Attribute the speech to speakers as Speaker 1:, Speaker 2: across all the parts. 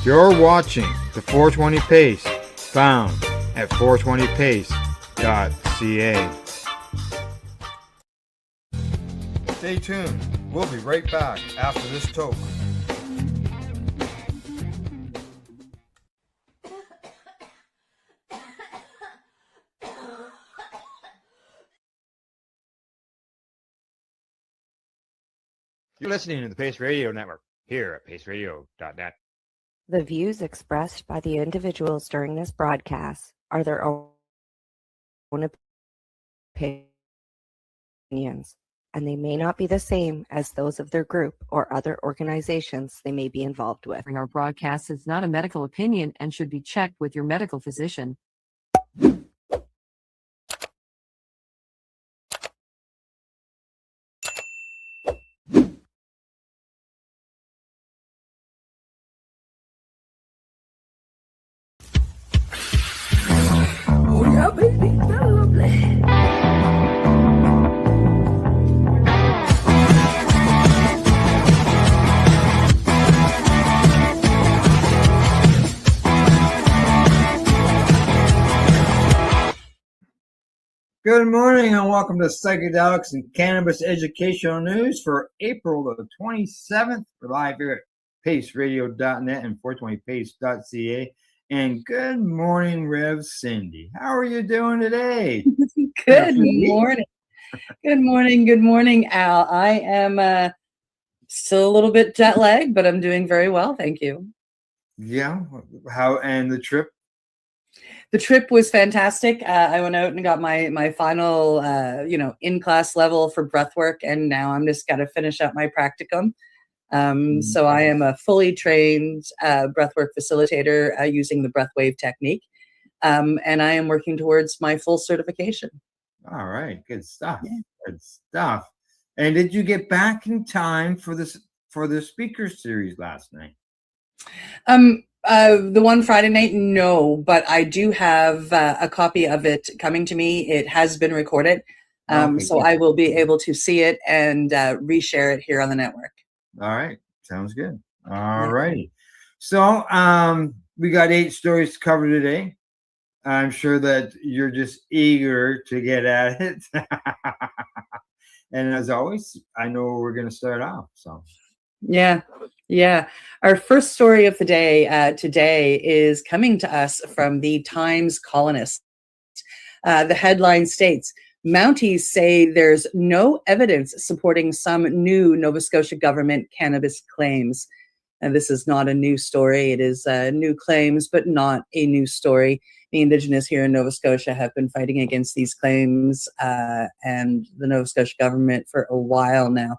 Speaker 1: You're watching the 420 Pace, found at 420pace.ca. Stay tuned. We'll be right back after this toke. You're listening to the Pace Radio Network here at paceradio.net.
Speaker 2: The views expressed by the individuals during this broadcast are their own opinions, and they may not be the same as those of their group or other organizations they may be involved with.
Speaker 3: Our broadcast is not a medical opinion and should be checked with your medical physician.
Speaker 4: Oh yeah, baby, that's lovely.
Speaker 1: Good morning and welcome to Psychedelics and Cannabis Educational News for April the 27th. We're live here at paceradio.net and 420pace.ca. And good morning, Rev Cindy. How are you doing today?
Speaker 4: Good morning. Good morning. Good morning, Al. I am still a little bit jet lagged, but I'm doing very well. Thank you.
Speaker 1: Yeah. How and the trip?
Speaker 4: The trip was fantastic. I went out and got my final, in-class level for breath work, and now I'm just got to finish up my practicum. So I am a fully trained breathwork facilitator using the breathwave technique, and I am working towards my full certification.
Speaker 1: All right, good stuff.
Speaker 4: Yeah.
Speaker 1: Good stuff. And did you get back in time for the speaker series last night?
Speaker 4: The one Friday night, no, but I do have a copy of it coming to me. It has been recorded,
Speaker 1: Okay,
Speaker 4: so
Speaker 1: good.
Speaker 4: I will be able to see it and reshare it here on the network.
Speaker 1: All right, sounds good. All righty. So we got 8 stories to cover today. I'm sure that you're just eager to get at it. And as always, I know we're going to start off. So
Speaker 4: Yeah. Our first story of the day today is coming to us from the Times Colonist. The headline states, Mounties say there's no evidence supporting some new Nova Scotia government cannabis claims. And this is not a new story. It is new claims, but not a new story. The Indigenous here in Nova Scotia have been fighting against these claims and the Nova Scotia government for a while now.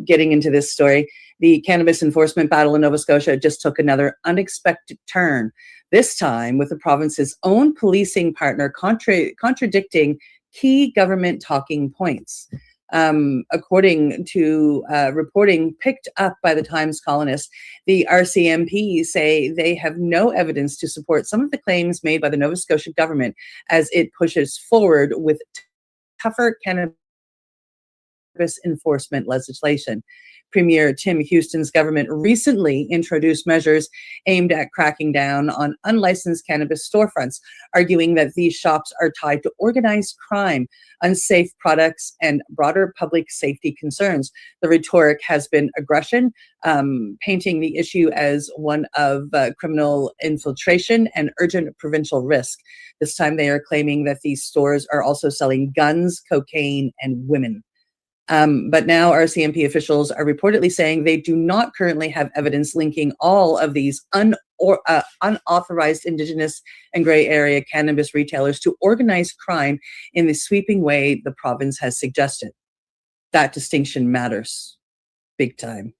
Speaker 4: Getting into this story, the cannabis enforcement battle in Nova Scotia just took another unexpected turn, this time with the province's own policing partner contradicting key government talking points. According to reporting picked up by the Times Colonist, the RCMP say they have no evidence to support some of the claims made by the Nova Scotia government as it pushes forward with tougher cannabis enforcement legislation. Premier Tim Houston's government recently introduced measures aimed at cracking down on unlicensed cannabis storefronts, arguing that these shops are tied to organized crime, unsafe products, and broader public safety concerns. The rhetoric has been aggression, painting the issue as one of criminal infiltration and urgent provincial risk. This time they are claiming that these stores are also selling guns, cocaine, and women. But now RCMP officials are reportedly saying they do not currently have evidence linking all of these unauthorized Indigenous and gray area cannabis retailers to organized crime in the sweeping way the province has suggested. That distinction matters big time.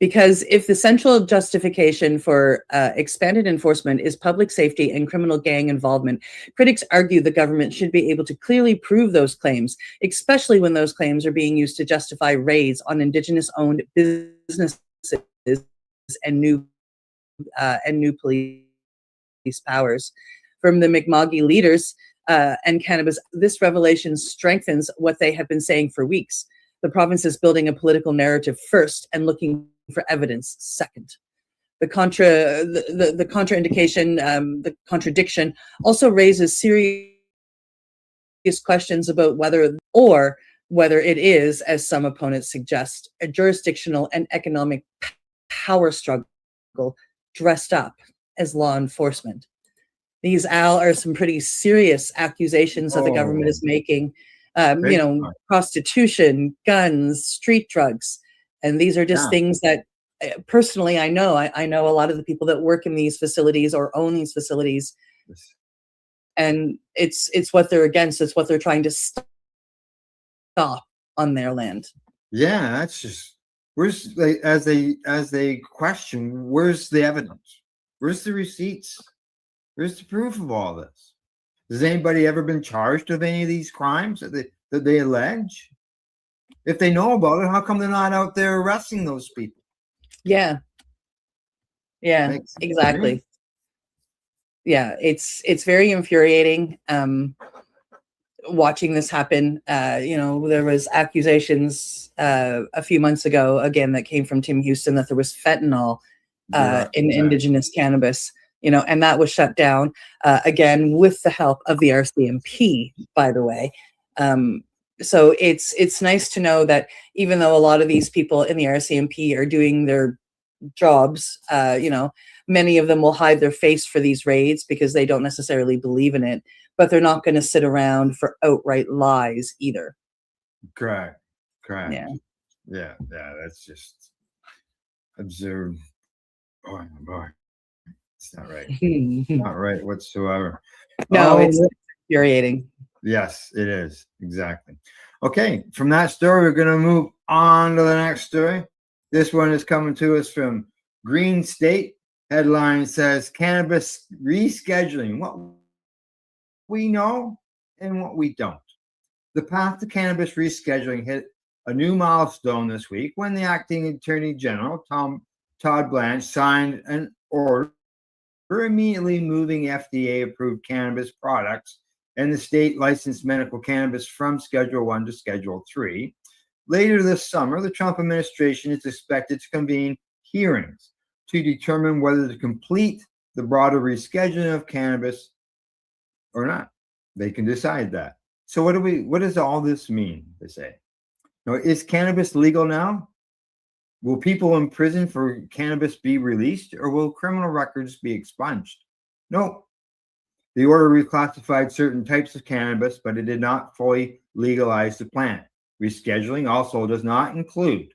Speaker 4: Because if the central justification for expanded enforcement is public safety and criminal gang involvement, critics argue the government should be able to clearly prove those claims, especially when those claims are being used to justify raids on Indigenous-owned businesses and new police powers. From the Mi'kmaq leaders and cannabis, this revelation strengthens what they have been saying for weeks. The province is building a political narrative first and looking for evidence second. The contraindication, the contradiction also raises serious questions about whether it is, as some opponents suggest, a jurisdictional and economic power struggle dressed up as law enforcement. These, Al, are some pretty serious accusations that the government is making. Prostitution, guns, street drugs. And these are just things that personally I know. I know a lot of the people that work in these facilities or own these facilities. And it's what they're against. It's what they're trying to stop on their land.
Speaker 1: Yeah, that's just, where's, like, as they question, where's the evidence? Where's the receipts? Where's the proof of all this? Has anybody ever been charged with any of these crimes that they allege? If they know about it, how come they're not out there arresting those people?
Speaker 4: Yeah, exactly. Yeah, it's very infuriating watching this happen. There was accusations a few months ago, again, that came from Tim Houston, that there was fentanyl in indigenous cannabis, and that was shut down, again, with the help of the RCMP, by the way. So it's nice to know that even though a lot of these people in the RCMP are doing their jobs, many of them will hide their face for these raids because they don't necessarily believe in it, but they're not going to sit around for outright lies either.
Speaker 1: Correct.
Speaker 4: Yeah.
Speaker 1: That's just absurd. Oh my boy, it's not right. Not right whatsoever.
Speaker 4: No, it's infuriating.
Speaker 1: Yes, it is. Exactly. Okay, from that story, we're going to move on to the next story. This one is coming to us from Green State. Headline says, cannabis rescheduling, what we know and what we don't. The path to cannabis rescheduling hit a new milestone this week when the acting Attorney General, Todd Blanche, signed an order immediately moving FDA-approved cannabis products and the state licensed medical cannabis from Schedule 1 to Schedule 3. Later this summer, the Trump administration is expected to convene hearings to determine whether to complete the broader rescheduling of cannabis or not. They can decide that. So what does all this mean, they say? Now, is cannabis legal now? Will people in prison for cannabis be released, or will criminal records be expunged? No. The order reclassified certain types of cannabis, but it did not fully legalize the plant. Rescheduling also does not include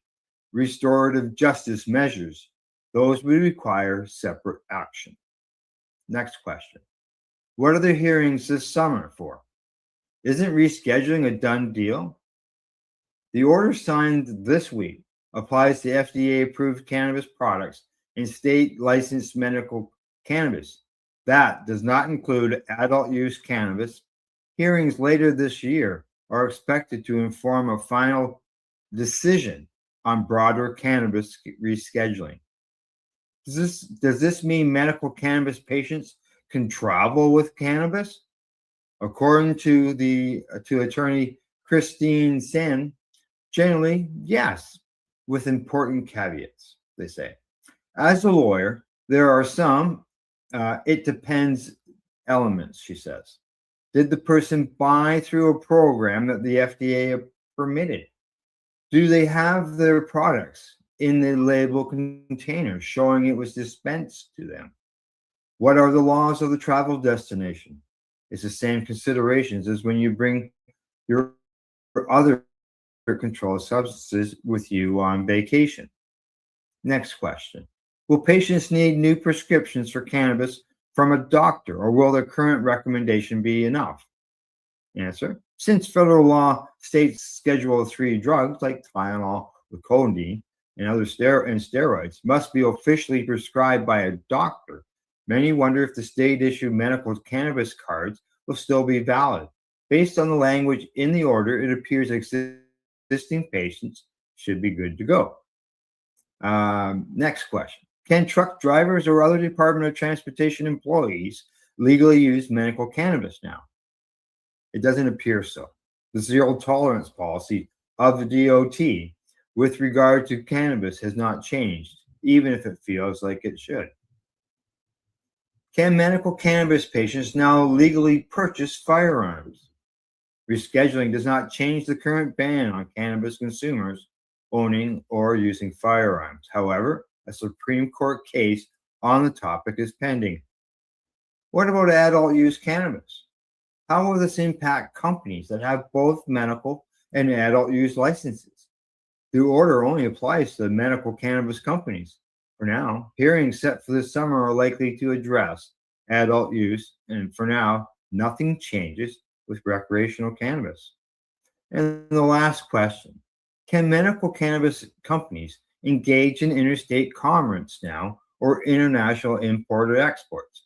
Speaker 1: restorative justice measures. Those would require separate action. Next question. What are the hearings this summer for? Isn't rescheduling a done deal? The order signed this week applies to FDA-approved cannabis products and state-licensed medical cannabis. That does not include adult-use cannabis. Hearings later this year are expected to inform a final decision on broader cannabis rescheduling. Does this mean medical cannabis patients can travel with cannabis? According to Attorney Christine Sen, generally, yes, with important caveats, they say. As a lawyer, there are some it depends elements, she says. Did the person buy through a program that the FDA permitted? Do they have their products in the label container showing it was dispensed to them? What are the laws of the travel destination? It's the same considerations as when you bring your other controlled substances with you on vacation. Next question. Will patients need new prescriptions for cannabis from a doctor, or will their current recommendation be enough? Answer. Since federal law states Schedule 3 drugs like Tylenol with codeine and other steroids must be officially prescribed by a doctor, many wonder if the state-issued medical cannabis cards will still be valid. Based on the language in the order, it appears existing patients should be good to go. Next question. Can truck drivers or other Department of Transportation employees legally use medical cannabis now? It doesn't appear so. The zero tolerance policy of the DOT with regard to cannabis has not changed even if it feels like it should. Can medical cannabis patients now legally purchase firearms? Rescheduling does not change the current ban on cannabis consumers owning or using firearms. However, a Supreme Court case on the topic is pending. What about adult use cannabis? How will this impact companies that have both medical and adult use licenses? The order only applies to the medical cannabis companies. For now, hearings set for this summer are likely to address adult use, and for now, nothing changes with recreational cannabis. And the last question, can medical cannabis companies engage in interstate commerce now or international import or exports?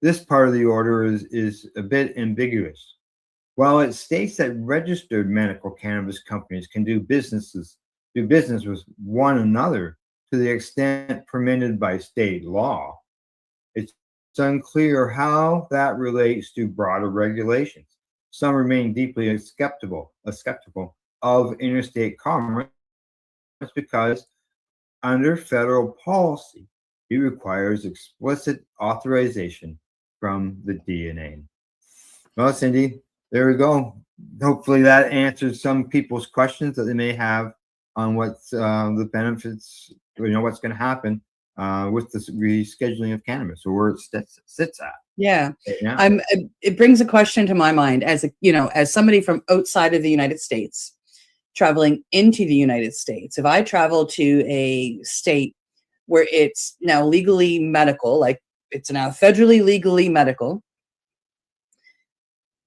Speaker 1: This part of the order is a bit ambiguous. While it states that registered medical cannabis companies can do business with one another to the extent permitted by state law, it's unclear how that relates to broader regulations. Some remain deeply skeptical of interstate commerce because under federal policy, it requires explicit authorization from the DNA. Well, Cindy, there we go. Hopefully that answers some people's questions that they may have on what's the benefits, what's going to happen with this rescheduling of cannabis, or where it sits at.
Speaker 4: Yeah.
Speaker 1: Yeah.
Speaker 4: It brings a question to my mind as as somebody from outside of the United States traveling into the United States. If I travel to a state where it's now legally medical, like it's now federally legally medical,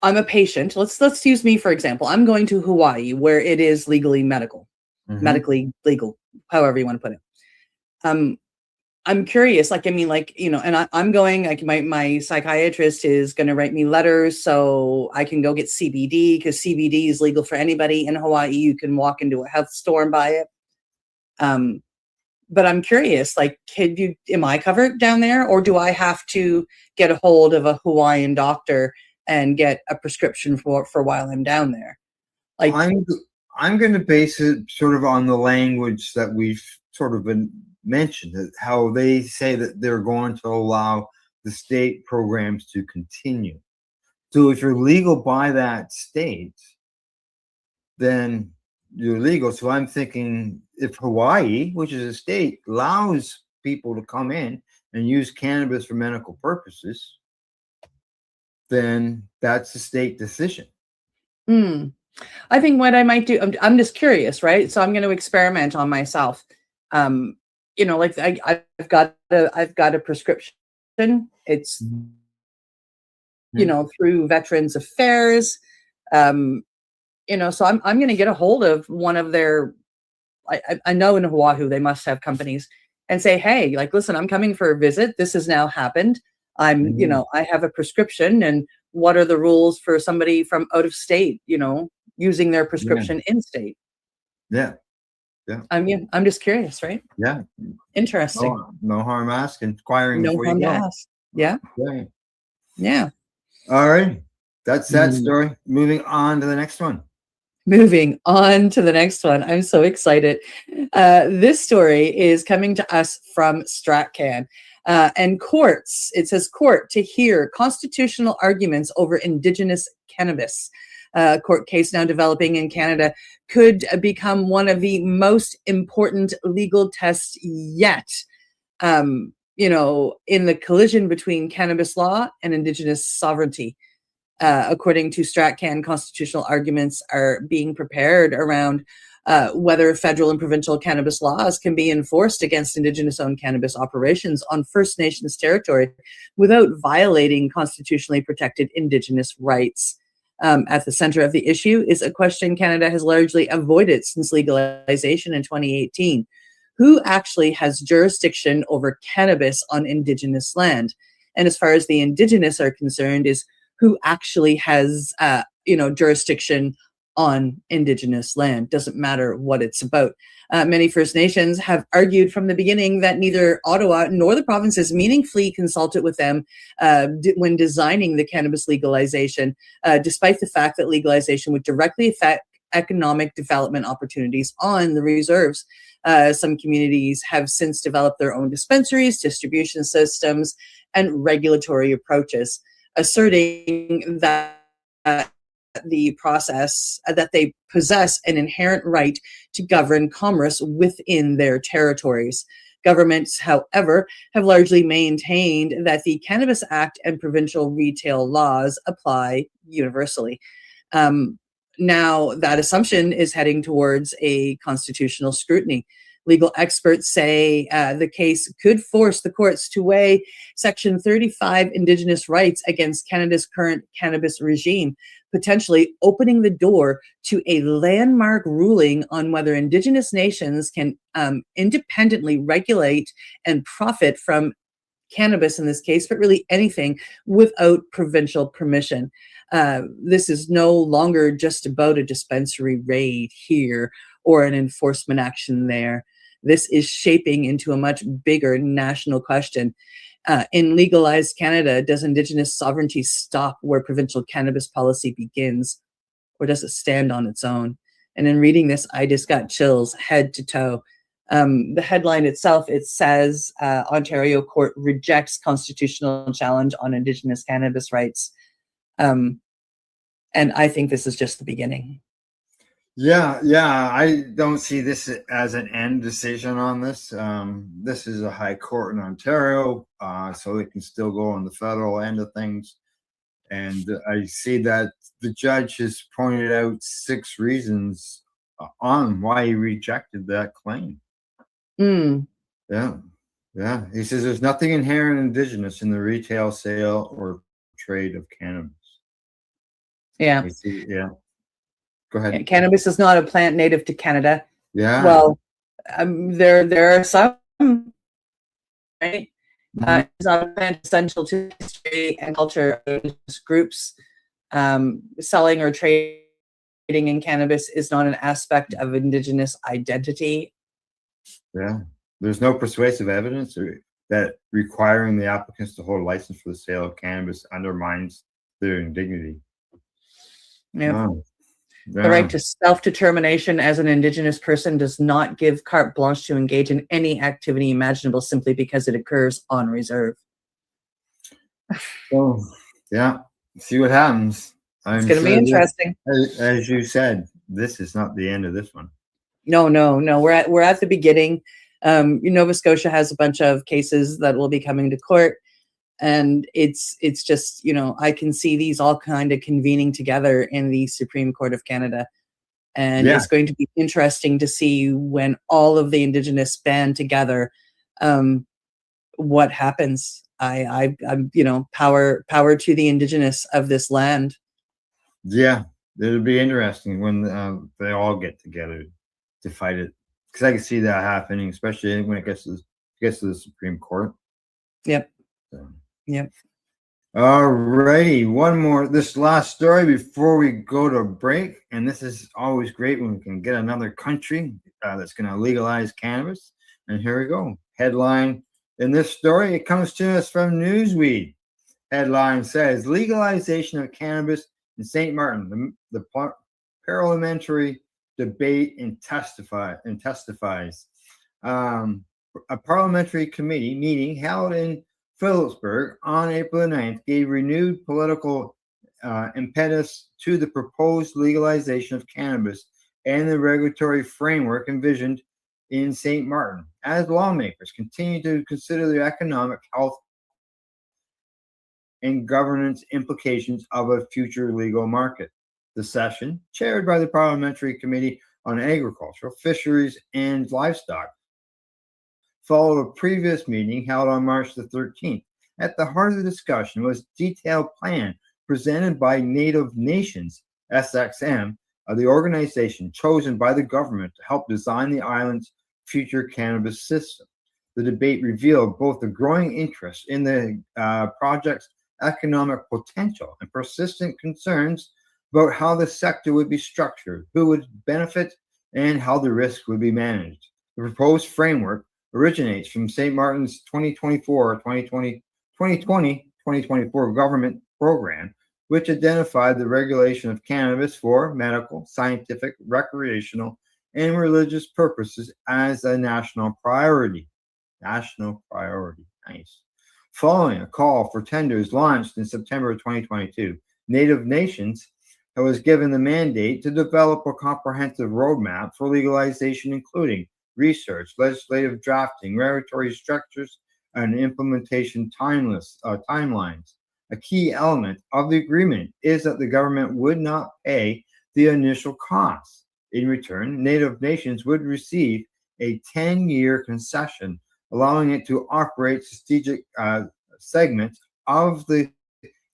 Speaker 4: I'm a patient. Let's use me for example. I'm going to Hawaii where it is legally medical, medically legal, however you want to put it. I'm curious, and I'm going, like my psychiatrist is going to write me letters so I can go get CBD, because CBD is legal for anybody in Hawaii. You can walk into a health store and buy it. But I'm curious, am I covered down there, or do I have to get a hold of a Hawaiian doctor and get a prescription for while I'm down there?
Speaker 1: I'm going to base it sort of on the language that we've sort of been mentioned, how they say that they're going to allow the state programs to continue. So if you're legal by that state, then you're legal. So I'm thinking if Hawaii, which is a state, allows people to come in and use cannabis for medical purposes, then that's a state decision.
Speaker 4: I think what I might do, I'm just curious, right? So I'm going to experiment on myself. I've got a prescription. It's, through Veterans Affairs. So I'm going to get a hold of one of their, I know in Oahu, they must have companies, and say, hey, listen, I'm coming for a visit. This has now happened. I'm, I have a prescription, and what are the rules for somebody from out of state, using their prescription in state? Yeah. I'm just curious, right?
Speaker 1: Yeah.
Speaker 4: Interesting.
Speaker 1: No harm inquiring.
Speaker 4: No harm to ask. Yeah.
Speaker 1: Right.
Speaker 4: Yeah.
Speaker 1: All right. That's that story. Moving on to the next one.
Speaker 4: I'm so excited. This story is coming to us from StratCan. And courts, it says court to hear constitutional arguments over indigenous cannabis. Court case now developing in Canada could become one of the most important legal tests yet. In the collision between cannabis law and indigenous sovereignty. According to StratCan, constitutional arguments are being prepared around whether federal and provincial cannabis laws can be enforced against Indigenous-owned cannabis operations on First Nations territory without violating constitutionally protected Indigenous rights. At the center of the issue is a question Canada has largely avoided since legalization in 2018. Who actually has jurisdiction over cannabis on Indigenous land? And as far as the Indigenous are concerned, is who actually has, jurisdiction on Indigenous land. Doesn't matter what it's about. Many First Nations have argued from the beginning that neither Ottawa nor the provinces meaningfully consulted with them when designing the cannabis legalization, despite the fact that legalization would directly affect economic development opportunities on the reserves. Some communities have since developed their own dispensaries, distribution systems, and regulatory approaches, asserting that the process that they possess an inherent right to govern commerce within their territories. Governments, however, have largely maintained that the Cannabis Act and provincial retail laws apply universally. Now, that assumption is heading towards a constitutional scrutiny. Legal experts say the case could force the courts to weigh Section 35 Indigenous rights against Canada's current cannabis regime, potentially opening the door to a landmark ruling on whether Indigenous nations can independently regulate and profit from cannabis in this case, but really anything without provincial permission. This is no longer just about a dispensary raid here or an enforcement action there. This is shaping into a much bigger national question. In legalized Canada, does Indigenous sovereignty stop where provincial cannabis policy begins, or does it stand on its own? And in reading this, I just got chills head to toe. The headline itself, it says Ontario court rejects constitutional challenge on Indigenous cannabis rights. And I think this is just the beginning.
Speaker 1: Yeah, I don't see this as an end decision on this. This is a high court in Ontario, so it can still go on the federal end of things. And I see that the judge has pointed out 6 reasons on why he rejected that claim. Yeah. He says there's nothing inherent Indigenous in the retail sale or trade of cannabis.
Speaker 4: Yeah.
Speaker 1: Yeah. Go ahead.
Speaker 4: Cannabis is not a plant native to Canada.
Speaker 1: Yeah.
Speaker 4: Well, there are some, right? It's not a plant essential to history and culture of Indigenous groups. Selling or trading in cannabis is not an aspect of Indigenous identity.
Speaker 1: Yeah. There's no persuasive evidence that requiring the applicants to hold a license for the sale of cannabis undermines their dignity.
Speaker 4: Yeah.
Speaker 1: Oh.
Speaker 4: The right to self-determination as an Indigenous person does not give carte blanche to engage in any activity imaginable simply because it occurs on reserve.
Speaker 1: Oh, yeah. See what happens.
Speaker 4: It's going to be interesting.
Speaker 1: As you said, this is not the end of this one.
Speaker 4: No. We're at the beginning. Nova Scotia has a bunch of cases that will be coming to court. And it's just, I can see these all kind of convening together in the Supreme Court of Canada. And it's going to be interesting to see when all of the Indigenous band together, what happens. I'm power to the Indigenous of this land. Yeah.
Speaker 1: It'll be interesting when they all get together to fight it. Because I can see that happening, especially when it gets to the Supreme Court.
Speaker 4: Yep.
Speaker 1: So.
Speaker 4: Yep.
Speaker 1: All righty. One more. This last story before we go to break. And this is always great when we can get another country that's going to legalize cannabis. And here we go. Headline in this story. It comes to us from Newsweek. Headline says legalization of cannabis in St. Martin. The parliamentary debate and testifies. A parliamentary committee meeting held in Phillipsburg on April 9th gave renewed political impetus to the proposed legalization of cannabis and the regulatory framework envisioned in St. Martin, as lawmakers continue to consider the economic, health, and governance implications of a future legal market. The session, chaired by the Parliamentary Committee on Agriculture, Fisheries, and Livestock, followed a previous meeting held on March the 13th. At the heart of the discussion was a detailed plan presented by Native Nations, SXM, the organization chosen by the government to help design the island's future cannabis system. The debate revealed both the growing interest in the project's economic potential and persistent concerns about how the sector would be structured, who would benefit, and how the risk would be managed. The proposed framework originates from St. Martin's 2020-2024 government program which identified the regulation of cannabis for medical, scientific, recreational, and religious purposes as a national priority. National priority. Nice. Following a call for tenders launched in September of 2022, Native Nations was given the mandate to develop a comprehensive roadmap for legalization, including research, legislative drafting, regulatory structures, and implementation timelines. A key element of the agreement is that the government would not pay the initial costs. In return, Native Nations would receive a 10-year concession, allowing it to operate strategic segments of the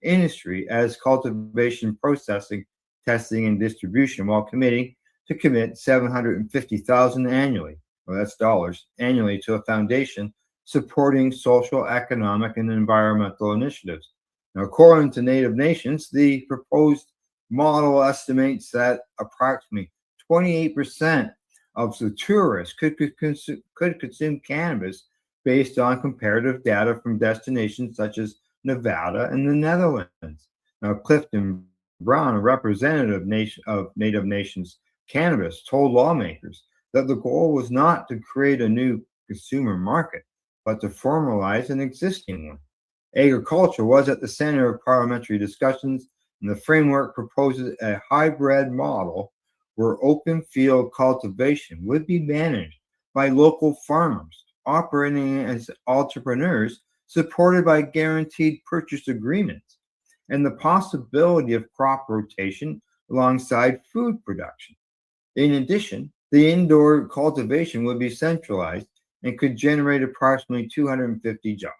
Speaker 1: industry as cultivation, processing, testing, and distribution, while committing to commit $750,000 annually, well, that's dollars, annually to a foundation supporting social, economic, and environmental initiatives. Now, according to Native Nations, the proposed model estimates that approximately 28% of the tourists could consume cannabis based on comparative data from destinations such as Nevada and the Netherlands. Now, Clifton Brown, a representative of Native Nations Cannabis, told lawmakers that the goal was not to create a new consumer market, but to formalize an existing one. Agriculture was at the center of parliamentary discussions, and the framework proposes a hybrid model where open field cultivation would be managed by local farmers operating as entrepreneurs, supported by guaranteed purchase agreements, and the possibility of crop rotation alongside food production. In addition, the indoor cultivation would be centralized and could generate approximately 250 jobs,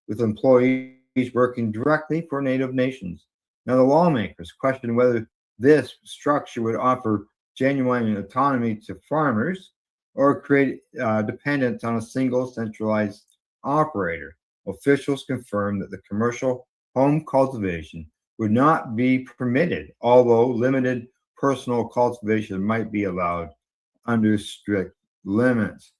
Speaker 1: with employees working directly for Native Nations. Now, the lawmakers questioned whether this structure would offer genuine autonomy to farmers or create dependence on a single centralized operator. Officials confirmed that the commercial home cultivation would not be permitted, although limited personal cultivation might be allowed under strict limits.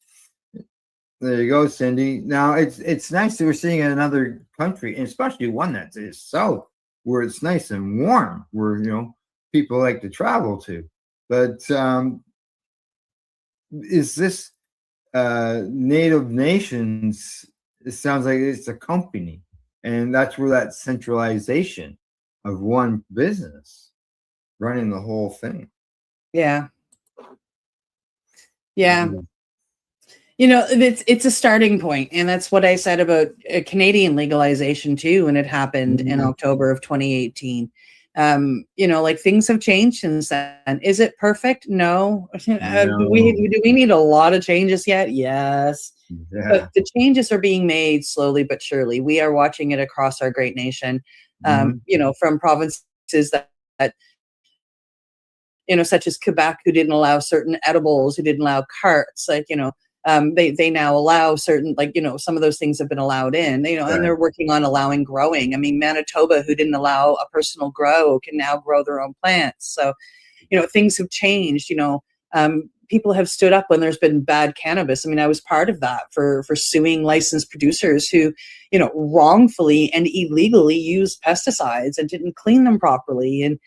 Speaker 1: There you go, Cindy. Now, it's nice that we're seeing in another country, and especially one that is south, where it's nice and warm, where people like to travel to. But is this Native Nations? It sounds like it's a company, and that's where that centralization of one business running the whole thing.
Speaker 4: Yeah. It's a starting point, and that's what I said about Canadian legalization too, when it happened in October of 2018. Things have changed since then. Is it perfect? No. Do we need a lot of changes yet? Yes. Yeah. But the changes are being made slowly but surely. We are watching it across our great nation. From provinces that such as Quebec, who didn't allow certain edibles, who didn't allow carts, they now allow certain, some of those things have been allowed in, and they're working on allowing growing. I mean, Manitoba, who didn't allow a personal grow, can now grow their own plants. So, things have changed. People have stood up when there's been bad cannabis. I mean, I was part of that for suing licensed producers who, wrongfully and illegally used pesticides and didn't clean them properly. And,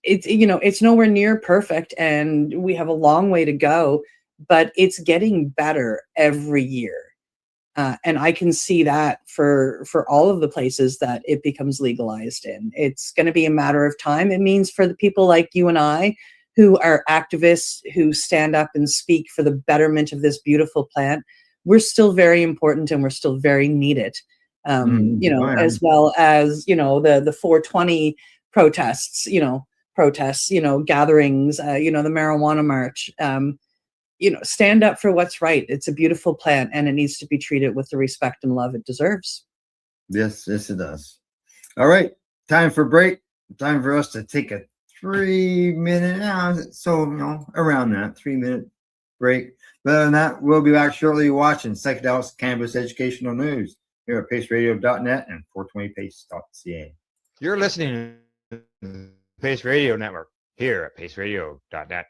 Speaker 4: it's nowhere near perfect, and we have a long way to go, but it's getting better every year. And I can see that for all of the places that it becomes legalized in. It's going to be a matter of time. It means for the people like you and I, who are activists, who stand up and speak for the betterment of this beautiful plant, we're still very important and we're still very needed. As well as, the 420 protests, gatherings, the marijuana march, stand up for what's right. It's a beautiful plant and it needs to be treated with the respect and love it deserves.
Speaker 1: Yes, it does. All right. Time for break. Time for us to take a 3-minute, around that 3-minute break. But other than that, we'll be back shortly watching Psychedelics Cannabis Educational News here at paceradio.net and 420pace.ca.
Speaker 5: You're listening to the Pace Radio Network here at paceradio.net.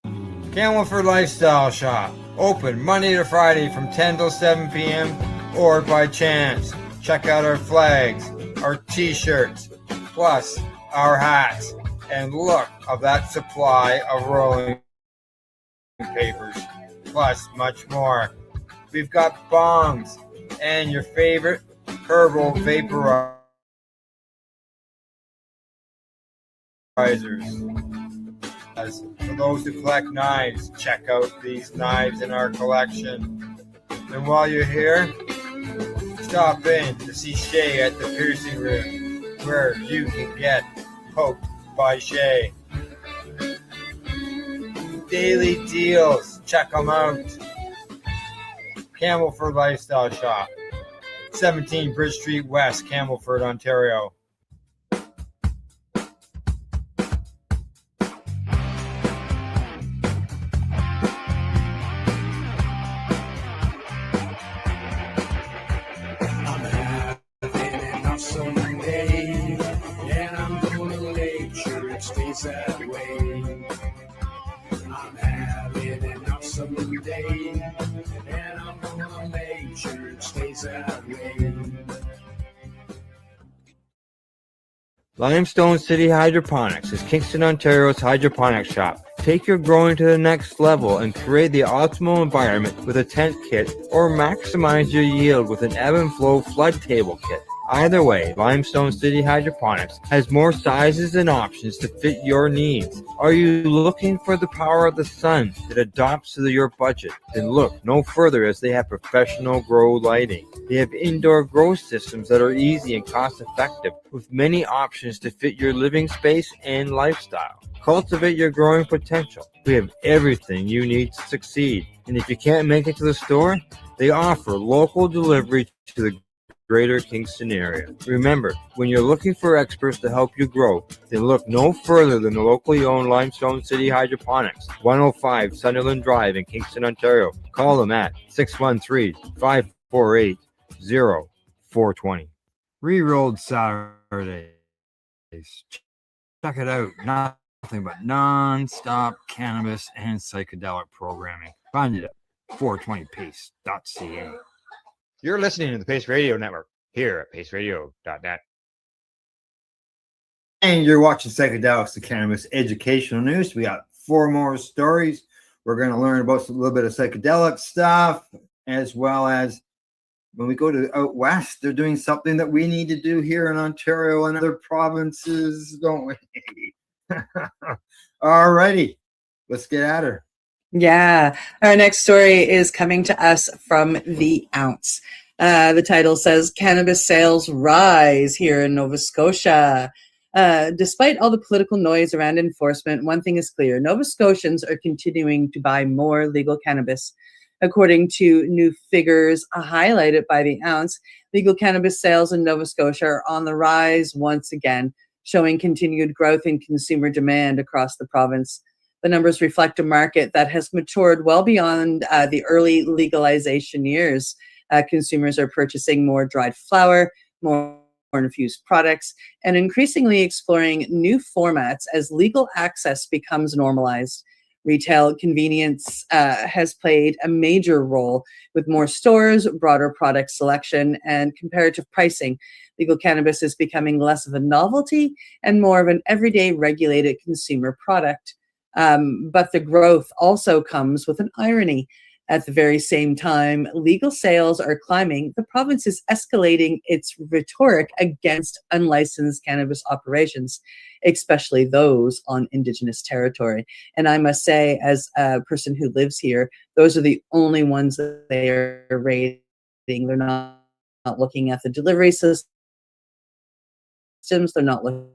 Speaker 1: Camelford Lifestyle Shop, open Monday to Friday from 10 till 7 p.m. or by chance. Check out our flags, our t-shirts, plus our hats, and look of that supply of rolling papers, plus much more. We've got bongs and your favorite herbal vaporizers. As for those who collect knives, check out these knives in our collection. And while you're here, stop in to see Shay at the piercing room, where you can get poked by Shay. Daily deals, check them out. Camelford Lifestyle Shop, 17 Bridge Street West, Camelford, Ontario.
Speaker 6: That way. I'm having an awesome day, and I'm gonna make sure it stays that way.
Speaker 5: Limestone City Hydroponics is Kingston, Ontario's hydroponics shop. Take your growing to the next level and create the optimal environment with a tent kit, or maximize your yield with an ebb and flow flood table kit. Either way, Limestone City Hydroponics has more sizes and options to fit your needs. Are you looking for the power of the sun that adapts to your budget? Then look no further, as they have professional grow lighting. They have indoor grow systems that are easy and cost effective, with many options to fit your living space and lifestyle. Cultivate your growing potential. We have everything you need to succeed. And if you can't make it to the store, they offer local delivery to the Greater Kingston area. Remember, when you're looking for experts to help you grow, then look no further than the locally owned Limestone City Hydroponics, 105 Sunderland Drive in Kingston, Ontario. Call them at 613-548-0420.
Speaker 1: Rerolled Saturdays. Check it out. Nothing but non-stop cannabis and psychedelic programming. Find it at 420pace.ca.
Speaker 5: You're listening to the Pace Radio Network here at paceradio.net.
Speaker 1: And you're watching Psychedelics, the Cannabis Educational News. We got 4 more stories. We're going to learn about a little bit of psychedelic stuff, as well as when we go to out west, they're doing something that we need to do here in Ontario and other provinces, don't we? All righty, let's get at her.
Speaker 4: Yeah, our next story is coming to us from The Ounce. The title says, Cannabis Sales Rise Here in Nova Scotia. Despite all the political noise around enforcement, one thing is clear. Nova Scotians are continuing to buy more legal cannabis. According to new figures highlighted by The Ounce, legal cannabis sales in Nova Scotia are on the rise once again, showing continued growth in consumer demand across the province. The numbers reflect a market that has matured well beyond the early legalization years. Consumers are purchasing more dried flower, more infused products, and increasingly exploring new formats as legal access becomes normalized. Retail convenience has played a major role with more stores, broader product selection, and comparative pricing. Legal cannabis is becoming less of a novelty and more of an everyday regulated consumer product. But the growth also comes with an irony. At the very same time legal sales are climbing, the province is escalating its rhetoric against unlicensed cannabis operations, especially those on Indigenous territory. And I must say, as a person who lives here, those are the only ones that they are rating. They're not looking at the delivery systems. They're not looking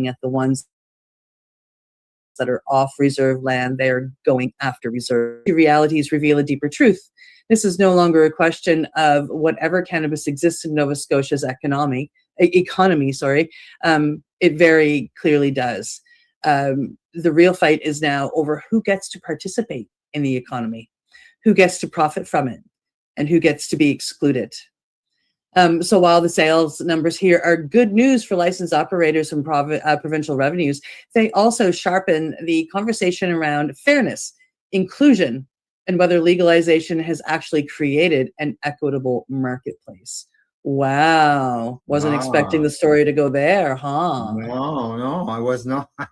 Speaker 4: at the ones that are off reserve land. They are going after reserve. The realities reveal a deeper truth. This is no longer a question of whatever cannabis exists in Nova Scotia's economy. It very clearly does. The real fight is now over who gets to participate in the economy, who gets to profit from it, and who gets to be excluded. So while the sales numbers here are good news for licensed operators and provincial revenues, they also sharpen the conversation around fairness, inclusion, and whether legalization has actually created an equitable marketplace. Wow. Wasn't expecting
Speaker 1: Wow.
Speaker 4: the story to go there, huh?
Speaker 1: No, I was not. I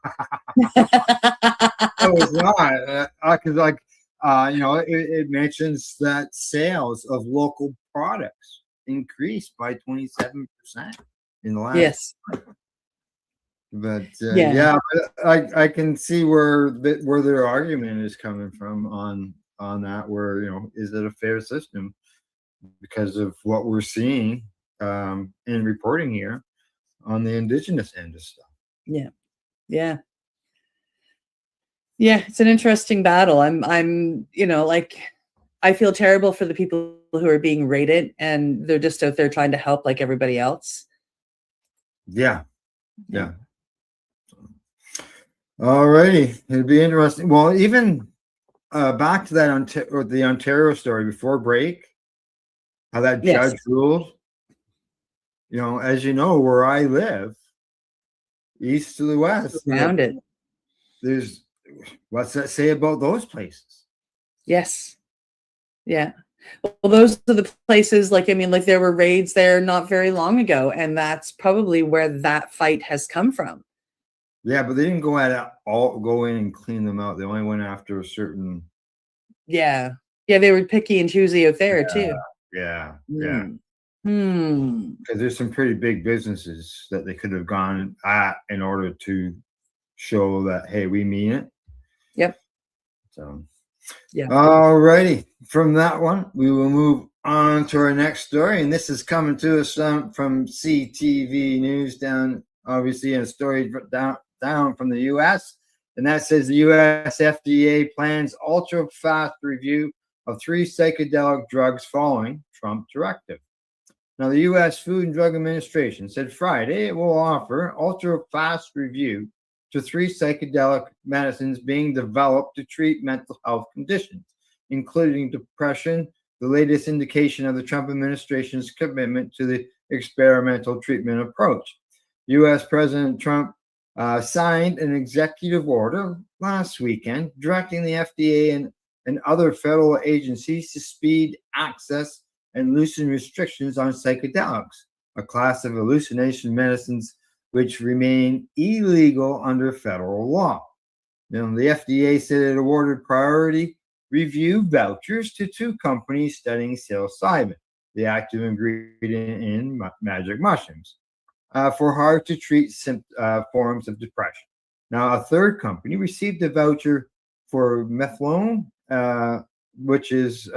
Speaker 1: was not. Because, like, it mentions that sales of local products increased by 27% in the last.
Speaker 4: Yes.
Speaker 1: But
Speaker 4: Yeah.
Speaker 1: yeah, but I can see where their argument is coming from on that. Where is it a fair system because of what we're seeing in reporting here on the indigenous end of stuff.
Speaker 4: Yeah. Yeah. Yeah, it's an interesting battle. I'm, like, I feel terrible for the people who are being raided and they're just out there trying to help like everybody else.
Speaker 1: Yeah. Alrighty, it'd be interesting. Well, even back to that the Ontario story before break, how that
Speaker 4: Yes.
Speaker 1: judge ruled. As you know, where I live, east to the west,
Speaker 4: Around it.
Speaker 1: there's what's that say about those places?
Speaker 4: Yes. Yeah. Well, those are the places, like there were raids there not very long ago, and that's probably where that fight has come from.
Speaker 1: Yeah, but they didn't go in and clean them out. They only went after a certain.
Speaker 4: Yeah. Yeah, they were picky and choosy out there too.
Speaker 1: Yeah. Because there's some pretty big businesses that they could have gone at in order to show that, hey, we mean it.
Speaker 4: Yep.
Speaker 1: So,
Speaker 4: yeah.
Speaker 1: All righty. From that one, we will move on to our next story, and this is coming to us from CTV News down, obviously, and a story down from the U.S. And that says the U.S. FDA plans ultra-fast review of 3 psychedelic drugs following Trump directive. Now, the U.S. Food and Drug Administration said Friday it will offer ultra-fast review to 3 psychedelic medicines being developed to treat mental health conditions, including depression, the latest indication of the Trump administration's commitment to the experimental treatment approach. U.S. President Trump signed an executive order last weekend directing the FDA and other federal agencies to speed access and loosen restrictions on psychedelics, a class of hallucination medicines which remain illegal under federal law. Now, the FDA said it awarded priority review vouchers to 2 companies studying psilocybin, the active ingredient in magic mushrooms, for hard-to-treat forms of depression. Now, a 3rd company received a voucher for methadone, which is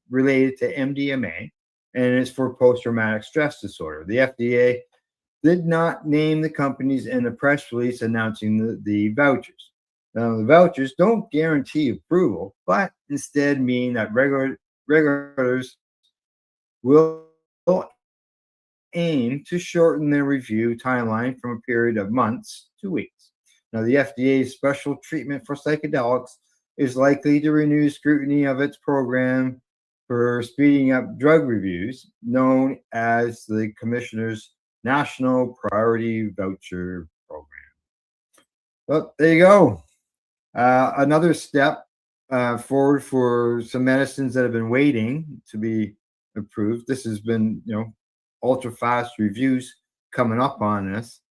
Speaker 1: related to MDMA, and it's for post-traumatic stress disorder. The FDA did not name the companies in a press release announcing the vouchers. Now, the vouchers don't guarantee approval, but instead mean that regulators will aim to shorten their review timeline from a period of months to weeks. Now, the FDA's special treatment for psychedelics is likely to renew scrutiny of its program for speeding up drug reviews, known as the Commissioner's National Priority Voucher Program. Well, there you go. Another step forward for some medicines that have been waiting to be approved. This has been, ultra fast reviews coming up on this.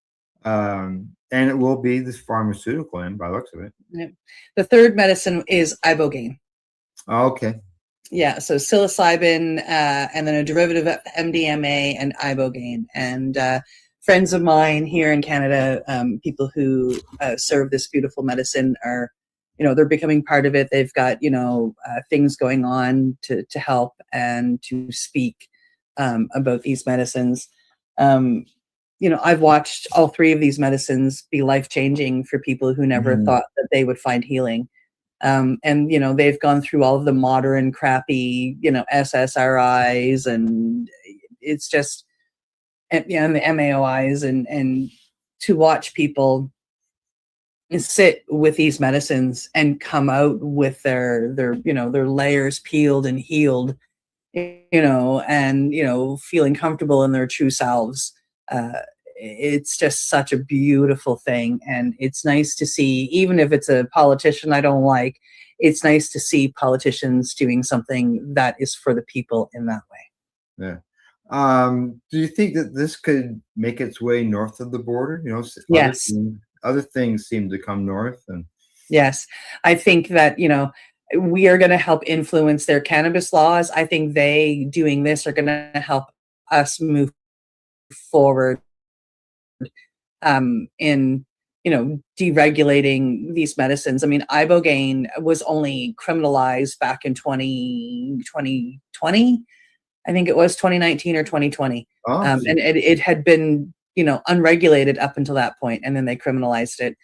Speaker 1: And it will be this pharmaceutical end by the looks of it.
Speaker 4: Yep. The 3rd medicine is ibogaine.
Speaker 1: Okay.
Speaker 4: Yeah, so psilocybin, and then a derivative of MDMA and ibogaine. And friends of mine here in Canada, people who serve this beautiful medicine are, they're becoming part of it. They've got, things going on to help and to speak about these medicines. I've watched all 3 of these medicines be life-changing for people who never thought that they would find healing. And they've gone through all of the modern crappy, SSRIs, and it's just, and the MAOIs, and to watch people sit with these medicines and come out with their layers peeled and healed, and feeling comfortable in their true selves. it's just such a beautiful thing, and it's nice to see, even if it's a politician I don't like, it's nice to see politicians doing something that is for the people in that way.
Speaker 1: Yeah. Do you think that this could make its way north of the border? You know,
Speaker 4: Yes.
Speaker 1: other things seem to come north, and
Speaker 4: Yes, I think that, we are going to help influence their cannabis laws. I think they doing this are going to help us move forward in, deregulating these medicines. I mean, ibogaine was only criminalized back in 2020. I think it was 2019 or 2020. And it had been, unregulated up until that point, and then they criminalized it.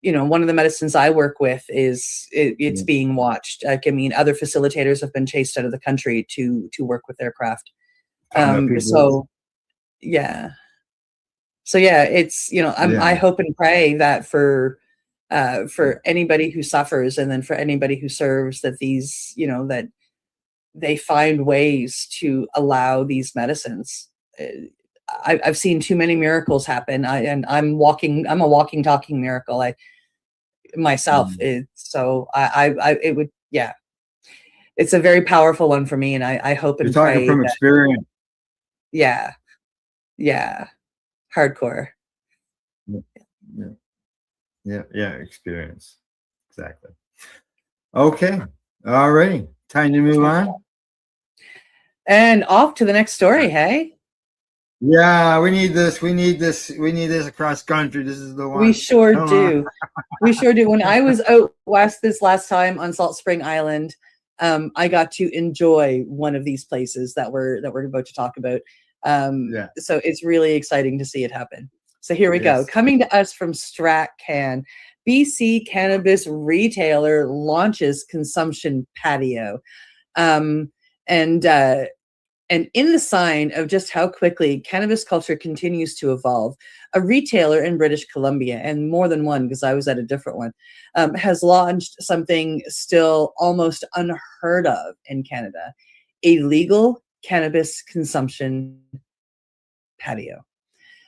Speaker 4: One of the medicines I work with it's being watched. Like, I mean, other facilitators have been chased out of the country to work with their craft. So yeah, it's, I hope and pray that for anybody who suffers, and then for anybody who serves, that these, that they find ways to allow these medicines. I've seen too many miracles happen. I'm a walking, talking miracle. Myself. It would, it's a very powerful one for me, and I hope and
Speaker 1: you're talking
Speaker 4: pray
Speaker 1: from
Speaker 4: that,
Speaker 1: experience.
Speaker 4: yeah, hardcore.
Speaker 1: Yeah, experience. Exactly. Okay. All right. Time to move on.
Speaker 4: And off to the next story. Hey,
Speaker 1: yeah, we need this across country. This is the one.
Speaker 4: We sure
Speaker 1: Come
Speaker 4: do. We sure do. When I was out west this last time on Salt Spring Island, I got to enjoy one of these places that we're about to talk about. So it's really exciting to see it happen. So here we go. Coming to us from StratCan, BC cannabis retailer launches consumption patio. And in the sign of just how quickly cannabis culture continues to evolve, a retailer in British Columbia, and more than one because I was at a different one, has launched something still almost unheard of in Canada, a legal cannabis consumption patio.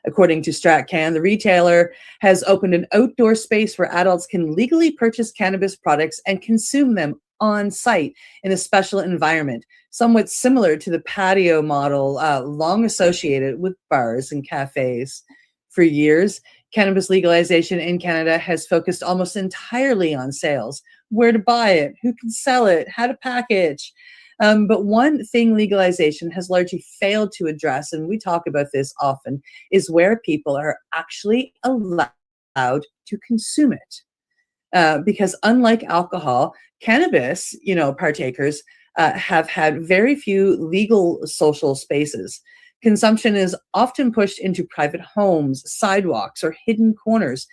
Speaker 4: According to StratCan, the retailer has opened an outdoor space where adults can legally purchase cannabis products and consume them on site in a special environment, somewhat similar to the patio model long associated with bars and cafes. For years, cannabis legalization in Canada has focused almost entirely on sales, where to buy it, who can sell it, how to package. But one thing legalization has largely failed to address, and we talk about this often, is where people are actually allowed to consume it. Because unlike alcohol, cannabis, partakers have had very few legal social spaces. Consumption is often pushed into private homes, sidewalks, or hidden corners,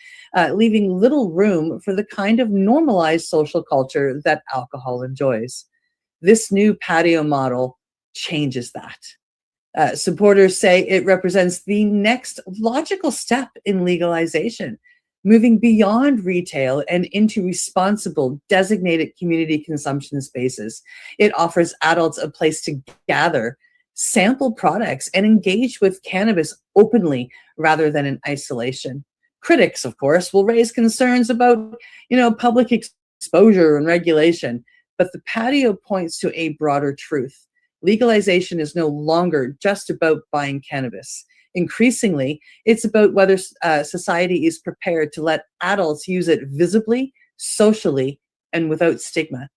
Speaker 4: leaving little room for the kind of normalized social culture that alcohol enjoys. This new patio model changes that. Supporters say it represents the next logical step in legalization, moving beyond retail and into responsible, designated community consumption spaces. It offers adults a place to gather, sample products, and engage with cannabis openly rather than in isolation. Critics, of course, will raise concerns about, public exposure and regulation, but the patio points to a broader truth. Legalization is no longer just about buying cannabis. Increasingly, it's about whether society is prepared to let adults use it visibly, socially, and without stigma.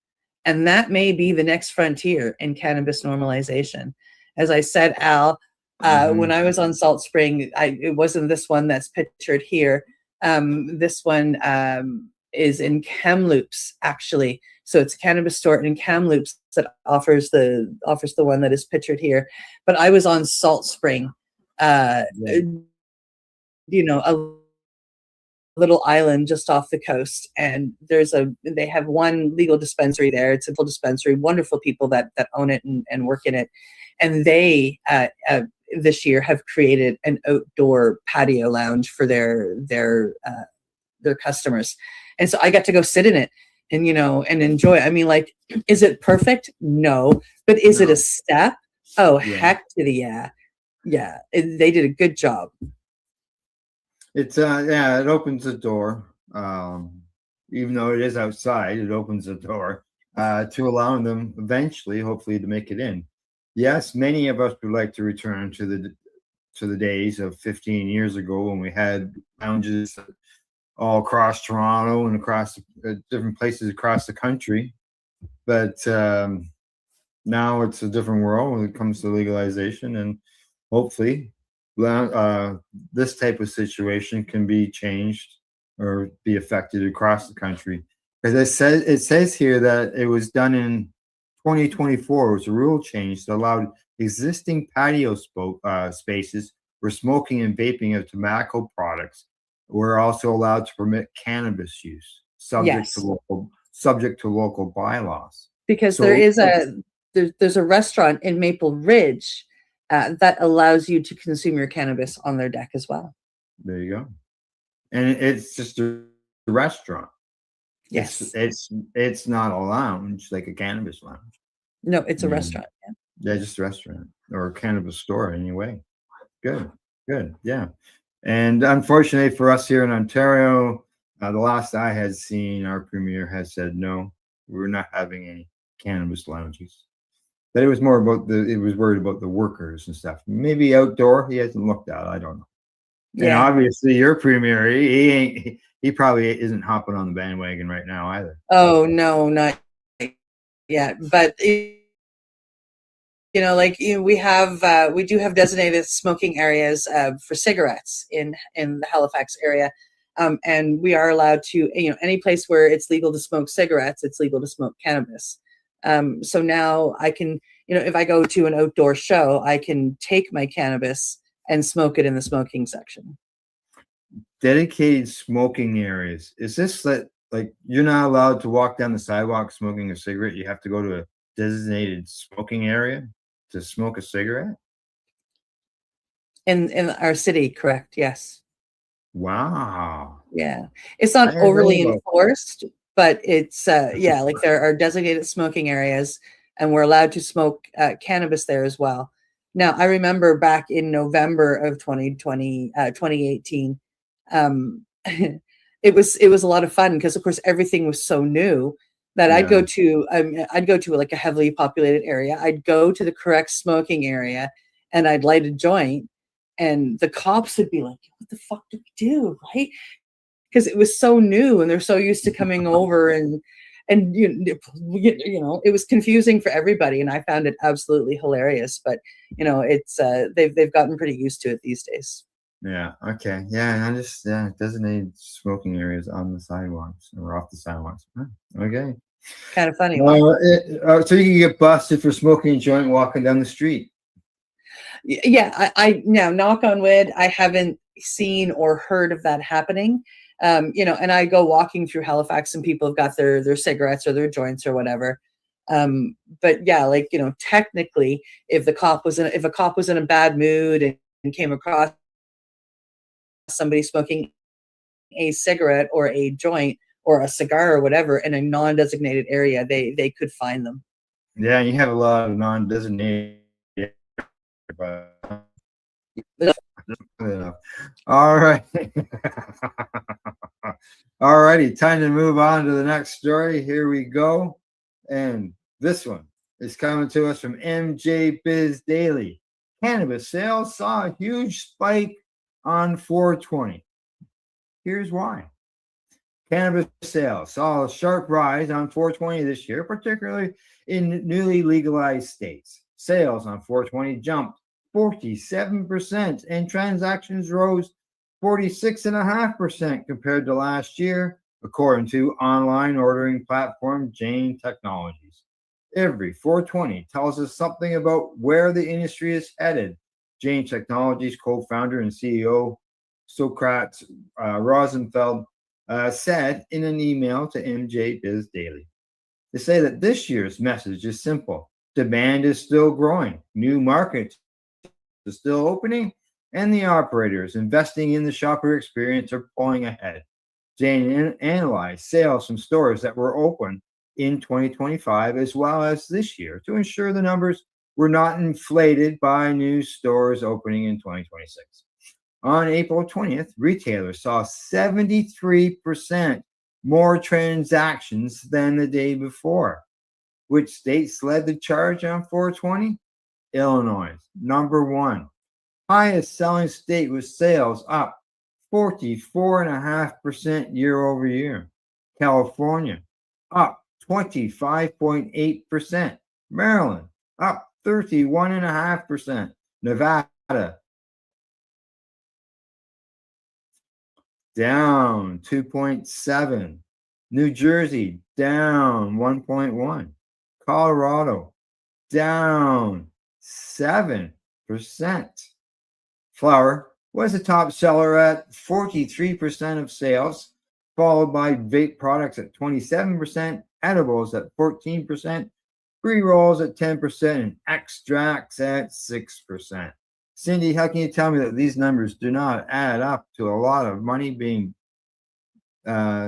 Speaker 4: And that may be the next frontier in cannabis normalization. As I said, Al, when I was on Salt Spring, it wasn't this one that's pictured here. This one is in Kamloops, actually. So it's a cannabis store in Kamloops that offers the one that is pictured here. But I was on Salt Spring, a little island just off the coast, and they have one legal dispensary there. It's a full dispensary, wonderful people that own it and work in it, and they this year have created an outdoor patio lounge for their customers, and so I got to go sit in it and and enjoy. I mean, like, is it perfect? No, but is it a step? Oh, heck to the yeah. Yeah, they did a good job.
Speaker 1: It's yeah, it opens the door. Even though it is outside, it opens the door to allowing them eventually, hopefully, to make it in. Yes, many of us would like to return to the days of 15 years ago when we had lounges all across Toronto and across different places across the country. But now it's a different world when it comes to legalization, and hopefully, this type of situation can be changed or be affected across the country. Because it says here that it was done in 2024. It was a rule change that allowed existing patio spaces where smoking and vaping of tobacco products were also allowed to permit cannabis use,
Speaker 4: Yes,
Speaker 1: subject to local bylaws.
Speaker 4: because
Speaker 1: So
Speaker 4: there is there's a restaurant in Maple Ridge that allows you to consume your cannabis on their deck as well.
Speaker 1: there you go. And it's just a restaurant.
Speaker 4: Yes.
Speaker 1: It's not a lounge like a cannabis lounge.
Speaker 4: No, it's a
Speaker 1: Yeah.
Speaker 4: restaurant. Yeah.
Speaker 1: Yeah, just a restaurant or a cannabis store anyway. Good, good, yeah. And unfortunately for us here in Ontario, the last I had seen, our premier has said no, we're not having any cannabis lounges. But it was more about it was worried about the workers and stuff. Maybe outdoor, he hasn't looked at. I don't know. And
Speaker 4: Yeah.
Speaker 1: obviously, your premier, he ain't. He probably isn't hopping on the bandwagon right now either.
Speaker 4: Oh no, not yet. But we do have designated smoking areas for cigarettes in the Halifax area, and we are allowed to, any place where it's legal to smoke cigarettes, it's legal to smoke cannabis. So now I can, if I go to an outdoor show, I can take my cannabis and smoke it in the smoking section.
Speaker 1: Dedicated smoking areas. Is this that like you're not allowed to walk down the sidewalk smoking a cigarette? You have to go to a designated smoking area to smoke a cigarette?
Speaker 4: In our city, correct? Yes.
Speaker 1: Wow.
Speaker 4: Yeah. It's
Speaker 1: I
Speaker 4: not
Speaker 1: didn't know
Speaker 4: overly
Speaker 1: about
Speaker 4: enforced, but it's yeah, like there are designated smoking areas, and we're allowed to smoke cannabis there as well. Now, I remember back in November of 2018, it was a lot of fun because, of course, everything was so new that
Speaker 1: Yeah.
Speaker 4: I'd go to like a heavily populated area. I'd go to the correct smoking area, and I'd light a joint, and the cops would be like, "What the fuck do we do?" Right? Because it was so new, and they're so used to coming over, and it was confusing for everybody, and I found it absolutely hilarious. But it's they've gotten pretty used to it these days.
Speaker 1: Yeah. Okay. Yeah. Designated smoking areas on the sidewalks or off the sidewalks. Huh, okay.
Speaker 4: Kind of funny. Right?
Speaker 1: So you can get busted for smoking a joint walking down the street.
Speaker 4: Yeah, I now, knock on wood, I haven't seen or heard of that happening. And I go walking through Halifax, and people have got their cigarettes or their joints or whatever. But yeah, like technically, if a cop was in a bad mood and came across somebody smoking a cigarette or a joint or a cigar or whatever in a non-designated area, they could fine them.
Speaker 1: Yeah, you have a lot of non-designated. But all right. All righty, time to move on to the next story. Here we go. And this one is coming to us from MJ Biz Daily. Cannabis sales saw a huge spike on 420. Here's why. Cannabis sales saw a sharp rise on 420 this year, particularly in newly legalized states. Sales on 420 jumped 47%, and transactions rose 46.5% compared to last year, according to online ordering platform Jane Technologies. Every 420 tells us something about where the industry is headed. Jane Technologies co-founder and CEO Socrates Rosenfeld said in an email to MJ Biz Daily. They say that this year's message is simple. Demand is still growing. New markets are still opening, and the operators investing in the shopper experience are pulling ahead. Jane analyzed sales from stores that were open in 2025 as well as this year to ensure the numbers were not inflated by new stores opening in 2026. On April 20th, retailers saw 73% more transactions than the day before. Which states led the charge on 420? Illinois, number one. Highest selling state with sales up 44.5% year over year. California, up 25.8%. Maryland, up 31.5%. Nevada, down 2.7. New Jersey, down 1.1. Colorado, down 7%. Flour was the top seller at 43% of sales, followed by vape products at 27%, edibles at 14%, pre-rolls at 10%, and extracts at 6%. Cindy, how can you tell me that these numbers do not add up to a lot of money being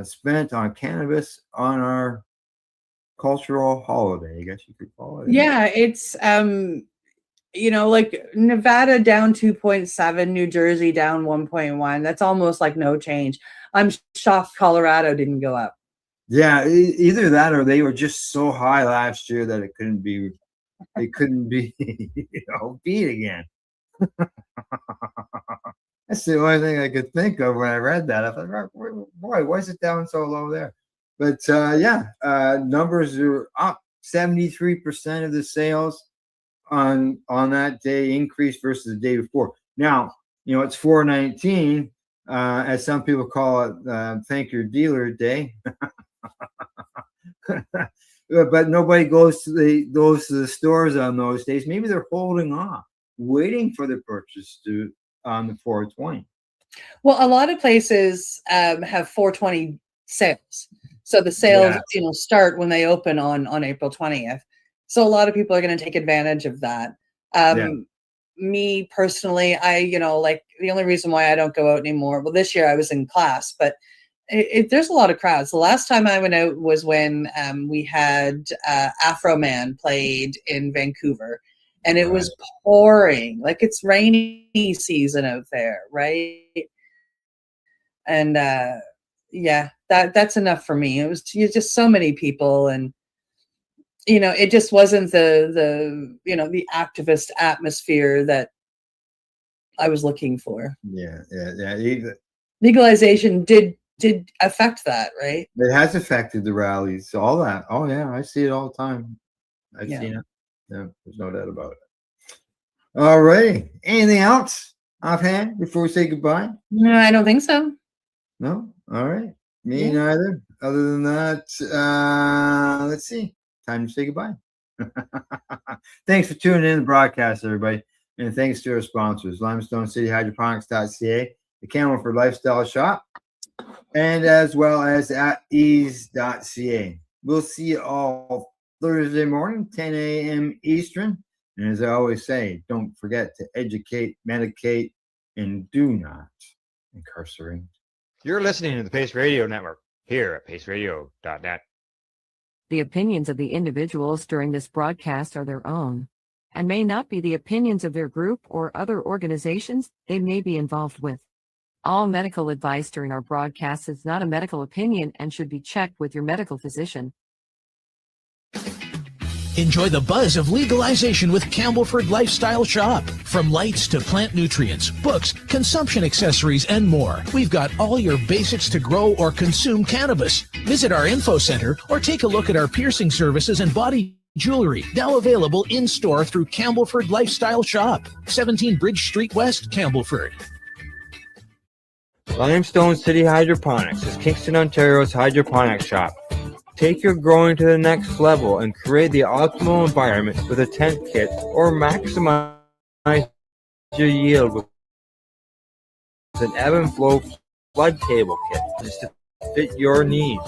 Speaker 1: spent on cannabis on our cultural holiday, I guess you could call it?
Speaker 4: Yeah, it's like Nevada down 2.7, New Jersey down 1.1. That's almost like no change. I'm shocked Colorado didn't go up.
Speaker 1: Yeah, either that or they were just so high last year that it couldn't be beat again. That's the only thing I could think of when I read that. I thought, boy, why is it down so low there? But numbers are up. 73% of the sales on that day increased versus the day before. Now, it's 4/19, as some people call it, thank your dealer day. But nobody goes to the stores on those days. Maybe they're holding off, waiting for the purchase on the 420.
Speaker 4: Well, a lot of places have 420 sales. So the sales, start when they open on April 20th. So a lot of people are going to take advantage of that. Me personally, the only reason why I don't go out anymore, well, this year I was in class, but there's a lot of crowds. The last time I went out was when we had Afro Man played in Vancouver, and it was pouring, like it's rainy season out there, right? And that's enough for me. It was just so many people, and it just wasn't the activist atmosphere that I was looking for.
Speaker 1: Yeah.
Speaker 4: Legalization did affect that, right?
Speaker 1: It has affected the rallies, all that. Oh yeah, I see it all the time. I've seen it. Yeah, there's no doubt about it. All right. Anything else offhand before we say goodbye?
Speaker 4: No, I don't think so.
Speaker 1: No? All right. Me neither. Other than that, let's see. Time to say goodbye. Thanks for tuning in to the broadcast, everybody. And thanks to our sponsors, Limestone City Hydroponics.ca, the Camelford Lifestyle Shop, and as well as at ease.ca. We'll see you all Thursday morning, 10 a.m. Eastern. And as I always say, don't forget to educate, medicate, and do not incarcerate.
Speaker 5: You're listening to the Pace Radio Network here at paceradio.net.
Speaker 3: The opinions of the individuals during this broadcast are their own and may not be the opinions of their group or other organizations they may be involved with. All medical advice during our broadcast is not a medical opinion and should be checked with your medical physician.
Speaker 7: Enjoy the buzz of legalization with Campbellford Lifestyle Shop. From lights to plant nutrients, books, consumption accessories, and more, we've got all your basics to grow or consume cannabis. Visit our info center or take a look at our piercing services and body jewelry, now available in-store through Campbellford Lifestyle Shop, 17 Bridge Street West, Campbellford.
Speaker 5: Limestone City Hydroponics is Kingston, Ontario's hydroponics shop. Take your growing to the next level and create the optimal environment with a tent kit or maximize your yield with an ebb and flow flood table kit just to fit your needs.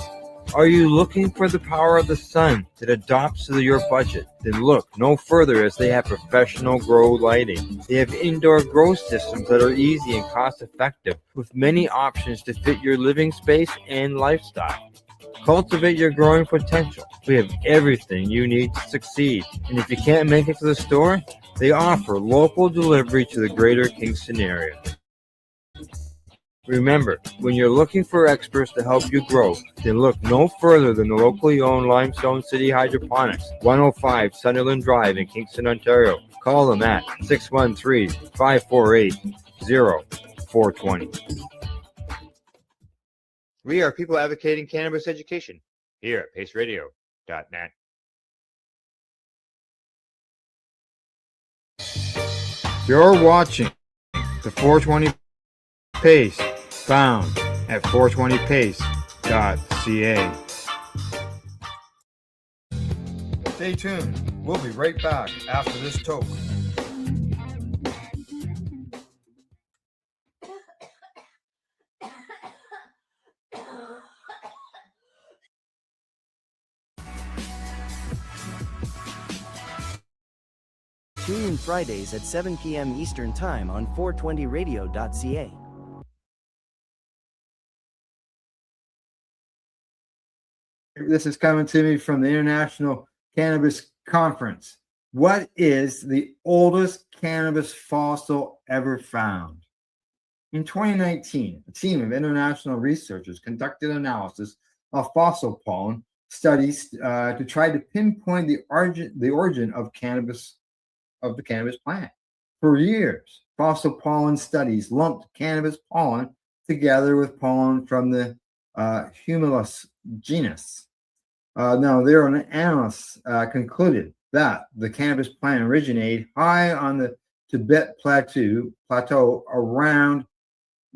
Speaker 5: Are you looking for the power of the sun that adapts to your budget? Then look no further, as they have professional grow lighting. They have indoor grow systems that are easy and cost effective with many options to fit your living space and lifestyle. Cultivate your growing potential. We have everything you need to succeed. And if you can't make it to the store, they offer local delivery to the greater Kingston area. Remember, when you're looking for experts to help you grow, then look no further than the locally owned Limestone City Hydroponics, 105 Sunderland Drive in Kingston, Ontario. Call them at 613-548-0420. We are people advocating cannabis education here at paceradio.net.
Speaker 1: You're watching the 420 Pace, found at 420pace.ca. Stay tuned. We'll be right back after this toke.
Speaker 8: Tune in Fridays at 7 p.m. Eastern Time on 420radio.ca.
Speaker 1: This is coming to me from the International Cannabis Conference. What is the oldest cannabis fossil ever found? In 2019, a team of international researchers conducted analysis of fossil pollen studies to try to pinpoint the origin of the cannabis plant. For years, fossil pollen studies lumped cannabis pollen together with pollen from the Humulus genus. Now, their analysts concluded that the cannabis plant originated high on the Tibet plateau around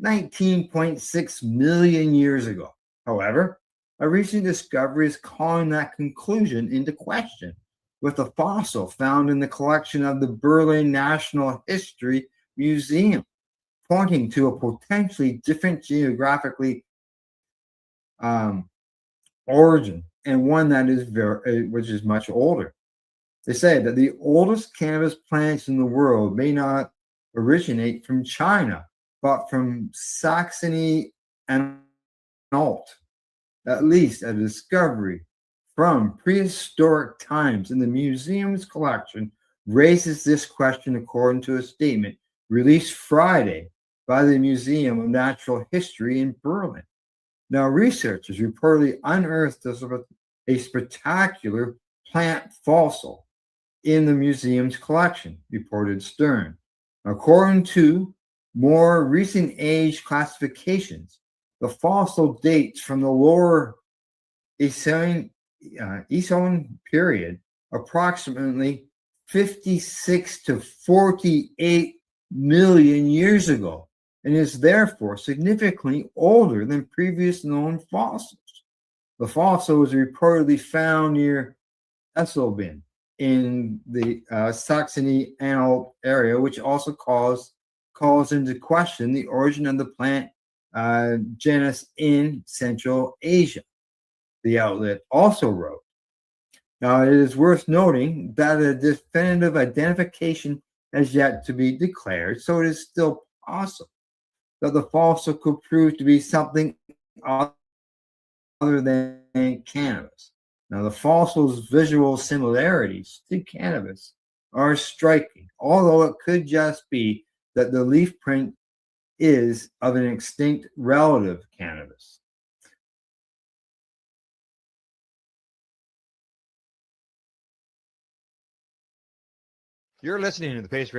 Speaker 1: 19.6 million years ago. However, a recent discovery is calling that conclusion into question, with a fossil found in the collection of the Berlin National History Museum, pointing to a potentially different geographically origin, and one that is which is much older. They say that the oldest cannabis plants in the world may not originate from China, but from Saxony-Anhalt. At least a discovery from prehistoric times in the museum's collection raises this question, according to a statement released Friday by the Museum of Natural History in Berlin. Now, researchers reportedly unearthed a spectacular plant fossil in the museum's collection, reported Stern. According to more recent age classifications, the fossil dates from the lower Eocene period, approximately 56 to 48 million years ago, and is therefore significantly older than previous known fossils. The fossil was reportedly found near Essleben in the Saxony-Anhalt area, which also calls into question the origin of the plant genus in Central Asia. The outlet also wrote, now it is worth noting that a definitive identification has yet to be declared, so it is still possible that the fossil could prove to be something other than cannabis. Now, the fossil's visual similarities to cannabis are striking, although it could just be that the leaf print is of an extinct relative cannabis.
Speaker 5: You're listening to the Pace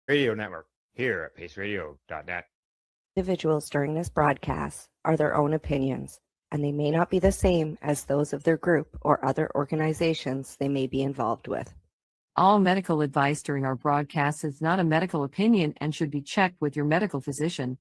Speaker 5: Radio Network here at paceradio.net.
Speaker 2: Individuals during this broadcast are their own opinions, and they may not be the same as those of their group or other organizations they may be involved with.
Speaker 3: All medical advice during our broadcast is not a medical opinion and should be checked with your medical physician.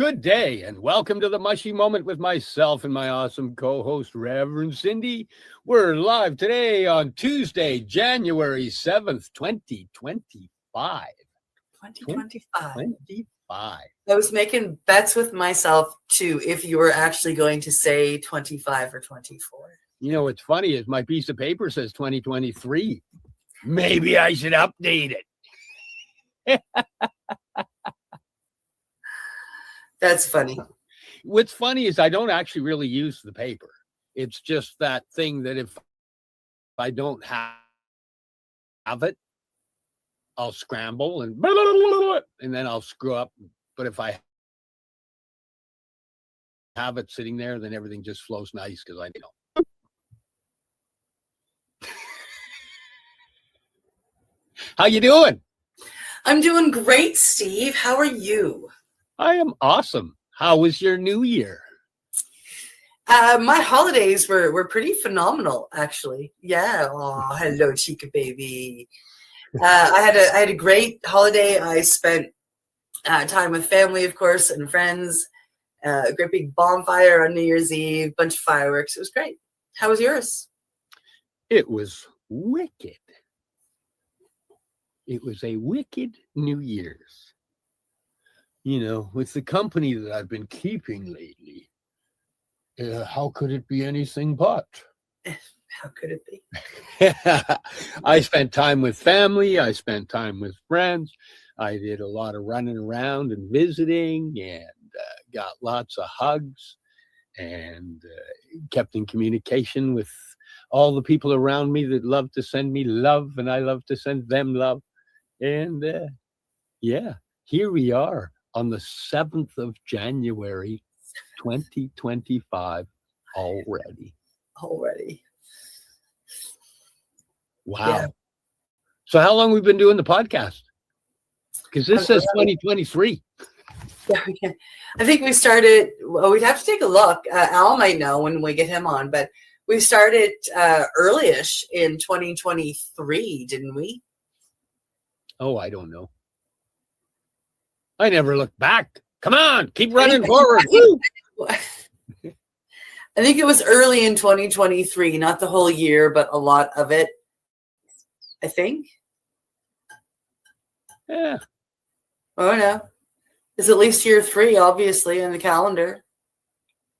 Speaker 9: Good day, and welcome to the Mushy Moment with myself and my awesome co-host, Reverend Cindy. We're live today on Tuesday, January 7th, 2025.
Speaker 4: 2025. I was making bets with myself, too, if you were actually going to say 25 or 24.
Speaker 9: You know, what's funny is my piece of paper says 2023. Maybe I should update it.
Speaker 4: That's funny.
Speaker 9: What's funny is I don't actually really use the paper. It's just that thing that if I don't have it, I'll scramble and then I'll screw up. But if I have it sitting there, then everything just flows nice because I know. How you doing?
Speaker 4: I'm doing great, Steve. How are you?
Speaker 9: I am awesome. How was your New Year?
Speaker 4: My holidays were pretty phenomenal, actually. Yeah. Oh, hello, Chica baby. I had a great holiday. I spent time with family, of course, and friends. A great big bonfire on New Year's Eve, bunch of fireworks. It was great. How was yours?
Speaker 9: It was wicked. It was a wicked New Year's. You know, with the company that I've been keeping lately, how could it be anything but?
Speaker 4: How could it be?
Speaker 9: I spent time with family. I spent time with friends. I did a lot of running around and visiting and got lots of hugs and kept in communication with all the people around me that love to send me love, and I love to send them love. And yeah, here we are on the 7th of January, 2025 already. Wow. Yeah. So how long have we been doing the podcast? Because this says 2023.
Speaker 4: Yeah, I think we started, well, we'd have to take a look. Al might know when we get him on, but we started early-ish in 2023, didn't we?
Speaker 9: Oh, I don't know. I never look back. Come on, keep running forward. Woo!
Speaker 4: I think it was early in 2023, not the whole year, but a lot of it, I think.
Speaker 9: Yeah.
Speaker 4: Oh, no. It's at least year 3, obviously, in the calendar.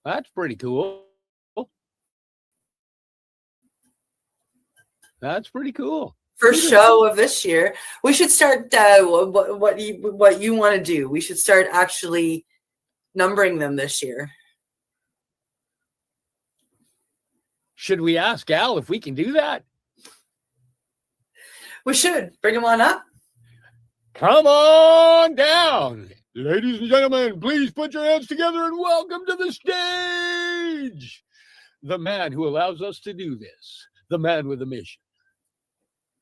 Speaker 9: That's pretty cool. That's pretty cool.
Speaker 4: First show of this year. We should start what you want to do. We should start actually numbering them this year.
Speaker 9: Should we ask Al if we can do that?
Speaker 4: We should. Bring him on up.
Speaker 9: Come on down. Ladies and gentlemen, please put your hands together and welcome to the stage the man who allows us to do this, the man with a mission.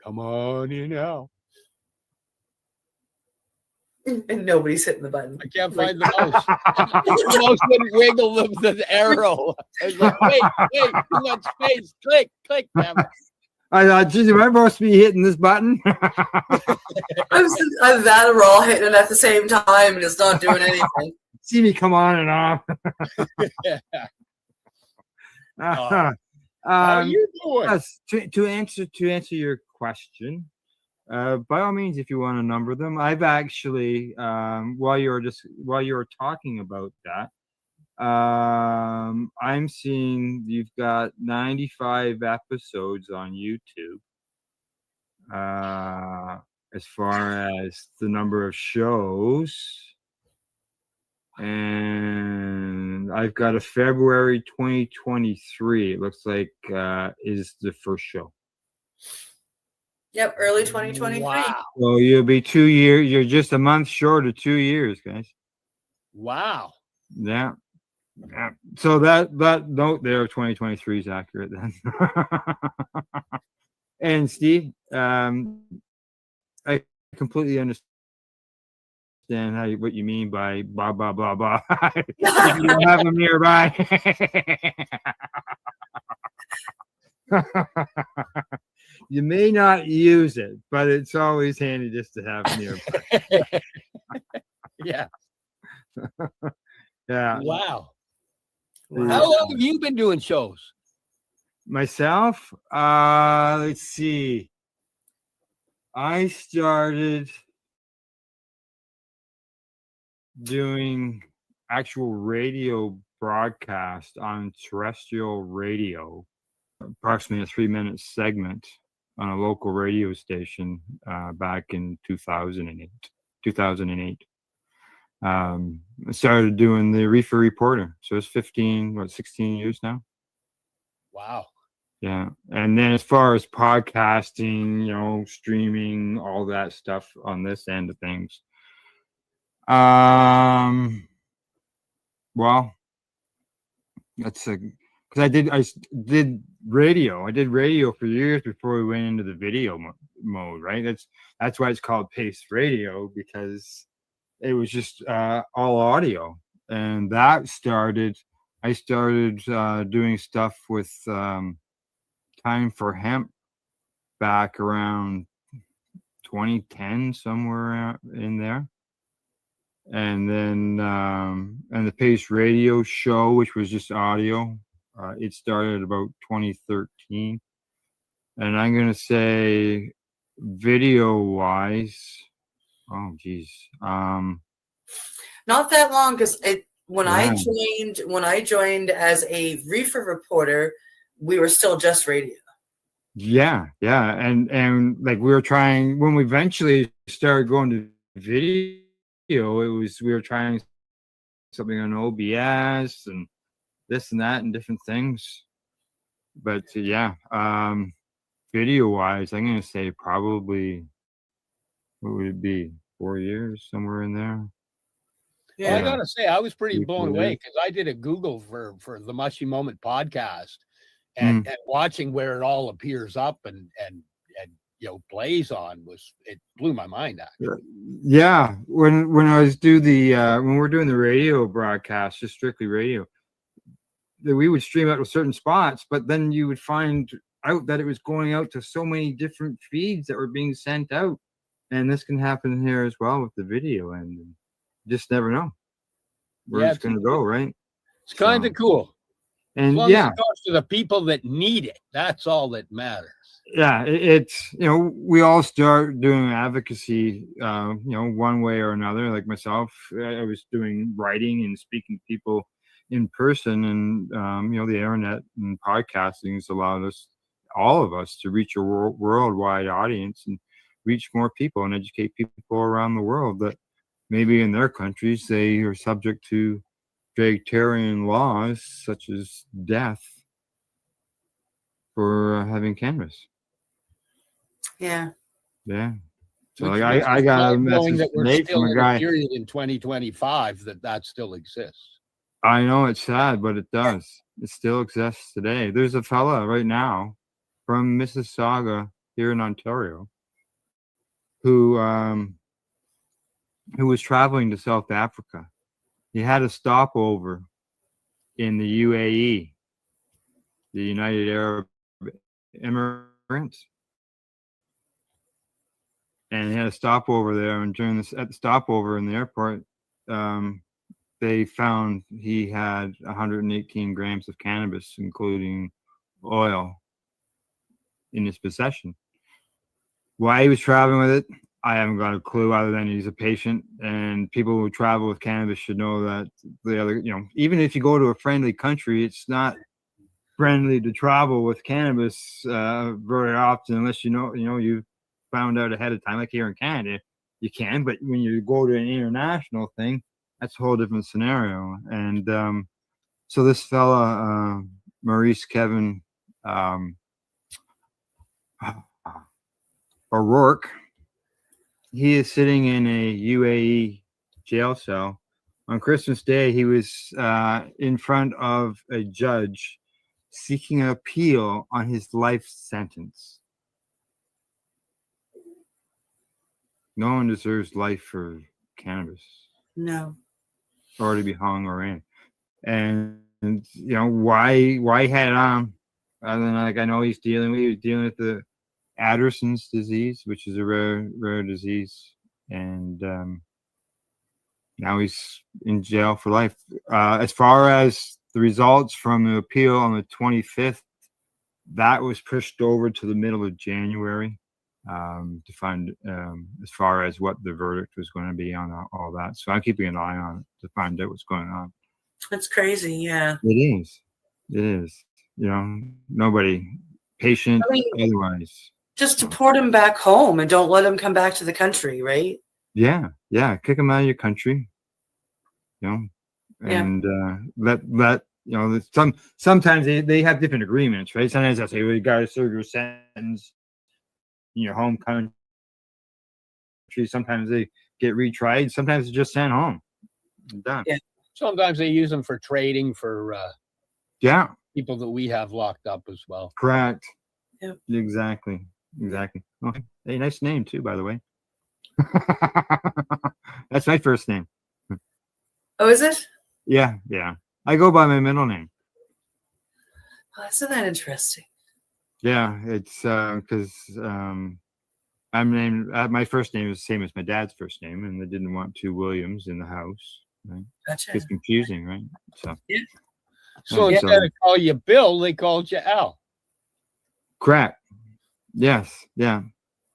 Speaker 9: Come on in now.
Speaker 4: And nobody's hitting the button.
Speaker 9: I can't find the mouse. The mouse wouldn't wiggle the arrow. I was like, wait, too much space. Click, damn it.
Speaker 5: I thought, geez, am I supposed to be hitting this button?
Speaker 4: I'm that we're all hitting it at the same time and it's not doing anything.
Speaker 5: See me come on and off.
Speaker 9: How are you doing?
Speaker 5: Yes, to answer your question, by all means, if you want to number them, I've actually while you were talking about that, I'm seeing you've got 95 episodes on YouTube. As far as the number of shows, and I've got a February 2023. It looks like is the first show.
Speaker 4: Yep, early 2023.
Speaker 9: Wow.
Speaker 5: So you'll be 2 years. You're just a month short of 2 years, guys.
Speaker 9: Wow.
Speaker 5: Yeah. So that note there of 2023 is accurate then. And Steve, I completely understand what you mean by blah blah blah blah. If you don't have them nearby. You may not use it, but it's always handy just to have nearby.
Speaker 9: Yeah.
Speaker 1: Yeah.
Speaker 9: Wow.
Speaker 1: Wow.
Speaker 9: How long have you been doing shows?
Speaker 1: Myself, let's see. I started doing actual radio broadcast on terrestrial radio, approximately a 3-minute segment on a local radio station back in 2008. I started doing the Reefer Reporter. So it's 16 years now.
Speaker 9: Wow.
Speaker 1: Yeah. And then as far as podcasting, streaming, all that stuff on this end of things. Well, that's because I did radio. I did radio for years before we went into the video mode, right? That's why it's called Pace Radio, because it was just all audio. And I started doing stuff with Time for Hemp back around 2010, somewhere in there. And then and the Pace Radio show, which was just audio, it started about 2013. And I'm gonna say video wise, oh geez,
Speaker 4: Not that long, because when
Speaker 1: Yeah.
Speaker 4: I joined as a reefer reporter, we were still just radio.
Speaker 1: yeah, and like we were trying when we eventually started going to video, we were trying something on OBS and this and that and different things. But yeah, video wise, I'm gonna say probably what would it be? 4 years, somewhere in there.
Speaker 9: Well, I
Speaker 1: Yeah.
Speaker 9: gotta say, I was pretty
Speaker 1: 3,
Speaker 9: blown
Speaker 1: 4
Speaker 9: away
Speaker 1: years.
Speaker 9: because I did a Google for the Mushy Moment podcast, and watching where it all appears up and plays on it blew my mind actually.
Speaker 1: Yeah, when I was when we're doing the radio broadcast, just strictly radio, that we would stream out to certain spots, but then you would find out that it was going out to so many different feeds that were being sent out, and this can happen here as well with the video, and you just never know where
Speaker 9: Yeah,
Speaker 1: it's going to go, right?
Speaker 9: It's kind of cool. As
Speaker 1: And
Speaker 9: long
Speaker 1: yeah,
Speaker 9: as it goes to the people that need it, that's all that matters.
Speaker 1: yeah, it's we all start doing advocacy one way or another. Like myself, I was doing writing and speaking to people in person, and the internet and podcasting has allowed all of us to reach a worldwide audience and reach more people and educate people around the world that maybe in their countries they are subject to draconian laws such as death for having cannabis.
Speaker 4: Yeah.
Speaker 1: Yeah. So
Speaker 9: Which
Speaker 1: like I got a
Speaker 9: mind-blowing
Speaker 1: message
Speaker 9: that we're
Speaker 1: today
Speaker 9: still
Speaker 1: from a
Speaker 9: in a
Speaker 1: guy.
Speaker 9: period in 2025 that still exists.
Speaker 1: I know it's sad, but it does. It still exists today. There's a fella right now from Mississauga here in Ontario who was traveling to South Africa. He had a stopover in the UAE, the United Arab Emirates. And he had a stopover there, and at the stopover in the airport, they found he had 118 grams of cannabis, including oil, in his possession. Why he was traveling with it, I haven't got a clue, other than he's a patient, and people who travel with cannabis should know that the other, even if you go to a friendly country, it's not friendly to travel with cannabis very often, unless you found out ahead of time. Like here in Canada, you can, but when you go to an international thing, that's a whole different scenario. And so this fella, Maurice Kevin O'Rourke, he is sitting in a UAE jail cell. On Christmas Day, he was in front of a judge seeking an appeal on his life sentence. No one deserves life for cannabis.
Speaker 4: No.
Speaker 1: Or to be hung or in. And why had on? Other than I know he was dealing with the Addison's disease, which is a rare disease, and
Speaker 5: now he's in jail for life. As far as the results from the appeal on the 25th, that was pushed over to the middle of January to find as far as what the verdict was going to be on all that. So I'm keeping an eye on it to find out what's going on.
Speaker 4: That's crazy. Yeah.
Speaker 5: It is. It is. Nobody patient
Speaker 4: I mean,
Speaker 5: otherwise.
Speaker 4: just deport him back home and don't let him come back to the country, right?
Speaker 5: Yeah. Kick them out of your country. And let sometimes they have different agreements, right? Sometimes they'll say, well, you got to serve your sentence in your home country. Sometimes they get retried. Sometimes they're just sent home. Done.
Speaker 4: Yeah.
Speaker 9: Sometimes they use them for trading for people that we have locked up as well.
Speaker 5: Correct.
Speaker 4: Yep.
Speaker 5: Exactly. Okay. Hey, nice name too, by the way. That's my first name.
Speaker 4: Oh, is it?
Speaker 5: Yeah. I go by my middle name.
Speaker 4: Oh, isn't that interesting?
Speaker 5: Yeah, it's because I'm named. My first name is the same as my dad's first name, and they didn't want two Williams in the house. Right?
Speaker 4: Gotcha.
Speaker 5: It's confusing, right? So.
Speaker 4: Yeah.
Speaker 9: So instead of call you Bill, they called you Al.
Speaker 5: Correct. Yes. Yeah.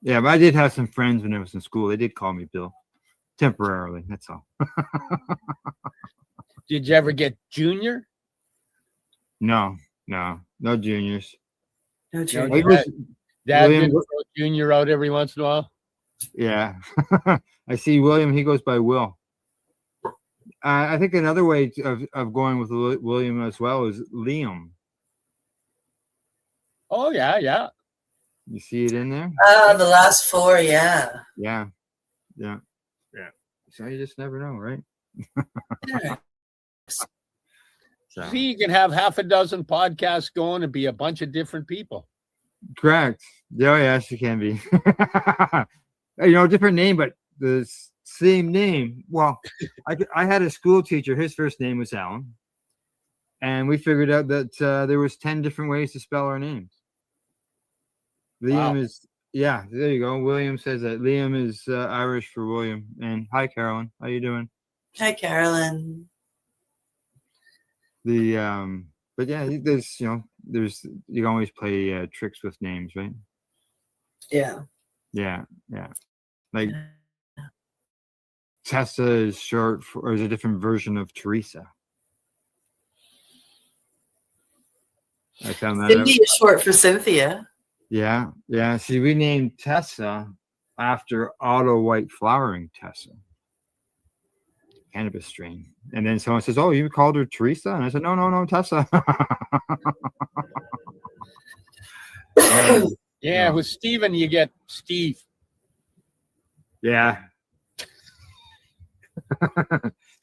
Speaker 5: But I did have some friends when I was in school. They did call me Bill, temporarily. That's all.
Speaker 9: Did you ever get Junior?
Speaker 5: No juniors.
Speaker 4: No,
Speaker 9: Dad didn't throw Junior out every once in a while.
Speaker 5: Yeah. I see William. He goes by Will. I think another way of going with William as well is Liam.
Speaker 9: Oh yeah.
Speaker 5: You see it in there?
Speaker 4: The last four, yeah.
Speaker 5: Yeah. So you just never know, right?
Speaker 4: Yeah.
Speaker 5: So.
Speaker 9: See, you can have half a dozen podcasts going and be a bunch of different people.
Speaker 5: Correct. Oh, yes, you can be. Different name, but the same name. Well, I had a school teacher. His first name was Alan, and we figured out that there was 10 different ways to spell our names. Liam is, there you go. William says that. Liam is Irish for William. And hi, Carolyn. How you doing?
Speaker 4: Hi, Carolyn.
Speaker 5: But yeah, there's you can always play tricks with names, right?
Speaker 4: Yeah.
Speaker 5: Like Tessa is short for, or is a different version of Teresa. I found that
Speaker 4: Cindy is short for Cynthia.
Speaker 5: Yeah. See, we named Tessa after auto white flowering Tessa, cannabis strain. And then someone says, "Oh, you called her Teresa?" And I said, "No, Tessa."
Speaker 9: Yeah, with Steven, you get Steve.
Speaker 5: Yeah.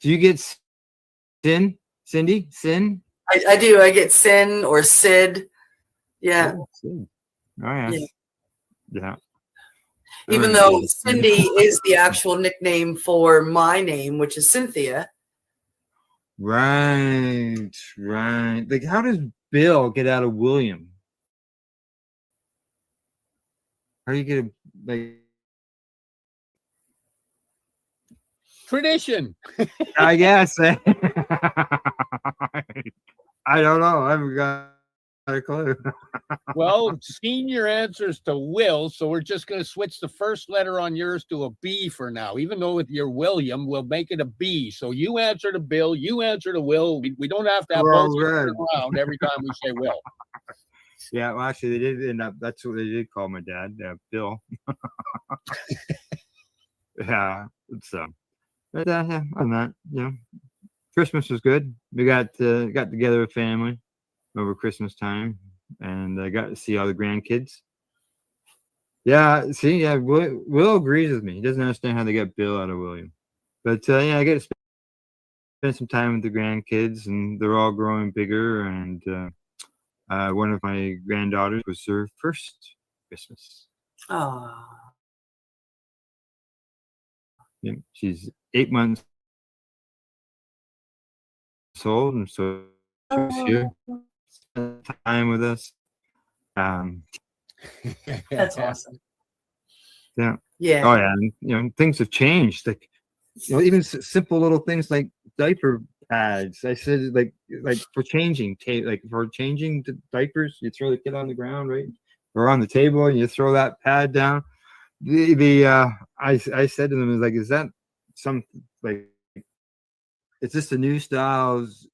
Speaker 5: Do you get Cindy? Sin?
Speaker 4: I do. I get Sin or Sid. Yeah.
Speaker 5: Oh, Sid. Oh, yes. Yeah.
Speaker 4: Even though Cindy is the actual nickname for my name, which is Cynthia.
Speaker 5: Right. Like, how does Bill get out of William? How do you get
Speaker 9: Tradition.
Speaker 5: I guess. I don't know. I haven't got a clue.
Speaker 9: Well, senior answers to Will, so we're just going to switch the first letter on yours to a B for now. Even though with your William, we'll make it a B. So you answer to Bill, you answer to Will. We don't have to have both around every time we say Will.
Speaker 5: Yeah, well, actually, they did end up. That's what they did call my dad, Bill. Yeah, it's but yeah, other than that, Christmas was good. We got together with family over Christmas time, and I got to see all the grandkids. Yeah, Will agrees with me. He doesn't understand how they got Bill out of William, but I get to spend some time with the grandkids, and they're all growing bigger. And one of my granddaughters was her first Christmas.
Speaker 4: Oh.
Speaker 5: Yeah, she's 8 months old, and so she's here, spend time with us.
Speaker 4: That's awesome.
Speaker 5: Yeah.
Speaker 4: Yeah.
Speaker 5: Oh yeah, and, things have changed. Like even simple little things like diaper pads. I said like for changing tape, like for changing diapers, you throw the kid on the ground, right, or on the table, and you throw that pad down. I said to them, is that some like, is this the new styles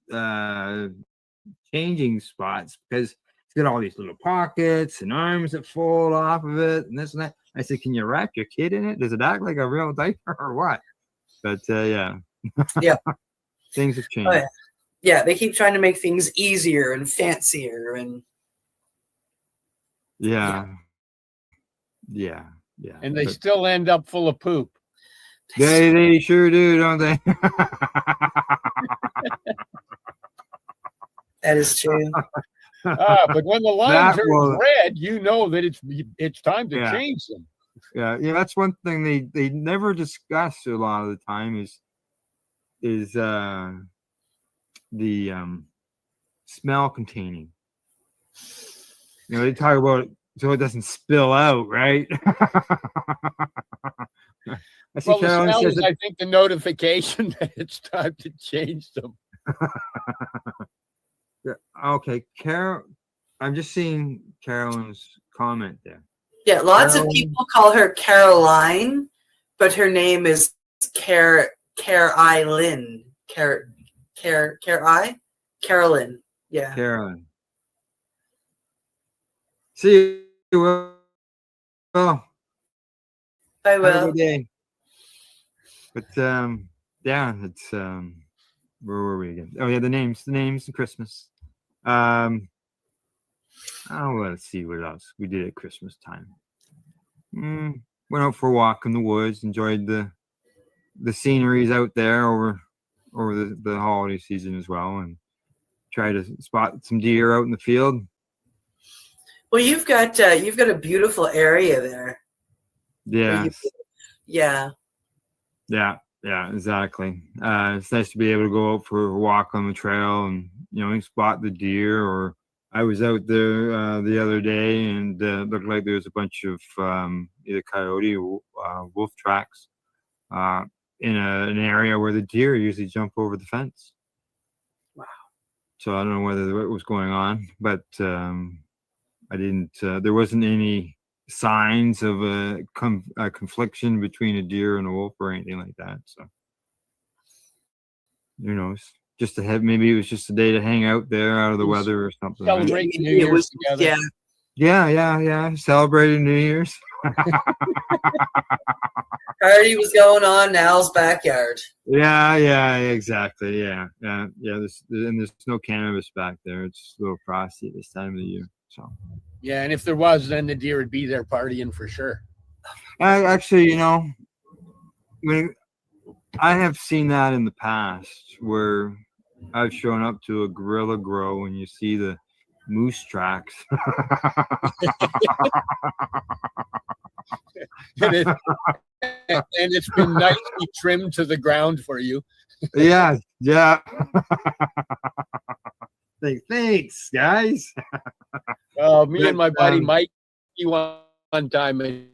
Speaker 5: changing spots, because it's got all these little pockets and arms that fold off of it and this and that. I said, can you wrap your kid in it? Does it act like a real diaper or what? But yeah.
Speaker 4: Yeah.
Speaker 5: Things have changed.
Speaker 4: Oh, yeah. Yeah, they keep trying to make things easier and fancier and
Speaker 5: Yeah.
Speaker 9: And they still end up full of poop.
Speaker 5: They sure do, don't they?
Speaker 4: that is true.
Speaker 9: But when the line turns red, you know that it's time to change them.
Speaker 5: Yeah, that's one thing they never discuss a lot of the time is the smell containing. They talk about it so it doesn't spill out, right?
Speaker 9: Well, the smell is, I think, the notification that it's time to change them.
Speaker 5: Okay, Carol, I'm just seeing Carolyn's comment there.
Speaker 4: Yeah, lots of people call her Caroline, but her name is Carolyn. Carolyn. Yeah.
Speaker 5: Carolyn. See you, Will.
Speaker 4: Bye, Will.
Speaker 5: Have a good day. But yeah, it's where were we again? Oh yeah, the names and Christmas. Let's see what else we did at Christmas time. Went out for a walk in the woods, enjoyed the sceneries out there over the holiday season as well, and tried to spot some deer out in the field.
Speaker 4: Well, you've got a beautiful area there.
Speaker 5: Yeah. Yeah, exactly. It's nice to be able to go out for a walk on the trail and spot the deer. Or I was out there the other day and looked like there was a bunch of either coyote or wolf tracks in an area where the deer usually jump over the fence.
Speaker 4: Wow.
Speaker 5: So I don't know what was going on, but I didn't. There wasn't any signs of a confliction between a deer and a wolf or anything like that. So who knows? Just to have, maybe it was just a day to hang out there out of the weather or something.
Speaker 9: Celebrating New Year's together.
Speaker 5: Yeah. Celebrating New Year's.
Speaker 4: Party was going on in Al's backyard.
Speaker 5: Yeah, exactly. Yeah. There's no cannabis back there. It's a little frosty this time of the year. So.
Speaker 9: Yeah, and if there was, then the deer would be there partying for sure.
Speaker 5: Actually, when I have seen that in the past, where I've shown up to a gorilla grow and you see the moose tracks.
Speaker 9: and it's been nicely trimmed to the ground for you.
Speaker 5: Yeah. Thanks, guys.
Speaker 9: Me and my buddy Mike, one time a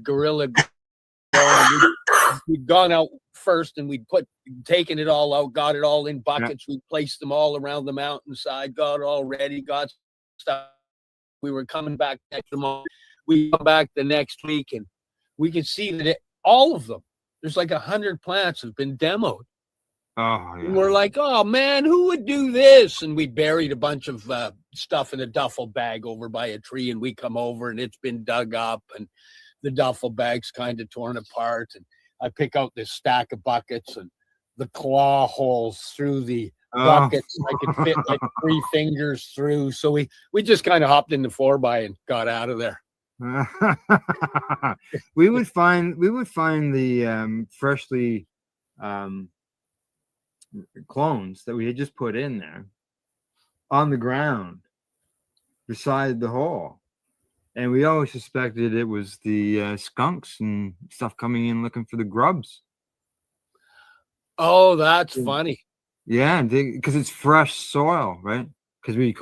Speaker 9: gorilla. We'd gone out first and we'd taken it all out, got it all in buckets. Yeah. We placed them all around the mountainside, got it all ready, got stuff. We were coming back next month. We come back the next week and we could see that all of them, there's like 100 plants have been demoed.
Speaker 5: Oh, yeah.
Speaker 9: And we're like, oh man, who would do this? And we buried a bunch of stuff in a duffel bag over by a tree, and we come over and it's been dug up and the duffel bag's kind of torn apart. And I pick out this stack of buckets and the claw holes through the buckets. I could fit like 3 fingers through. So we just kind of hopped in the 4x and got out of there.
Speaker 5: we would find the freshly clones that we had just put in there on the ground beside the hole, and we always suspected it was the skunks and stuff coming in looking for the grubs.
Speaker 9: Oh, that's funny.
Speaker 5: Yeah, because it's fresh soil, right? Because we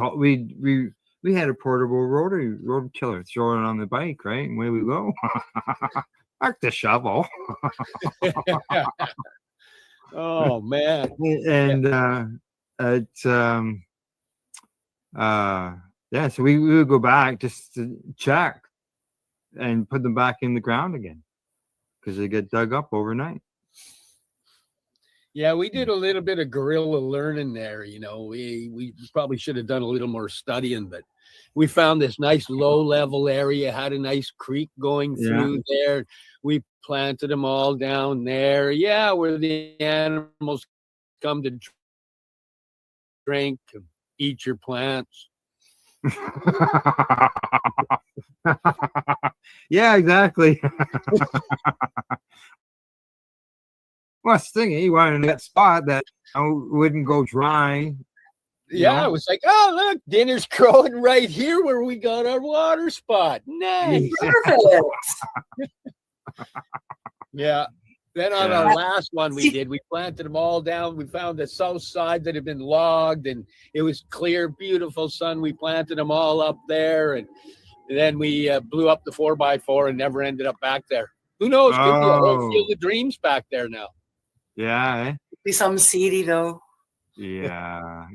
Speaker 5: had a portable rotary tiller, throw it on the bike, right, and away we go. Back the shovel.
Speaker 9: Oh man.
Speaker 5: And it's yeah, so we would go back just to check and put them back in the ground again because they get dug up overnight.
Speaker 9: Yeah, we did a little bit of guerrilla learning there. You know, we probably should have done a little more studying, but we found this nice low level area, had a nice creek going
Speaker 5: Yeah.
Speaker 9: through there. We planted them all down there. Yeah, where the animals come to drink, and eat your plants.
Speaker 5: Yeah, exactly. Well, it's thinking you wanted that spot that wouldn't go dry.
Speaker 9: Yeah,
Speaker 5: know?
Speaker 9: it was like, oh, look, dinner's growing right here where we got our water spot. Nice.
Speaker 4: Perfect.
Speaker 9: Yeah. Then on
Speaker 5: Yeah.
Speaker 9: our last one we planted them all down. We found the south side that had been logged and it was clear, beautiful sun. We planted them all up there and then we blew up the 4x4 and never ended up back there. Who knows? Could be a whole field of dreams back there now.
Speaker 5: Yeah.
Speaker 4: Be something seedy though.
Speaker 5: Yeah.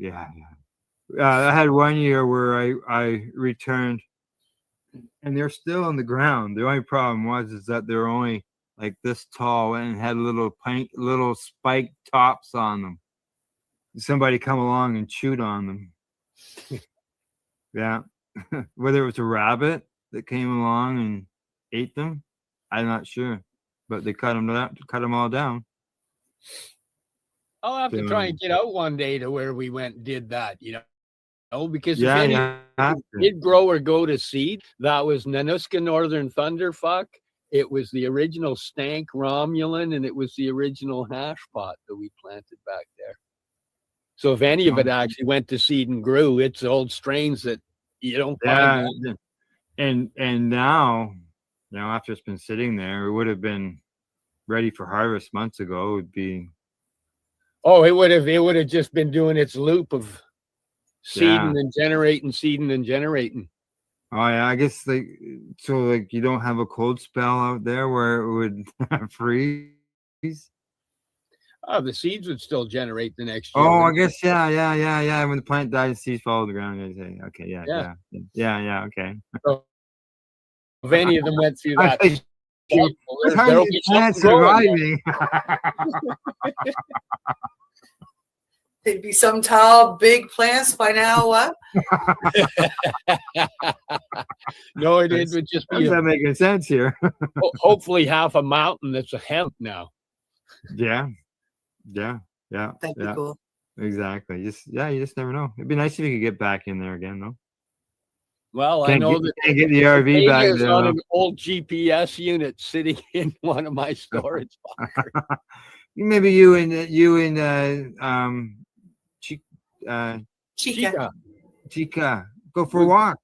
Speaker 5: I had one year where I returned and they're still on the ground. The only problem is that they're only like this tall and had little spiked tops on them. Somebody come along and chewed on them. Yeah. Whether it was a rabbit that came along and ate them, I'm not sure. But they cut them all down.
Speaker 9: I'll have to try and get out one day to where we went and did that, because if any did grow or go to seed, that was Nanuska Northern Thunderfuck. It was the original Stank Romulan, and it was the original hash pot that we planted back there. So if any of it actually went to seed and grew, it's old strains that you don't find.
Speaker 5: And now, after it's been sitting there, it would have been ready for harvest months ago. It would be.
Speaker 9: Oh, it would have just been doing its loop of seeding and generating, seeding and generating.
Speaker 5: Oh yeah, I guess you don't have a cold spell out there where it would freeze.
Speaker 9: Oh, the seeds would still generate the next year.
Speaker 5: Oh, I guess yeah. When the plant dies, seeds fall to the ground. Okay, yeah. Okay.
Speaker 9: So if any of them went through that,
Speaker 5: plants surviving.
Speaker 4: They'd be some tall, big plants by now. What?
Speaker 9: No, it would just be.
Speaker 5: That's not making sense here.
Speaker 9: Hopefully, half a mountain that's a hemp now.
Speaker 5: Yeah.
Speaker 4: That'd be cool.
Speaker 5: Exactly. You just never know. It'd be nice if you could get back in there again, though.
Speaker 9: Well, I know that
Speaker 5: can't get the RV back there.
Speaker 9: On an old GPS unit sitting in one of my storage lockers.
Speaker 5: Maybe you and Chica, go for a walk.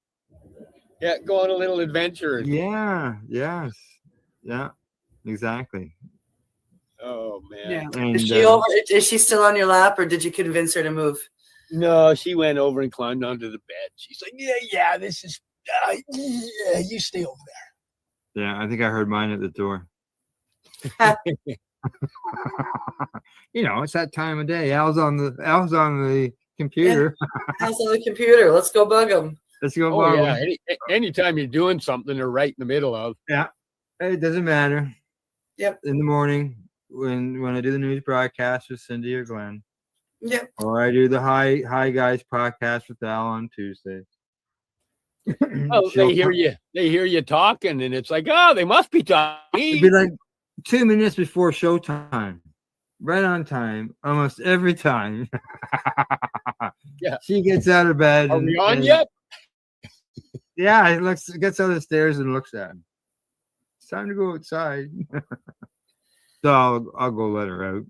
Speaker 9: Yeah, go on a little adventure.
Speaker 5: Yeah, exactly.
Speaker 9: Oh man.
Speaker 4: Yeah.
Speaker 5: And,
Speaker 4: is she still on your lap, or did you convince her to move?
Speaker 9: No, she went over and climbed onto the bed. She's like, yeah, this is you stay over there.
Speaker 5: Yeah, I think I heard mine at the door. It's that time of day. Al's on the computer.
Speaker 4: Al's on the computer. Let's go bug him.
Speaker 5: Let's go bug him.
Speaker 9: Anytime you're doing something they're right in the middle of.
Speaker 5: Yeah. It doesn't matter.
Speaker 4: Yep.
Speaker 5: In the morning when I do the news broadcast with Cindy or Glenn.
Speaker 4: Yep.
Speaker 5: Or I do the Hi Guys podcast with Al on Tuesday.
Speaker 9: Oh, they hear you talking, and it's like, oh, they must be talking.
Speaker 5: It'd be like 2 minutes before showtime, right on time, almost every time.
Speaker 9: Yeah,
Speaker 5: she gets out of bed.
Speaker 9: Are we on yet?
Speaker 5: Yeah, he gets out of the stairs and looks at him. It's time to go outside. So I'll go let her out.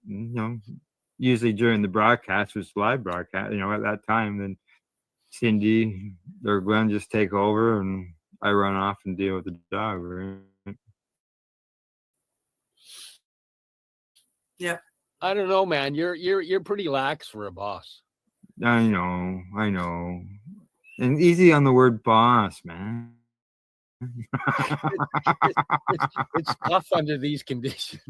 Speaker 5: Usually during the broadcast, was live broadcast. At that time, then Cindy or Glenn just take over, and I run off and deal with the dog. Right?
Speaker 4: Yeah.
Speaker 9: I don't know, man. You're pretty lax for a boss.
Speaker 5: I know. And easy on the word boss, man.
Speaker 9: It's tough under these conditions.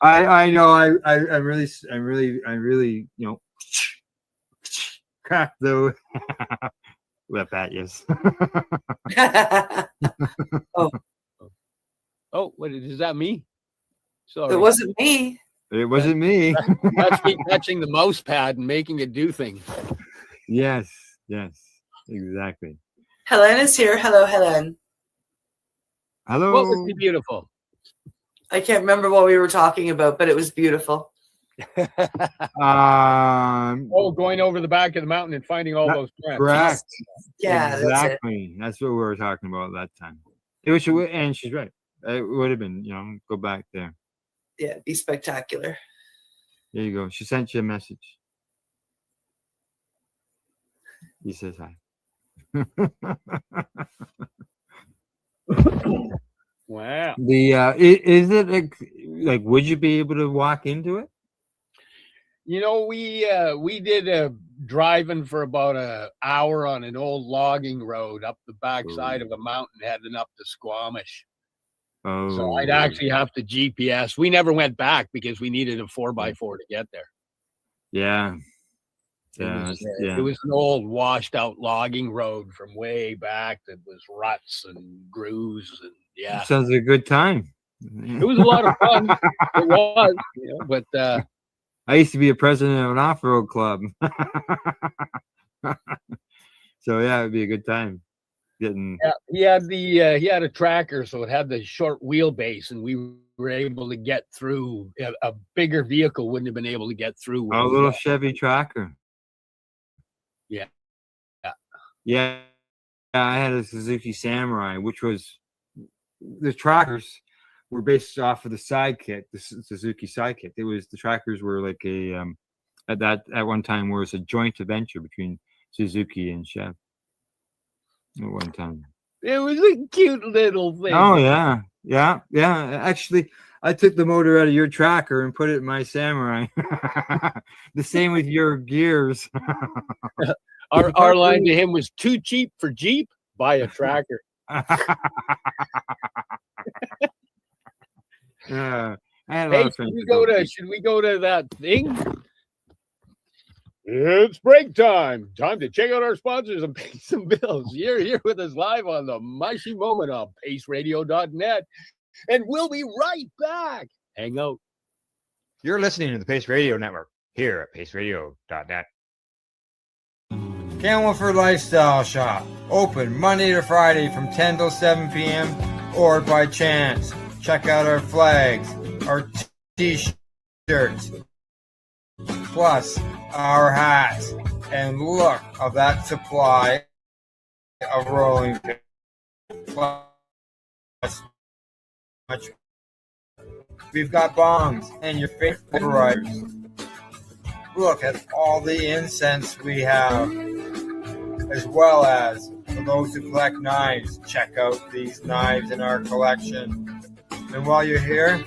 Speaker 5: I know. I really, you know, crack the whip at you.
Speaker 9: Oh, what is that me? Sorry.
Speaker 4: It wasn't me.
Speaker 5: It wasn't me.
Speaker 9: That's me touching the mouse pad and making it do things.
Speaker 5: Yes, exactly.
Speaker 4: Helen is here. Hello, Helen.
Speaker 5: Hello.
Speaker 9: What would be beautiful?
Speaker 4: I can't remember what we were talking about, but it was beautiful.
Speaker 9: Going over the back of the mountain and finding all those tracks.
Speaker 5: Correct.
Speaker 4: Yeah,
Speaker 5: exactly. That's what we were talking about that time. It was, and she's right. It would have been, you know, go back there.
Speaker 4: Yeah, it'd be spectacular.
Speaker 5: There you go. She sent you a message. He says hi.
Speaker 9: Wow.
Speaker 5: Is it like would you be able to walk into it?
Speaker 9: You know, we did a driving for about an hour on an old logging road up the backside of a mountain heading up to Squamish.
Speaker 5: Oh,
Speaker 9: so I'd actually have to GPS. We never went back because we needed a 4x4 to get there.
Speaker 5: Yeah.
Speaker 9: It was an old washed out logging road from way back that was ruts and grooves and
Speaker 5: Sounds like a good time.
Speaker 9: It was a lot of fun. It was, you know, but
Speaker 5: I used to be a president of an off-road club. So yeah, it'd be a good time. He
Speaker 9: had a tracker, so it had the short wheelbase, and we were able to get through. A bigger vehicle wouldn't have been able to get through.
Speaker 5: A little Chevy tracker. Yeah. I had a Suzuki Samurai, which was the trackers were based off of the Sidekick, the Suzuki Sidekick. It was the trackers were like a at one time was a joint venture between Suzuki and Chev. At one time,
Speaker 9: it was a cute little thing.
Speaker 5: Oh yeah. Actually, I took the motor out of your tracker and put it in my Samurai. The same with your gears.
Speaker 9: Our line to him was too cheap for Jeep. Buy a tracker.
Speaker 5: I had a
Speaker 9: hey,
Speaker 5: lot of fun.
Speaker 9: should we go to that thing? It's break time. Time to check out our sponsors and pay some bills. You're here with us live on the Mushy Moment on paceradio.net. And we'll be right back. Hang out.
Speaker 1: You're listening to the Pace Radio Network here at paceradio.net. Camelford Lifestyle Shop. Open Monday to Friday from 10 till 7 p.m. or by chance. Check out our flags, our t-shirts, plus our hats, and look of that supply of rolling pins. Plus much. We've got bongs and your favorite riders. Look at all the incense we have, as well as for those who collect knives, check out these knives in our collection. And while you're here,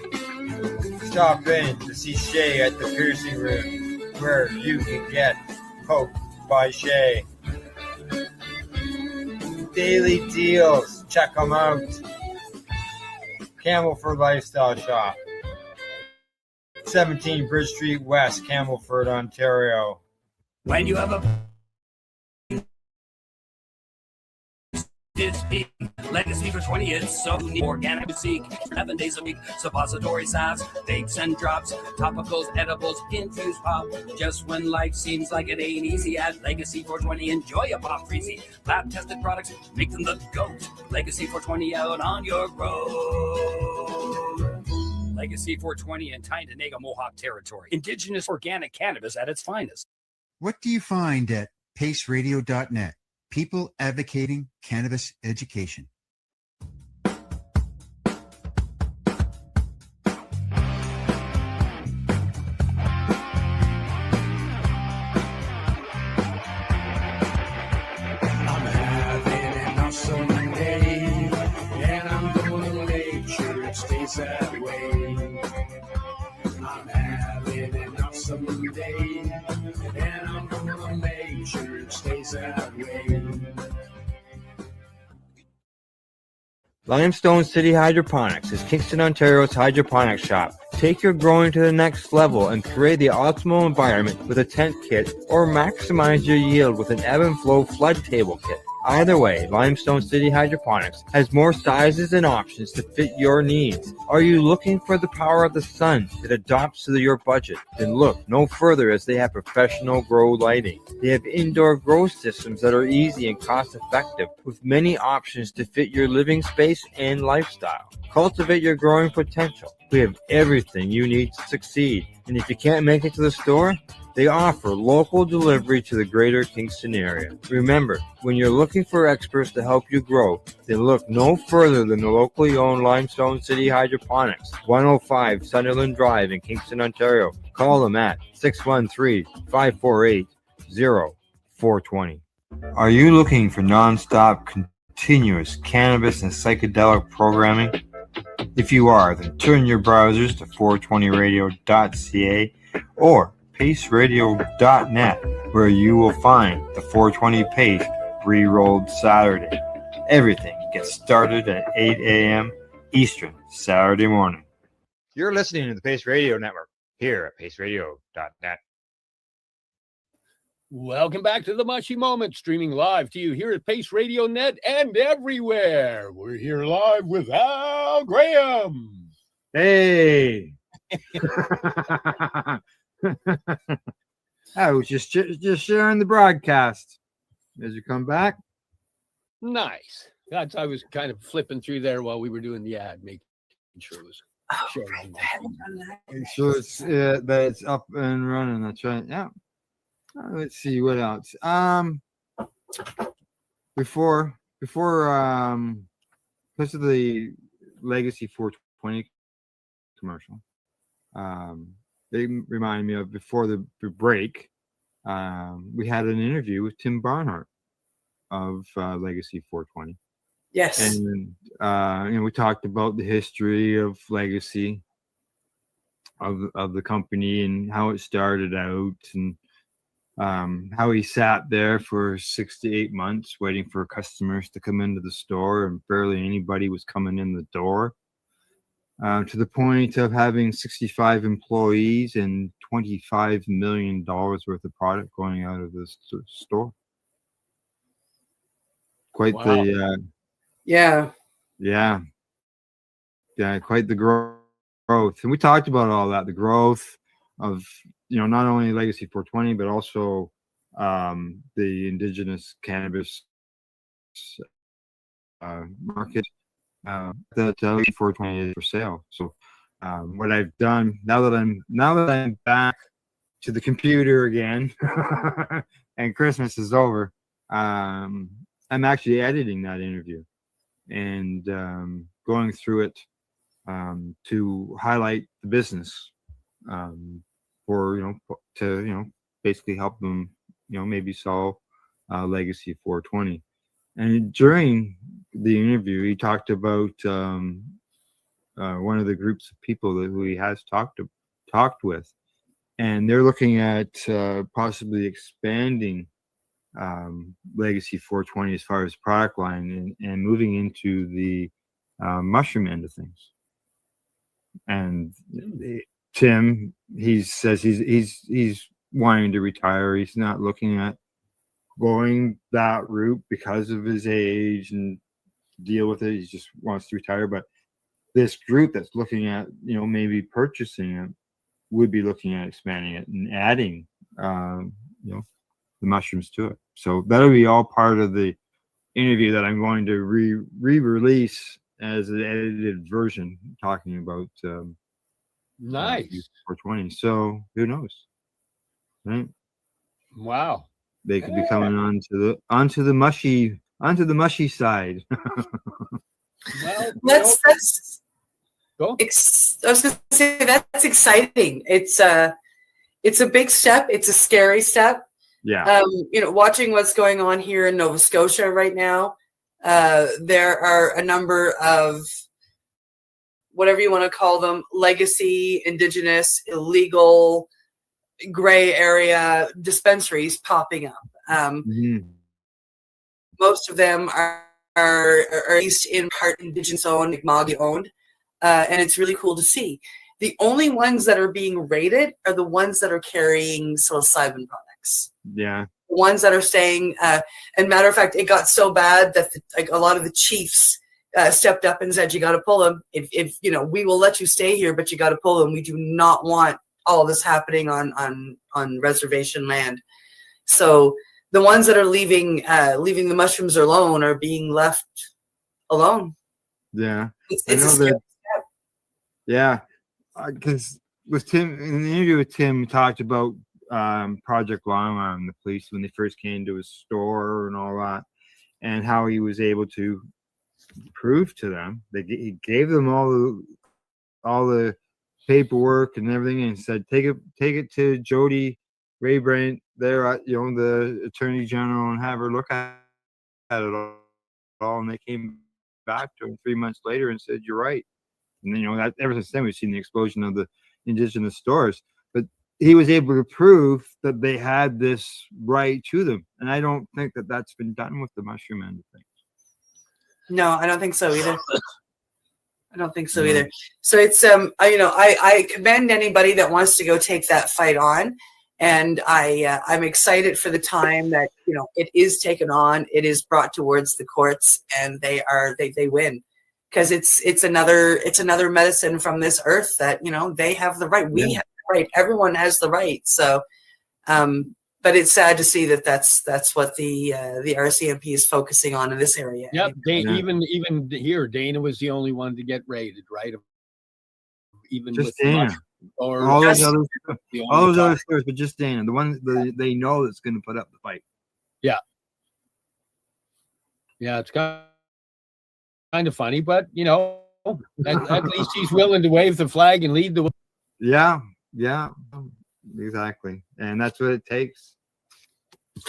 Speaker 1: stop in to see Shay at the piercing room, where you can get poked by Shay. Daily deals, check them out. Camelford Lifestyle Shop, 17 Bridge Street West, Camelford, Ontario.
Speaker 6: When you have a it's big. Legacy for 20, it's so neat. Organic boutique, 7 days a week. Suppository salves, bakes and drops, topicals, edibles, infused pop. Just when life seems like it ain't easy, at Legacy 420, enjoy a pop freezy. Lab tested products, make them the GOAT. Legacy 420 out on your road. Legacy 420 in Tyndonega, Mohawk territory. Indigenous organic cannabis at its finest.
Speaker 10: What do you find at paceradio.net? People advocating cannabis education.
Speaker 6: I'm having an awesome day, and I'm gonna make sure it stays that way. I'm having an awesome day, and I'm gonna make sure it stays that way.
Speaker 5: Limestone City Hydroponics is Kingston, Ontario's hydroponics shop. Take your growing to the next level and create the optimal environment with a tent kit or maximize your yield with an ebb and flow flood table kit. Either way, Limestone City Hydroponics has more sizes and options to fit your needs. Are you looking for the power of the sun that adapts to your budget? Then look no further, as they have professional grow lighting. They have indoor grow systems that are easy and cost effective, with many options to fit your living space and lifestyle. Cultivate your growing potential. We have everything you need to succeed. And if you can't make it to the store, they offer local delivery to the greater Kingston area. Remember, when you're looking for experts to help you grow, then look no further than the locally owned Limestone City Hydroponics, 105 Sunderland Drive in Kingston, Ontario. Call them at 613-548-0420. Are you looking for non-stop, continuous cannabis and psychedelic programming? If you are, then turn your browsers to 420radio.ca or paceradio.net, where you will find the 420 Pace re-rolled Saturday. Everything gets started at 8 a.m. Eastern Saturday morning. You're listening to the Pace Radio Network here at paceradio.net.
Speaker 9: Welcome back to the Mushy Moment, streaming live to you here at Pace Radio Net and everywhere. We're here live with Al Graham.
Speaker 5: Hey! I was just sharing the broadcast as you come back.
Speaker 9: Nice. I was kind of flipping through there while we were doing the ad, making sure it was showing.
Speaker 5: Make sure that it's up and running. That's right. Yeah. Let's see what else. Before because of the Legacy 420 commercial, they reminded me of before the break. We had an interview with Tim Barnhart of Legacy 420.
Speaker 4: Yes.
Speaker 5: And we talked about the history of Legacy of the company and how it started out, and how he sat there for 6 to 8 months waiting for customers to come into the store, and barely anybody was coming in the door, to the point of having 65 employees and $25 million worth of product going out of the store. Quite
Speaker 9: Wow.
Speaker 5: the quite the growth. And we talked about all that, the growth of not only Legacy 420, but also the indigenous cannabis market that 420 is for sale. So what I've done now that I'm back to the computer again and Christmas is over, I'm actually editing that interview and going through it to highlight the business, for to basically help them maybe solve Legacy 420. And during the interview, he talked about one of the groups of people who he has talked with, and they're looking at possibly expanding Legacy 420 as far as product line and moving into the mushroom end of things. And Tim, he says he's wanting to retire. He's not looking at going that route because of his age and deal with it. He just wants to retire. But this group that's looking at maybe purchasing it would be looking at expanding it and adding the mushrooms to it. So that'll be all part of the interview that I'm going to re-release as an edited version, talking about
Speaker 9: nice
Speaker 5: 420. So who knows, right?
Speaker 9: Wow.
Speaker 5: They could be coming onto the mushy side.
Speaker 9: Well,
Speaker 4: That's
Speaker 9: go.
Speaker 4: I was gonna say that's exciting. It's a big step. It's a scary step.
Speaker 5: Yeah.
Speaker 4: Watching what's going on here in Nova Scotia right now, there are a number of, whatever you want to call them, legacy, indigenous, illegal, gray area dispensaries popping up. Most of them are are at least in part Indigenous owned, Mi'kmaq owned, and it's really cool to see. The only ones that are being raided are the ones that are carrying psilocybin products.
Speaker 5: Yeah.
Speaker 4: The ones that are staying, and matter of fact, it got so bad that a lot of the chiefs stepped up and said, "You got to pull them. If you know, we will let you stay here, but you got to pull them. We do not want all this happening on reservation land." So the ones that are leaving the mushrooms alone are being left alone.
Speaker 5: Yeah.
Speaker 4: It's
Speaker 5: I know
Speaker 4: a scary
Speaker 5: that.
Speaker 4: step.
Speaker 5: Yeah. Because with Tim, in the interview with Tim, he talked about Project Long Arm, the police, when they first came to his store and all that, and how he was able to prove to them. He gave them all the paperwork and everything, and said, take it to Jody Raybrant there at the Attorney General and have her look at it all. And they came back to him 3 months later and said, "You're right." And then, that ever since then we've seen the explosion of the Indigenous stores. But he was able to prove that they had this right to them, and I don't think that that's been done with the mushroom end of things.
Speaker 4: No, I don't think so either. I don't think so
Speaker 5: No.
Speaker 4: either. So it's I commend anybody that wants to go take that fight on, and I'm excited for the time that it is taken on, it is brought towards the courts, and they win, because it's another medicine from this earth that they have the right, we have the right, everyone has the right. So, but it's sad to see that that's what the RCMP is focusing on in this area.
Speaker 9: Yep. Even here, Dana was the only one to get raided, right? Even
Speaker 5: Just
Speaker 9: with
Speaker 5: Dana.
Speaker 9: or
Speaker 5: All those
Speaker 9: just
Speaker 5: other,
Speaker 9: the only
Speaker 5: all those other
Speaker 9: time.
Speaker 5: stores, but just Dana, the one they know that's going to put up the fight.
Speaker 9: Yeah. Yeah, it's kind of funny, but at least he's willing to wave the flag and lead the way.
Speaker 5: Yeah, exactly, and that's what it takes.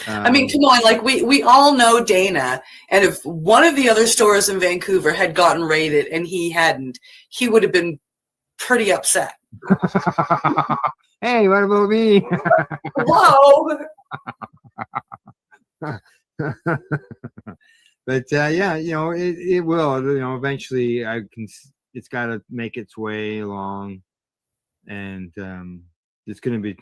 Speaker 4: I mean, come on, like we all know Dana, and if one of the other stores in Vancouver had gotten raided and he hadn't, he would have been pretty upset.
Speaker 5: Hey, what about me?
Speaker 4: Hello.
Speaker 5: But yeah, it will. Eventually, it's got to make its way along, and it's going to be.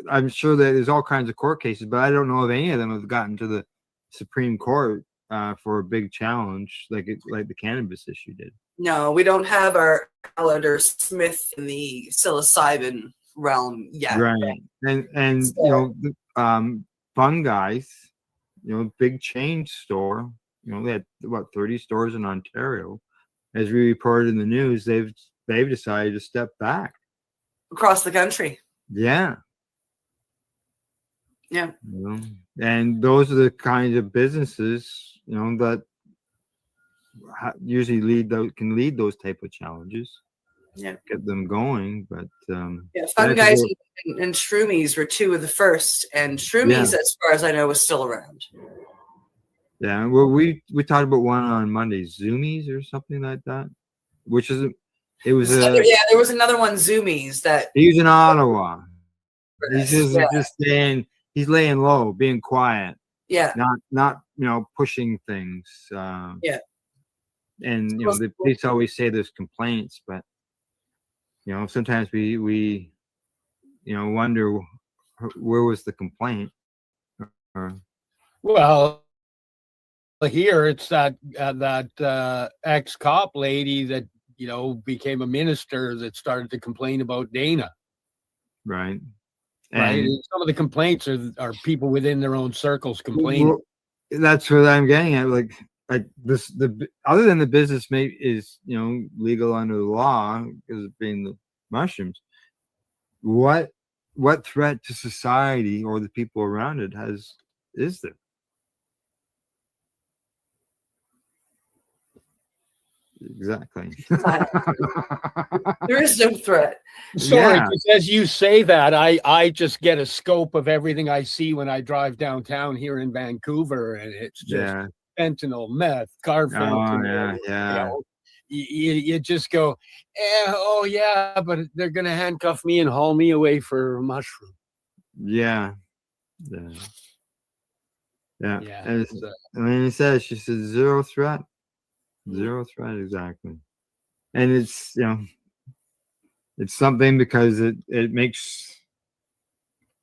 Speaker 5: I'm sure that there's all kinds of court cases, but I don't know if any of them have gotten to the Supreme Court for a big challenge like the cannabis issue did.
Speaker 4: No, we don't have our Elder Smith in the psilocybin realm yet.
Speaker 5: Right, and
Speaker 4: So-
Speaker 5: Fun Guys, big chain store. They had 30 stores in Ontario. As we reported in the news, they've decided to step back
Speaker 4: across the country.
Speaker 5: Yeah.
Speaker 4: Yeah.
Speaker 5: And those are the kinds of businesses, that usually can lead those type of challenges.
Speaker 4: Yeah.
Speaker 5: Get them going, but
Speaker 4: Fun Guys and Shroomies were two of the first, and Shroomies, as far as I know, was still around.
Speaker 5: Yeah, well, we talked about one on Monday, Zoomies or something like that, which is there was
Speaker 4: another one, Zoomies, that
Speaker 5: he's in Ottawa. He's just he's laying low, being quiet.
Speaker 4: Yeah.
Speaker 5: Not pushing things.
Speaker 4: Yeah.
Speaker 5: And the police always say there's complaints, but sometimes we wonder where was the complaint.
Speaker 9: Well, here it's that ex-cop lady that became a minister that started to complain about Dana.
Speaker 5: Right.
Speaker 9: Right. And some of the complaints are people within their own circles complaining.
Speaker 5: Well, that's what I'm getting at. Like this, other than the business is legal under the law because of being the mushrooms. What threat to society or the people around it is there? Exactly.
Speaker 4: There is no threat.
Speaker 9: Sorry, because as you say that, I just get a scope of everything I see when I drive downtown here in Vancouver, and it's just fentanyl, meth, carfentanil. You just go, but they're gonna handcuff me and haul me away for a mushroom.
Speaker 5: Yeah.
Speaker 1: Yeah.
Speaker 9: Yeah.
Speaker 1: And then he says, she says, zero threat. Zero threat, exactly. And it's, it's something because it makes,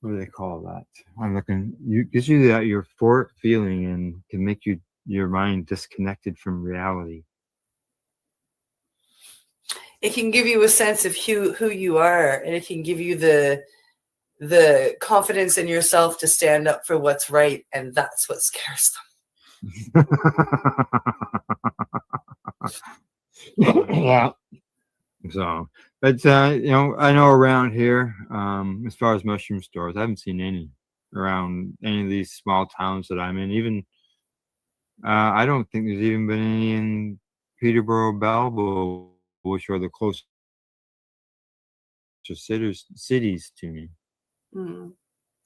Speaker 1: what do they call that? I'm looking, gives you that euphoric feeling and can make your mind disconnected from reality.
Speaker 4: It can give you a sense of who you are, and it can give you the confidence in yourself to stand up for what's right, and that's what scares them.
Speaker 1: Yeah. So, but I know around here, as far as mushroom stores, I haven't seen any around any of these small towns that I'm in. Even I don't think there's even been any in Peterborough, Belleville, which are the closest cities to me.
Speaker 4: Mm.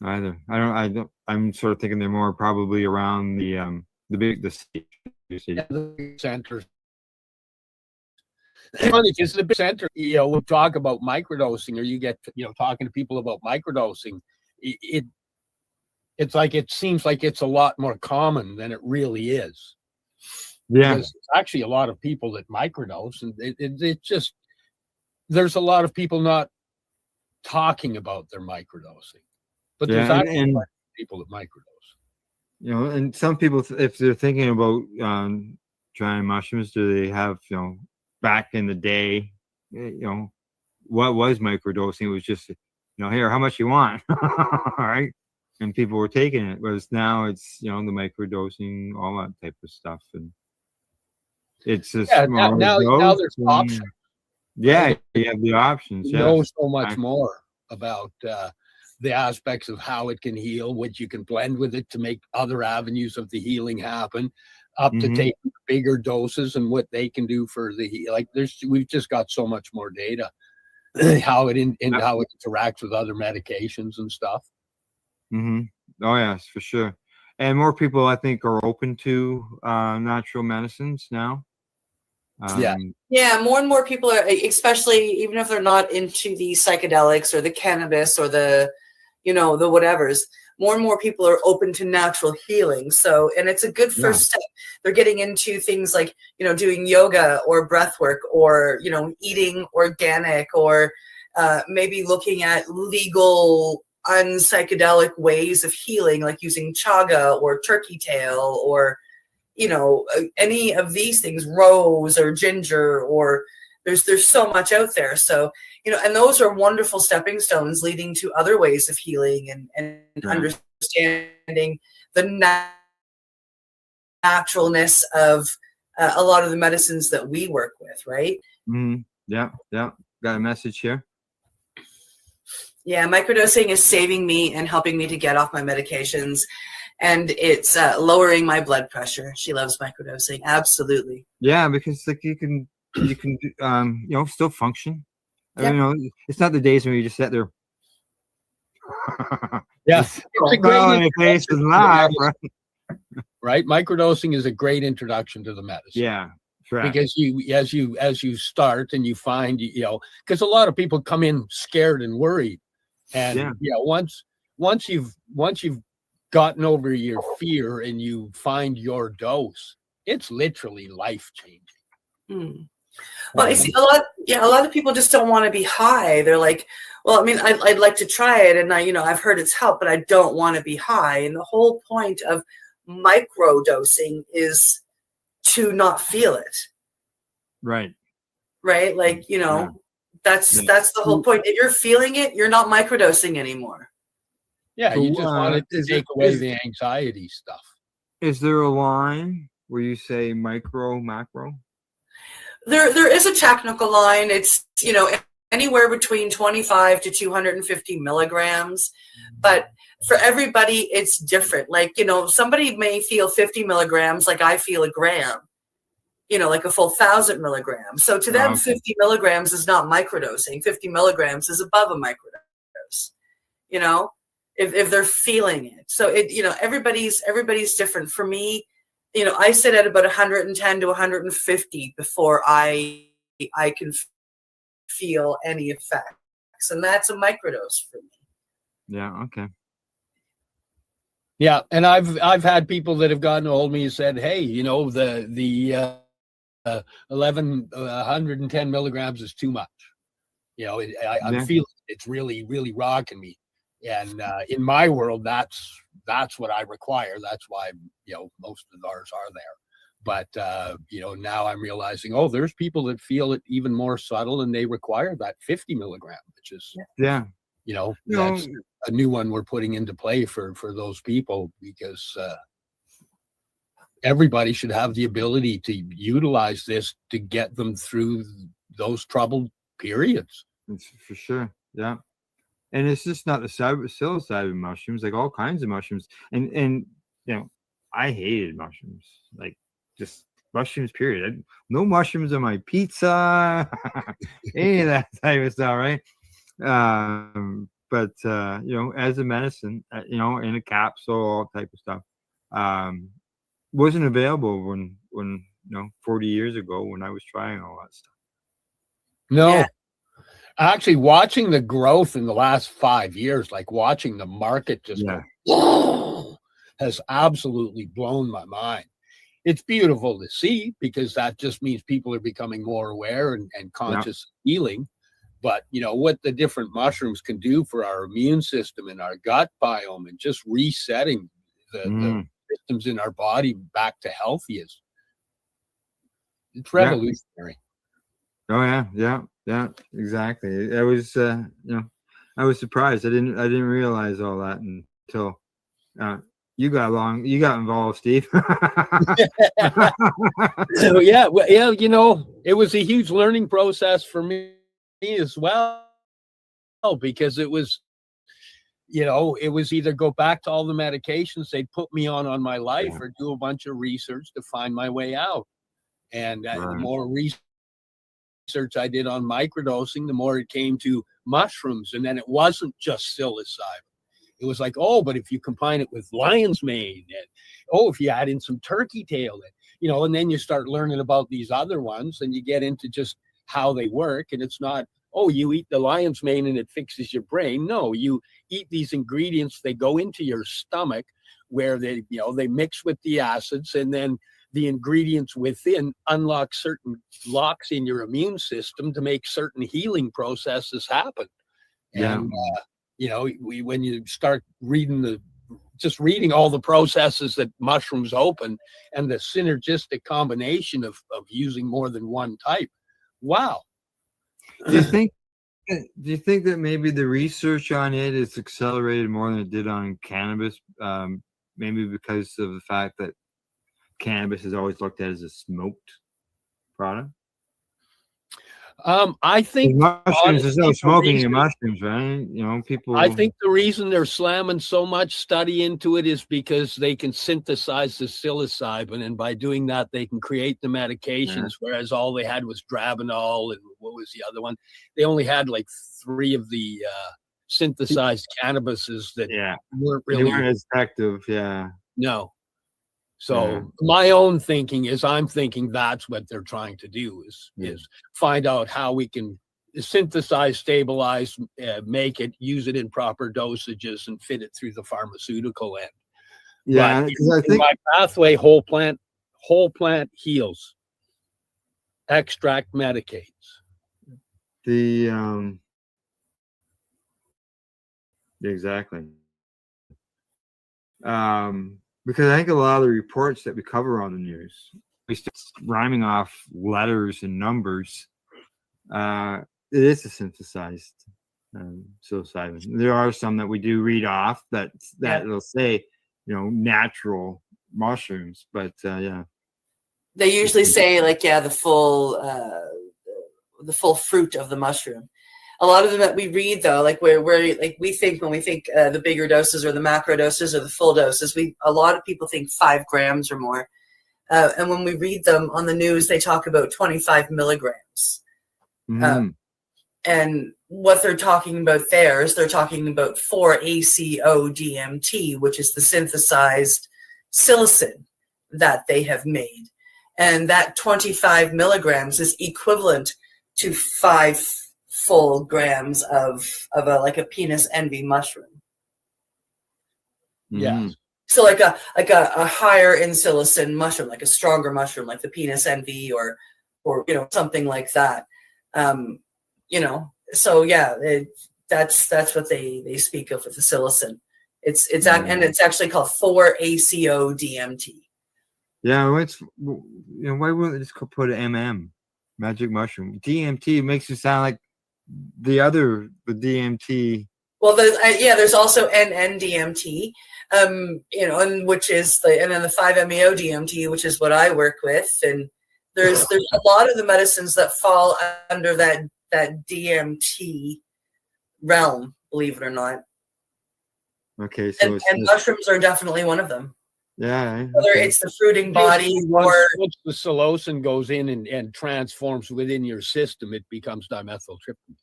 Speaker 1: Either. I don't. I'm sort of thinking they're more probably around the city.
Speaker 9: Yeah, the big centers. It's funny because the big center, we'll talk about microdosing, or you get, talking to people about microdosing. It's like, it seems like it's a lot more common than it really is.
Speaker 1: Yeah.
Speaker 9: Because there's actually a lot of people that microdose, and it just, there's a lot of people not talking about their microdosing, but there's actually a lot of people that microdose.
Speaker 1: And some people, if they're thinking about trying mushrooms, do they have, back in the day, what was microdosing? It was just, here, how much you want? All right. And people were taking it. Whereas now it's, the microdosing, all that type of stuff. And it's just
Speaker 9: now there's options.
Speaker 1: Yeah,
Speaker 9: right?
Speaker 1: you have the options.
Speaker 9: You know so much more about the aspects of how it can heal, what you can blend with it to make other avenues of the healing happen, up to taking bigger doses and what they can do for the we've just got so much more data, how it how it interacts with other medications and stuff.
Speaker 1: Oh yes, for sure. And more people, I think, are open to natural medicines now.
Speaker 4: Yeah, more and more people are, especially even if they're not into the psychedelics or the cannabis or the the whatevers. More and more people are open to natural healing. So, and it's a good first step. They're getting into things like, doing yoga or breath work, or, eating organic, or maybe looking at legal unpsychedelic ways of healing, like using chaga or turkey tail, or any of these things, rose or ginger, or there's so much out there. So, and those are wonderful stepping stones leading to other ways of healing and understanding the naturalness of a lot of the medicines that we work with, right?
Speaker 1: Yeah. Got a message here.
Speaker 4: Yeah, microdosing is saving me and helping me to get off my medications, and it's lowering my blood pressure. She loves microdosing. Absolutely.
Speaker 1: Yeah, because you can still function. I mean, it's not the days when you just sit there.
Speaker 9: It's a great
Speaker 1: face and laugh,
Speaker 9: right? Microdosing is a great introduction to the medicine.
Speaker 1: Yeah. Correct.
Speaker 9: Because as you start and you find, because a lot of people come in scared and worried, and once you've gotten over your fear and you find your dose, it's literally life changing.
Speaker 4: Well, I see a lot of people just don't want to be high. They're like, well, I mean, I'd like to try it, and I've heard it's helped, but I don't want to be high. And the whole point of microdosing is to not feel it.
Speaker 1: Right.
Speaker 4: Like, that's the whole point. If you're feeling it, you're not microdosing anymore.
Speaker 9: Yeah, you just wanted to take away the anxiety stuff.
Speaker 1: Is there a line where you say micro, macro?
Speaker 4: There is a technical line. It's, anywhere between 25 to 250 milligrams. But for everybody, it's different. Like, somebody may feel 50 milligrams like I feel a gram, like a full 1,000 milligrams. So to them, 50 milligrams is not microdosing. 50 milligrams is above a microdose, if they're feeling it. So everybody's different. For me, I sit at about 110 to 150 before I can feel any effects, and that's a microdose for me.
Speaker 1: Yeah. Okay.
Speaker 9: Yeah, and I've had people that have gotten a hold of me and said, "Hey, you know, the 110 milligrams is too much. You know, I'm
Speaker 5: Yeah.
Speaker 9: feeling it's really, really rocking me." And in my world, that's what I require. That's why, you know, most of ours are there. But you know, now I'm realizing, oh, there's people that feel it even more subtle, and they require that 50 milligram, which is,
Speaker 5: Yeah.
Speaker 9: you know,
Speaker 5: You know,
Speaker 9: that's a new one we're putting into play for those people, because everybody should have the ability to utilize this to get them through those troubled periods.
Speaker 5: for sure. Yeah. And it's just not the psilocybin mushrooms, like all kinds of mushrooms. And you know, I hated mushrooms, like just mushrooms. Period. No mushrooms on my pizza, any of that type of stuff, right? But you know, as a medicine, you know, in a capsule, all type of stuff, um, wasn't available when you know 40 years ago when I was trying all that stuff.
Speaker 9: No,
Speaker 4: Yeah.
Speaker 9: actually, watching the growth in the last 5 years, like watching the market just
Speaker 5: Yeah.
Speaker 9: go, has absolutely blown my mind. It's beautiful to see, because that just means people are becoming more aware and conscious of healing. But you know what the different mushrooms can do for our immune system and our gut biome, and just resetting the systems in our body back to healthy is, it's
Speaker 5: Yeah.
Speaker 9: revolutionary.
Speaker 5: Oh yeah, exactly. I was, you know, I was surprised. I didn't realize all that until you got involved, Steve.
Speaker 9: So yeah, well, yeah, you know, it was a huge learning process for me as well, because it was, you know, it was either go back to all the medications they'd put me on my life,
Speaker 5: Yeah.
Speaker 9: or do a bunch of research to find my way out. And the
Speaker 5: Right.
Speaker 9: more research I did on microdosing, the more it came to mushrooms. And then it wasn't just psilocybin. It was like, oh, but if you combine it with lion's mane, and oh, if you add in some turkey tail, and you know, and then you start learning about these other ones, and you get into just how they work. And it's not, oh, you eat the lion's mane and it fixes your brain. No, you eat these ingredients, they go into your stomach, where they, you know, they mix with the acids, and then the ingredients within unlock certain locks in your immune system to make certain healing processes happen.
Speaker 5: Yeah.
Speaker 9: And you know, when you start reading reading all the processes that mushrooms open, and the synergistic combination of using more than one type, wow.
Speaker 5: Do you think that maybe the research on it is accelerated more than it did on cannabis? Maybe because of the fact that cannabis is always looked at as a smoked product.
Speaker 9: I think
Speaker 5: Mushrooms, there's no
Speaker 9: honestly,
Speaker 5: smoking in mushrooms, right? You know, people.
Speaker 9: I think the reason they're slamming so much study into it is because they can synthesize the psilocybin, and by doing that, they can create the medications. Whereas all they had was Dronabinol, and what was the other one? They only had like 3 of the synthesized cannabises that weren't
Speaker 5: they
Speaker 9: really
Speaker 5: weren't as effective. Yeah.
Speaker 9: no. So my own thinking is, I'm thinking that's what they're trying to do is find out how we can synthesize, stabilize, make it, use it in proper dosages, and fit it through the pharmaceutical end.
Speaker 5: Yeah,
Speaker 9: But
Speaker 5: because I think
Speaker 9: my pathway, whole plant heals, extract medicates.
Speaker 5: Exactly. Because I think a lot of the reports that we cover on the news, we start rhyming off letters and numbers. It is a synthesized psilocybin. There are some that we do read off that it'll say, you know, natural mushrooms, but yeah.
Speaker 4: They usually say like, yeah, the full fruit of the mushroom. A lot of them that we read though, like where like we think when we think the bigger doses or the macro doses or the full doses, a lot of people think 5 grams or more. And when we read them on the news, they talk about 25 milligrams. And what they're talking about there is they're talking about 4-ACO-DMT, which is the synthesized psilocin that they have made. And that 25 milligrams is equivalent to 5 full grams of a penis envy mushroom.
Speaker 9: Yeah.
Speaker 4: So like a higher in psilocin mushroom, like a stronger mushroom, like the penis envy or something like that. So yeah, that's what they speak of with the psilocin. And it's actually called 4-ACO DMT.
Speaker 5: Yeah, why wouldn't they just put an magic mushroom? DMT makes it sound like the DMT.
Speaker 4: Well, there's also NN-DMT, and which is and then the 5-MeO DMT, which is what I work with, and there's a lot of the medicines that fall under that DMT realm, believe it or not.
Speaker 5: Okay, so
Speaker 4: and mushrooms are definitely one of them.
Speaker 5: Yeah.
Speaker 4: Whether it's the fruiting body
Speaker 9: once the psilocin goes in and transforms within your system, it becomes dimethyltryptamine.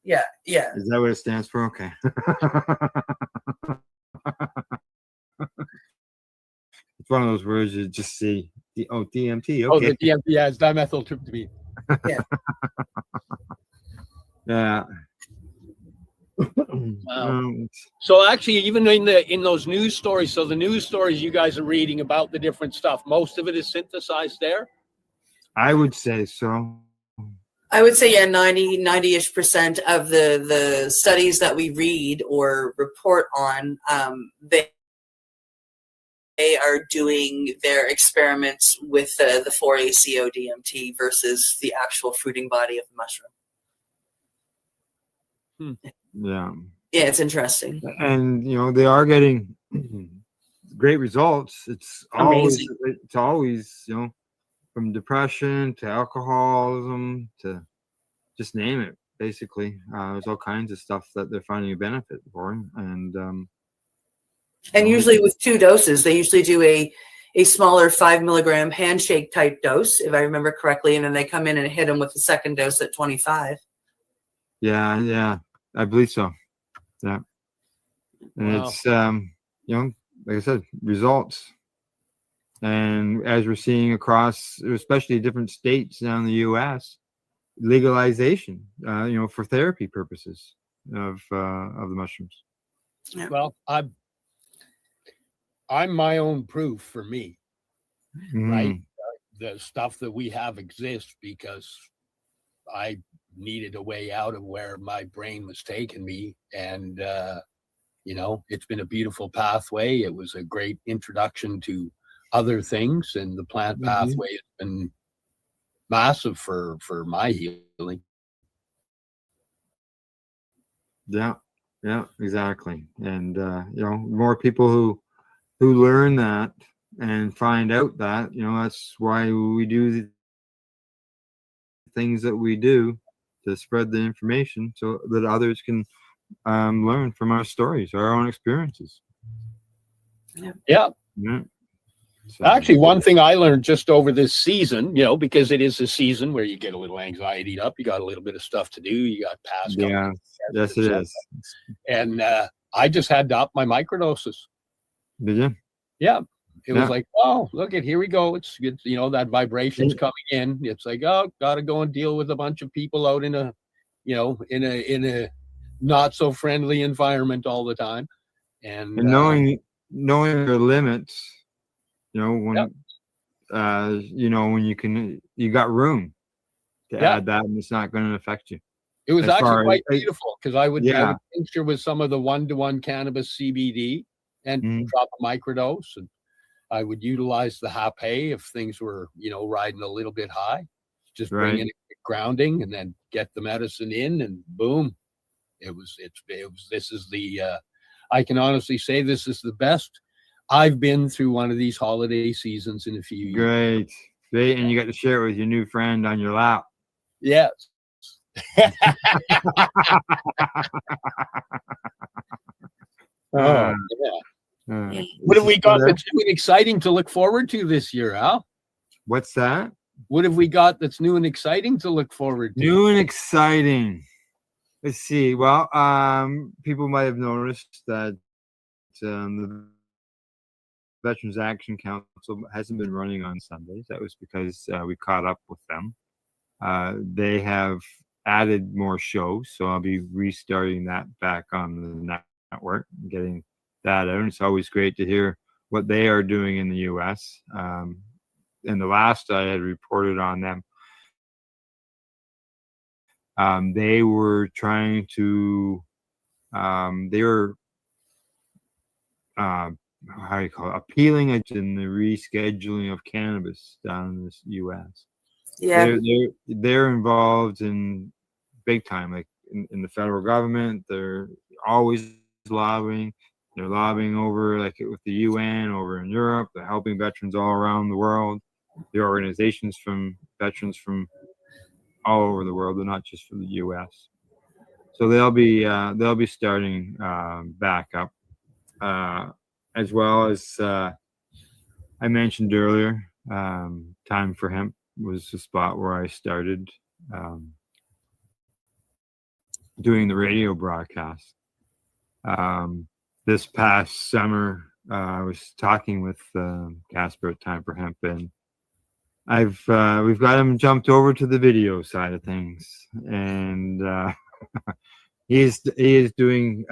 Speaker 4: Yeah.
Speaker 5: Is that what it stands for? Okay. It's one of those words you just see. DMT. Okay.
Speaker 9: Oh, the DMT, yeah, it's dimethyltryptamine.
Speaker 4: Yeah.
Speaker 5: Yeah.
Speaker 9: Wow. So actually, even in those news stories, so the news stories you guys are reading about the different stuff, most of it is synthesized there?
Speaker 5: I would say so.
Speaker 4: I would say 90-ish% of the studies that we read or report on, they are doing their experiments with the 4-ACO DMT versus the actual fruiting body of the mushroom.
Speaker 5: Yeah.
Speaker 4: Yeah, it's interesting.
Speaker 5: And they are getting great results. It's
Speaker 4: amazing.
Speaker 5: always from depression to alcoholism to just name it. Basically, there's all kinds of stuff that they're finding a benefit for, and
Speaker 4: usually with 2 doses, they usually do a smaller 5 milligram handshake type dose, if I remember correctly, and then they come in and hit them with the second dose at 25.
Speaker 5: Yeah, I believe so. Yeah, and
Speaker 9: Wow.
Speaker 5: it's like I said, results, and as we're seeing across, especially different states now in the U.S., legalization, for therapy purposes of the mushrooms.
Speaker 4: Yeah.
Speaker 9: Well, I'm my own proof for me, right? The stuff that we have exists because I needed a way out of where my brain was taking me, and it's been a beautiful pathway. It was a great introduction to other things, and the plant pathway has been massive for my healing.
Speaker 5: Yeah, exactly. And more people who learn that and find out that, that's why we do the things that we do, to spread the information so that others can learn from our stories, our own experiences.
Speaker 9: Yeah.
Speaker 5: So,
Speaker 9: actually, one thing I learned just over this season, because it is a season where you get a little anxiety up, you got a little bit of stuff to do, you got past.
Speaker 5: Yeah, yes, it is.
Speaker 9: And I just had to up my microdoses.
Speaker 5: Did you?
Speaker 9: Yeah. It was like, oh, look here we go. It's that vibration's coming in. It's like, oh, got to go and deal with a bunch of people out in a not so friendly environment all the time. And
Speaker 5: knowing your limits, when when you got room to add that, and it's not going to affect you.
Speaker 9: It was actually quite beautiful, because I would tincture with some of the 1-to-1 cannabis CBD and drop a microdose, and I would utilize the hape if things were, riding a little bit high. Just bring in a quick grounding and then get the medicine in, and boom. I can honestly say this is the best I've been through one of these holiday seasons in a few years.
Speaker 5: Great. And you got to share it with your new friend on your lap.
Speaker 9: Yes. Oh, yeah. What have we got that's new and exciting to look forward to this year, Al?
Speaker 5: What's that?
Speaker 9: What have we got that's new and exciting to look forward to?
Speaker 5: New and exciting. Let's see. Well, people might have noticed that the Veterans Action Council hasn't been running on Sundays. That was because we caught up with them. They have added more shows, so I'll be restarting that back on the network, getting that out. And it's always great to hear what they are doing in the U.S. And the last I had reported on them, they were trying to, they were, how do you call it, appealing it in the rescheduling of cannabis down in the U.S.
Speaker 4: Yeah.
Speaker 5: They're involved in big time, like in the federal government. They're always lobbying. They're lobbying over, like with the UN over in Europe. They're helping veterans all around the world. The organizations from veterans from all over the world. They're not just from the U.S. So they'll be starting back up, as well as I mentioned earlier. Time for Hemp was the spot where I started doing the radio broadcast. This past summer, I was talking with Casper at Time for Hemp, and we've got him jumped over to the video side of things, and he is doing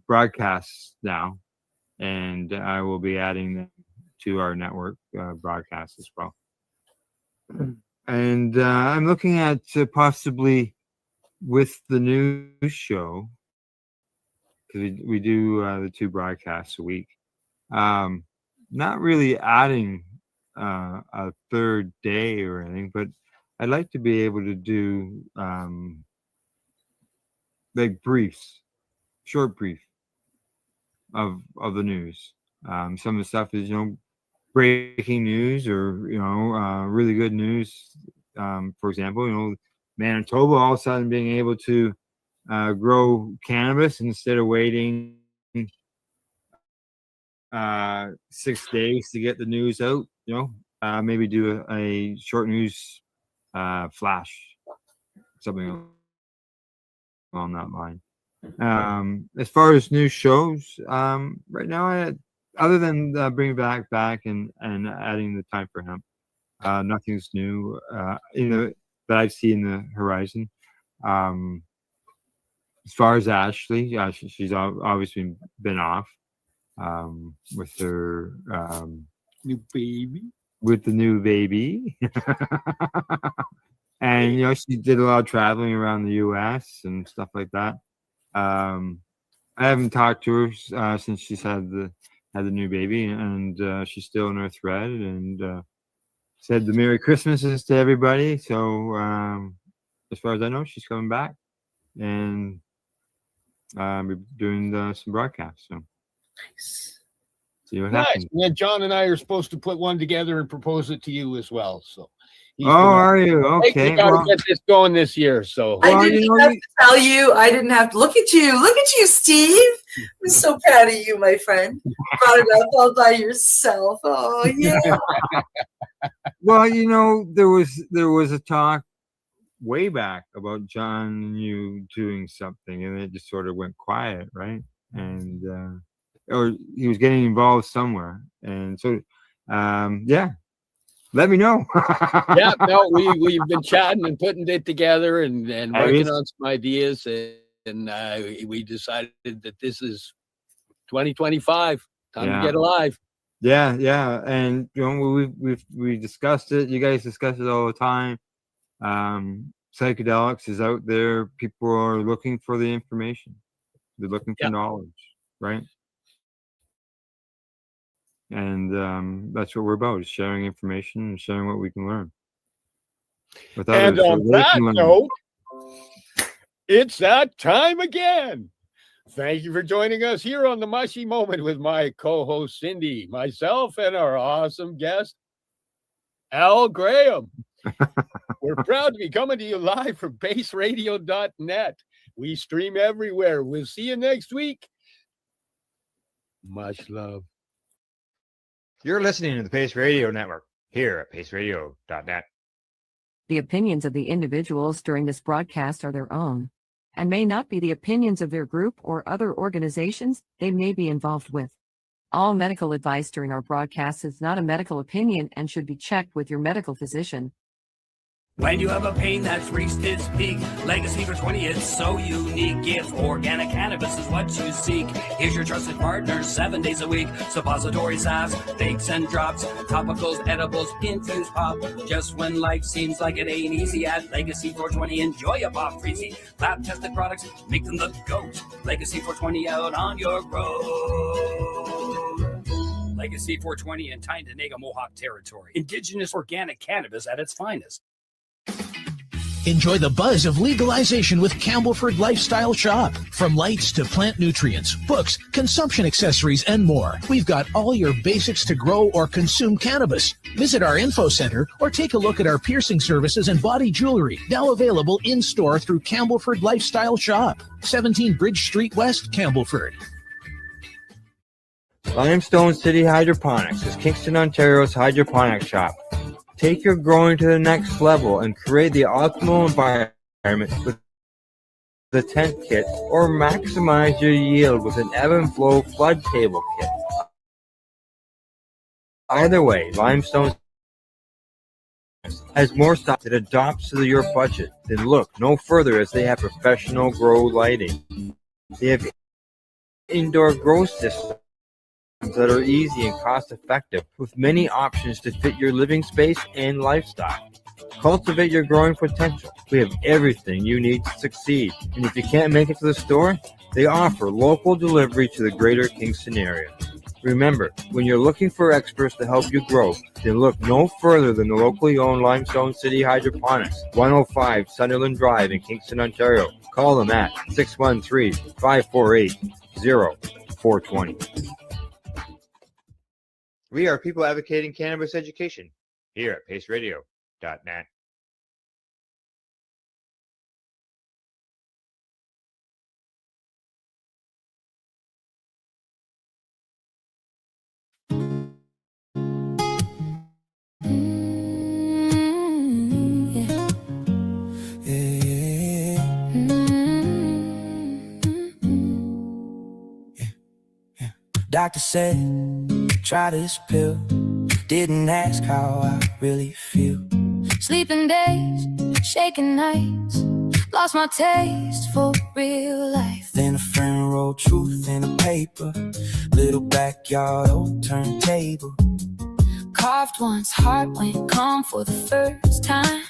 Speaker 5: broadcasts now, and I will be adding them to our network broadcast as well. And I'm looking at possibly with the news show, because we do the 2 broadcasts a week. Not really adding a third day or anything, but I'd like to be able to do like briefs, short brief of the news. Some of the stuff is, breaking news, or really good news. For example, Manitoba all of a sudden being able to grow cannabis instead of waiting 6 days to get the news out. Maybe do a short news flash, something along that line. As far as new shows, right now, other than bringing back and adding the Time for Hemp, nothing's new that I see in the horizon. As far as Ashley, she's obviously been off with her
Speaker 9: New baby.
Speaker 5: with the new baby. And she did a lot of traveling around the U.S. and stuff like that. I haven't talked to her since she's had the new baby, and she's still in her thread, and said the Merry Christmases to everybody. So as far as I know, she's coming back, and we're doing some broadcasts. So see what happens.
Speaker 9: Yeah, John and I are supposed to put one together and propose it to you as well. So.
Speaker 5: Are you okay?
Speaker 9: We gotta get this going this year. So
Speaker 4: I didn't have to tell you. I didn't have to look at you. Look at you, Steve. I'm so proud of you, my friend. Brought it up all by yourself. Oh yeah.
Speaker 5: Well, there was a talk way back about John and you doing something, and it just sort of went quiet, right? And or he was getting involved somewhere, and so yeah. Let me know.
Speaker 9: Yeah, no, we've been chatting and putting it together and working on some ideas, and we decided that this is 2025. Time to get alive.
Speaker 5: Yeah, and we discussed it. You guys discuss it all the time. Psychedelics is out there. People are looking for the information. They're looking for knowledge, right? And that's what we're about, is sharing information and sharing what we can learn.
Speaker 9: And on that note, it's that time again. Thank you for joining us here on the Mushy Moment with my co-host Cindy, myself, and our awesome guest, Al Graham. We're proud to be coming to you live from baseradio.net. We stream everywhere. We'll see you next week. Much love.
Speaker 5: You're listening to the Pace Radio Network here at paceradio.net.
Speaker 3: The opinions of the individuals during this broadcast are their own and may not be the opinions of their group or other organizations they may be involved with. All medical advice during our broadcast is not a medical opinion and should be checked with your medical physician.
Speaker 6: When you have a pain that's reached its peak, Legacy for 20, it's so unique. If organic cannabis is what you seek, here's your trusted partner 7 days a week. Suppository salves, bakes and drops, topicals, edibles, infused pop. Just when life seems like it ain't easy, at Legacy 420, enjoy a pop freezy. Lab tested products, make them the GOAT. Legacy 420 out on your road. Legacy 420 in Tyndonega, Mohawk territory. Indigenous organic cannabis at its finest.
Speaker 7: Enjoy the buzz of legalization with Campbellford Lifestyle Shop. From lights to plant nutrients, books, consumption accessories, and more, we've got all your basics to grow or consume cannabis. Visit our info center or take a look at our piercing services and body jewelry, now available in-store through Campbellford Lifestyle Shop, 17 Bridge Street West, Campbellford.
Speaker 5: Limestone City Hydroponics is Kingston, Ontario's hydroponic shop. Take your growing to the next level and create the optimal environment with the tent kit, or maximize your yield with an ebb and flow flood table kit. Either way, Limestone has more stuff that adapts to your budget. Then look no further, as they have professional grow lighting. They have indoor grow systems that are easy and cost effective, with many options to fit your living space and lifestyle. Cultivate your growing potential. We have everything you need to succeed. And if you can't make it to the store, they offer local delivery to the greater Kingston area. Remember, when you're looking for experts to help you grow, then look no further than the locally owned Limestone City Hydroponics, 105 Sunderland Drive in Kingston, Ontario. Call them at 613-548-0420. We are people advocating cannabis education here at paceradio.net.
Speaker 11: Doctor said, try this pill. Didn't ask how I really feel.
Speaker 12: Sleeping days, shaking nights, lost my taste for real life.
Speaker 11: Then a friend wrote truth in a paper. Little backyard old turntable.
Speaker 12: Coughed once, heart went calm for the first time.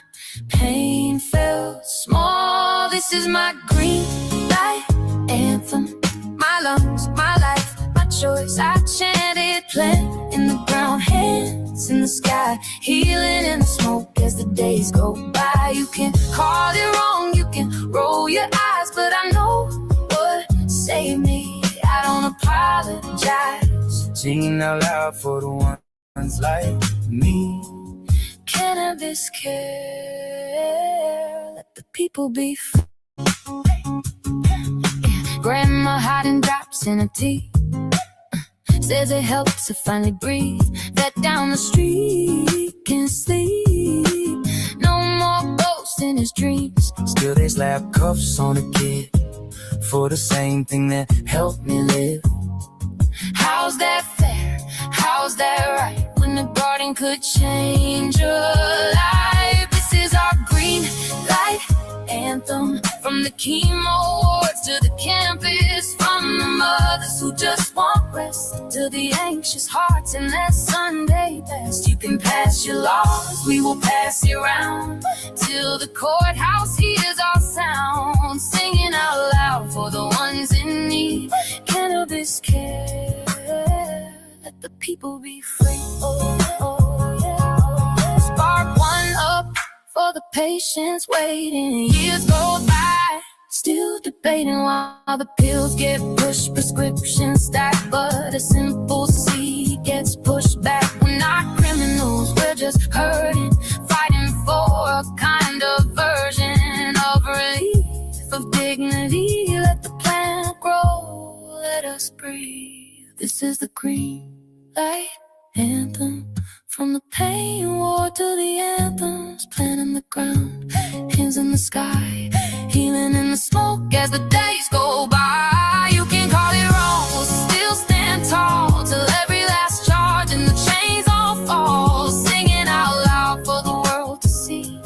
Speaker 12: Pain felt small. This is my green light anthem. My lungs, my life, my choice. I chanted, plant in the ground, hands in the sky, healing in the smoke as the days go by. You can call it wrong, you can roll your eyes, but I know what saved me. I don't apologize.
Speaker 11: Singing out loud for the ones like me.
Speaker 12: Cannabis care, let the people be free. Grandma hiding drops in her tea, says it helps her finally breathe. That down the street can sleep. No more ghosts in his dreams.
Speaker 11: Still they slap cuffs on a kid for the same thing that helped me live.
Speaker 12: How's that fair? How's that right? When the garden could change your life. This is our green light anthem. From the chemo wards to the campus, from the mothers who just want rest to the anxious hearts in that Sunday best. You can pass your laws, we will pass it round till the courthouse hears our sound. Singing out loud for the ones in need. Cannabis care, let the people be free. Oh, oh, yeah. Spark one up for the patients waiting. Years go by, still debating while the pills get pushed. Prescriptions stack, but a simple C gets pushed back. We're not criminals, we're just hurting, fighting for a kind of version of relief, of dignity. Let the plant grow, let us breathe. This is the green light anthem. From the pain ward to the anthems, plant in the ground, hands in the sky, healing in the smoke as the days go by. You can call it wrong, we'll still stand tall till every last charge and the chains all fall. Singing out loud for the world to see.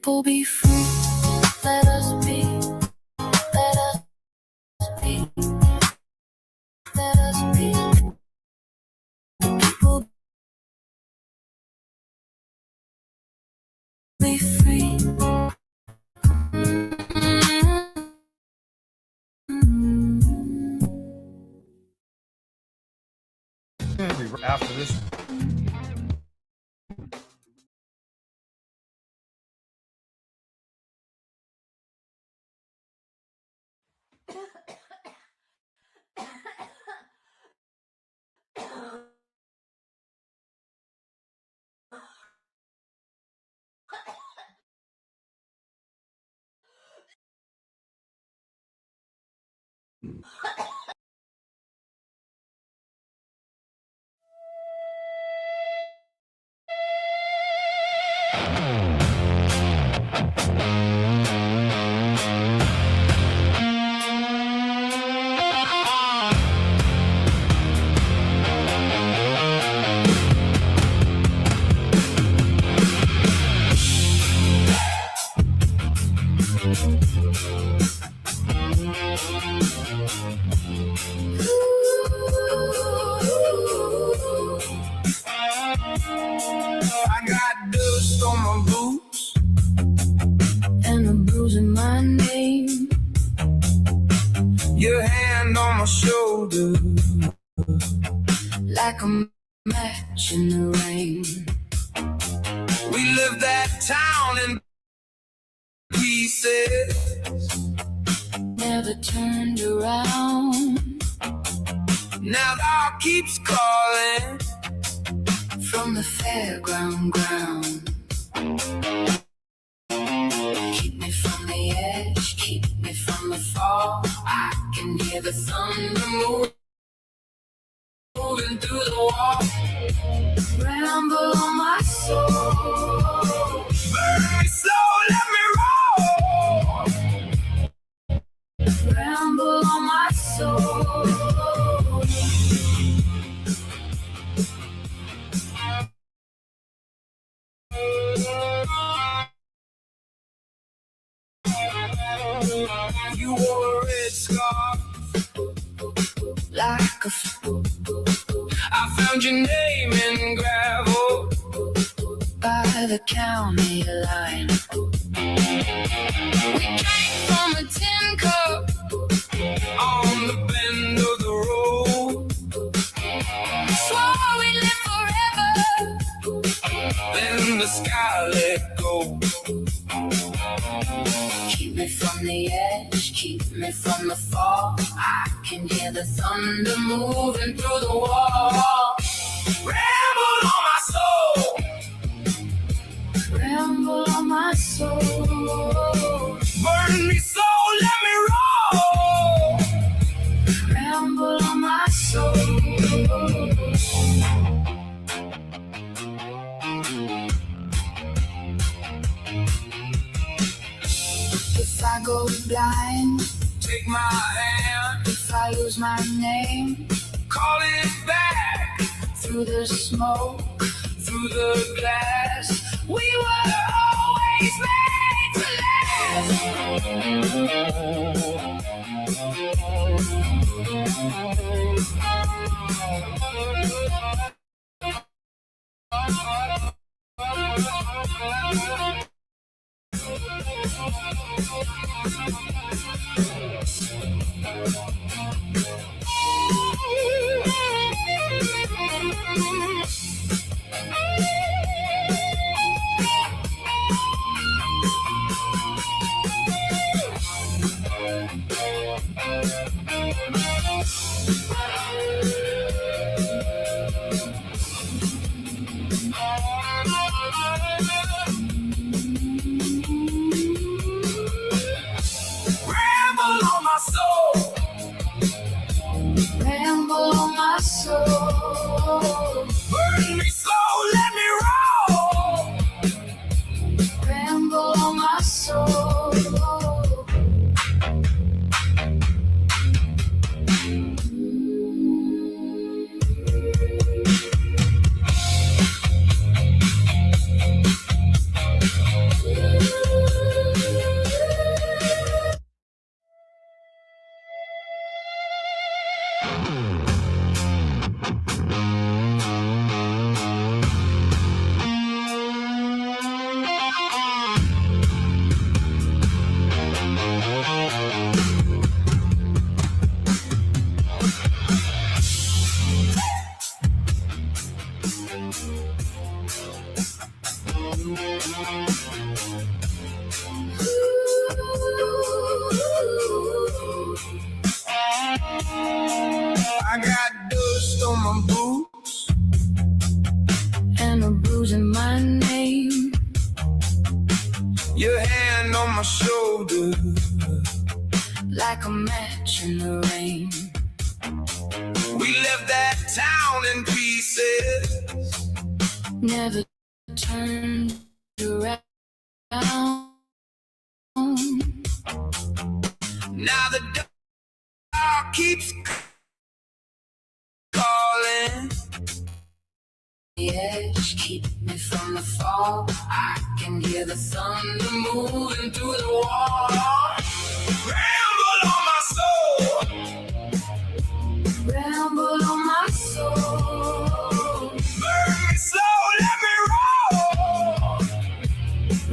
Speaker 12: people be free. Let us be. Let us be. Let us be. People be free.
Speaker 1: After this.
Speaker 11: I got dust on my boots
Speaker 12: and a bruise in my name.
Speaker 11: Your hand on my shoulder,
Speaker 12: Like a match in the rain.
Speaker 11: we left that town in pieces.
Speaker 12: Never turned around.
Speaker 11: Now dog keeps calling
Speaker 12: From the fairground ground. Keep me from the edge, keep me from the fall. I can hear the thunder moving through the wall. Ramble on my soul.
Speaker 11: burn me slow, let me roll.
Speaker 12: Ramble on my soul.
Speaker 11: You wore a red scarf,
Speaker 12: Like a
Speaker 11: I found your name in gravel.
Speaker 12: by the county line. We drank from a tin cup
Speaker 11: On the bend of the road,
Speaker 12: swore we live forever.
Speaker 11: then the sky let go.
Speaker 12: Keep me from the edge, keep me from the fall. I can hear the thunder moving through the wall.
Speaker 11: Ramble on my soul,
Speaker 12: Ramble on my soul.
Speaker 11: burn me slow, let me roll.
Speaker 12: Ramble on my soul. If I go blind,
Speaker 11: Take my hand,
Speaker 12: if I lose my name,
Speaker 11: call it back
Speaker 12: through the smoke,
Speaker 11: through the glass.
Speaker 12: we were always made to
Speaker 11: Ramble on my soul,
Speaker 12: ramble on my soul.
Speaker 11: burn me slow, let me roll.
Speaker 12: Ramble on my soul.
Speaker 11: I got dust on my boots
Speaker 12: and a bruise in my name.
Speaker 11: Your hand on my shoulder,
Speaker 12: Like a match in the rain.
Speaker 11: we left that town in pieces.
Speaker 12: Never turned around.
Speaker 11: Now the dark keeps calling.
Speaker 12: The edge keep me from the fall. I can hear the thunder moving through the wall.
Speaker 11: Ramble on my soul.
Speaker 12: Ramble on my soul.
Speaker 11: Burn me slow, let me roll.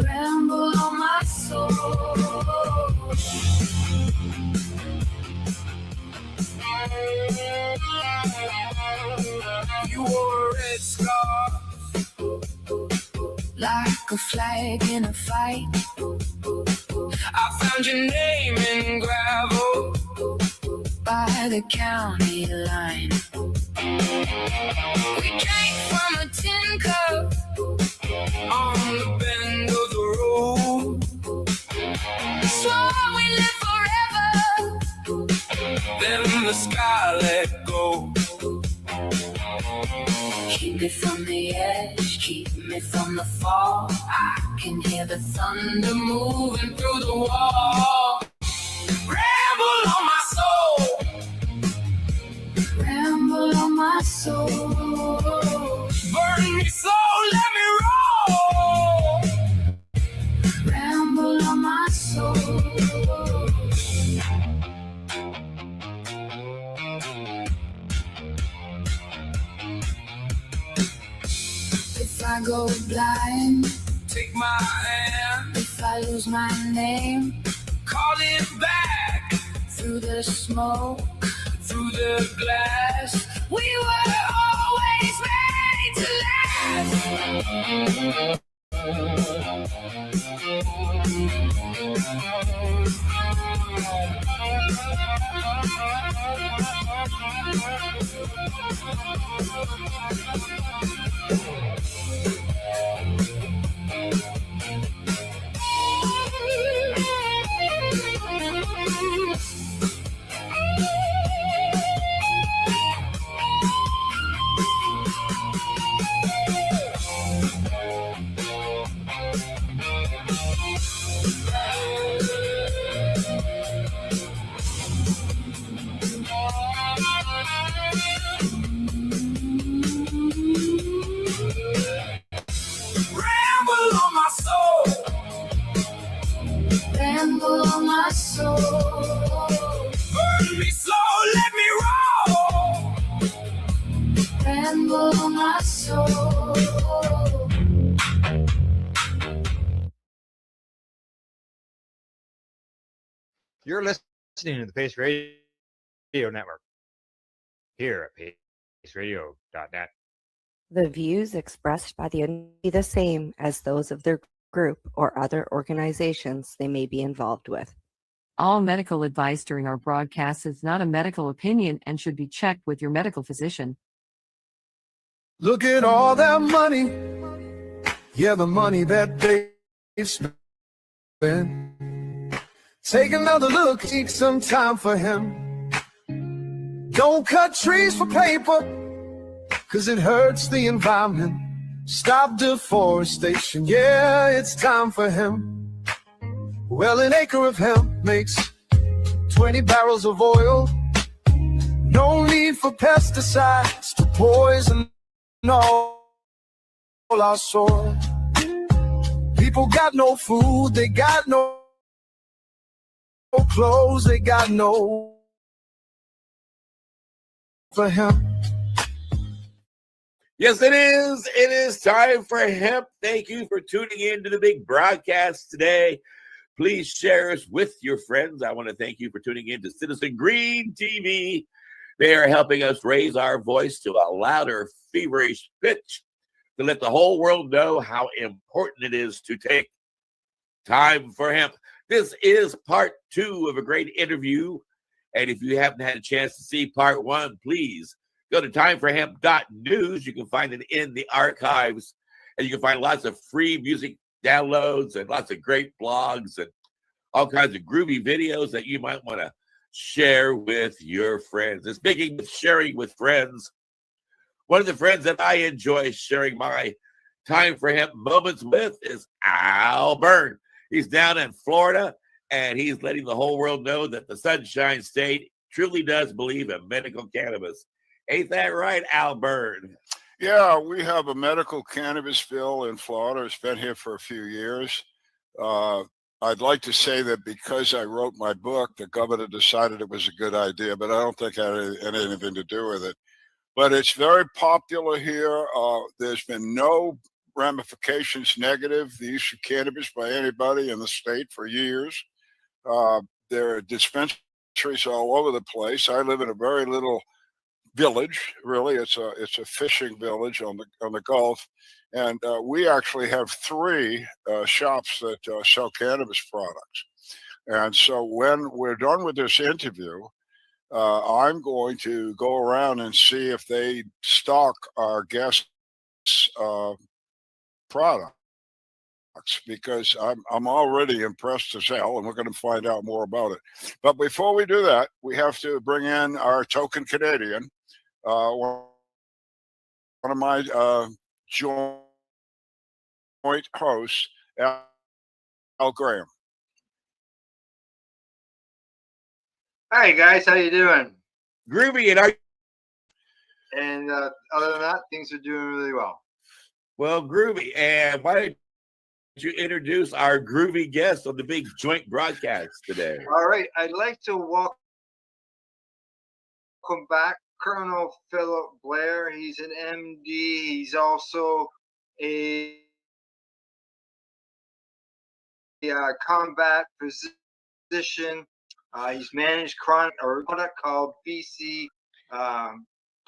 Speaker 12: Ramble on my soul.
Speaker 11: You wore a red scarf,
Speaker 12: Like a flag in a fight.
Speaker 11: I found your name in gravel.
Speaker 12: By the county line. We drank from a tin cup
Speaker 11: On the bend of the road,
Speaker 12: swore we live forever.
Speaker 11: then the sky let go.
Speaker 12: Keep me from the edge, keep me from the fall. I can hear the thunder moving through the wall.
Speaker 11: Ramble on my soul.
Speaker 12: Ramble on my soul.
Speaker 11: Burn me slow, let me roll.
Speaker 12: Ramble on my soul. If I go blind,
Speaker 11: Take my hand,
Speaker 12: if I lose my name,
Speaker 11: call it back
Speaker 12: through the smoke,
Speaker 11: through the glass.
Speaker 12: we were always made to last.
Speaker 11: Ramble on my soul.
Speaker 12: Ramble on my soul.
Speaker 11: Burn me slow, let me roll.
Speaker 12: Ramble on my soul.
Speaker 5: You're listening to the Pace Radio Network here at paceradio.net.
Speaker 2: The views expressed by the be the same as those of their group or other organizations they may be involved with.
Speaker 3: All medical advice during our broadcast is not a medical opinion and should be checked with your medical physician.
Speaker 13: Look at all that money. Yeah, the money that they spend. Take another look, take some time for him. Don't cut trees for paper, 'cause it hurts the environment. Stop deforestation, yeah, it's time for him. Well, an acre of hemp makes 20 barrels of oil. No need for pesticides to poison all our soil. People got no food, they got no clothes, they got no for him.
Speaker 14: Yes, it is. It is time for hemp. Thank you for tuning in to the big broadcast today. Please share us with your friends. I want to thank you for tuning in to Citizen Green TV. They are helping us raise our voice to a louder, feverish pitch to let the whole world know how important it is to take time for hemp. This is part 2 of a great interview. And if you haven't had a chance to see part 1, please go to timeforhemp.news. You can find it in the archives. And you can find lots of free music downloads and lots of great blogs and all kinds of groovy videos that you might want to share with your friends. And speaking of sharing with friends, one of the friends that I enjoy sharing my Time for Hemp moments with is Al Byrne. He's down in Florida, and he's letting the whole world know that the Sunshine State truly does believe in medical cannabis. Ain't that right, Al Byrne?
Speaker 15: Yeah, we have a medical cannabis bill in Florida. It's been here for a few years. I'd like to say that because I wrote my book, the governor decided it was a good idea, but I don't think it had anything to do with it. But it's very popular here. There's been no ramifications negative, the use of cannabis by anybody in the state for years. There are dispensaries all over the place. I live in a very little village. Really, it's a fishing village on the Gulf, and we actually have 3 shops that sell cannabis products. And so when we're done with this interview, I'm going to go around and see if they stock our guests' products, because I'm already impressed as hell, and we're going to find out more about it. But before we do that, we have to bring in our token Canadian, one of my joint hosts, Al Graham.
Speaker 1: Hi guys, how you doing?
Speaker 14: Groovy,
Speaker 1: and other than that, things are doing really well.
Speaker 14: Well, groovy. And why don't you introduce our groovy guest on the big joint broadcast today?
Speaker 1: All right, I'd like to welcome back Colonel Philip Blair. He's an MD. He's also a combat physician. He's managed chronic or product called BC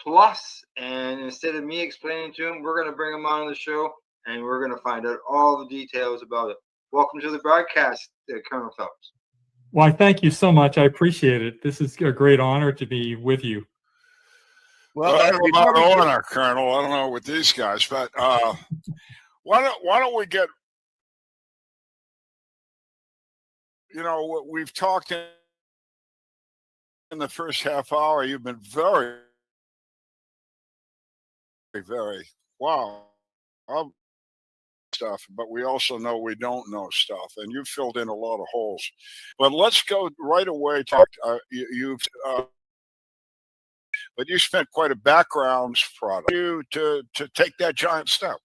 Speaker 1: Plus. And instead of me explaining to him, we're going to bring him on the show and we're going to find out all the details about it. Welcome to the broadcast, Colonel Phelps.
Speaker 16: Well, thank you so much. I appreciate it. This is a great honor to be with you.
Speaker 15: Well, I don't know about honor, Colonel. I don't know with these guys, but why don't we get, what we've talked in the first half hour. You've been very, very wow stuff, but we also know we don't know stuff, and you filled in a lot of holes. But let's go right away. But you spent quite a background product to take that giant step.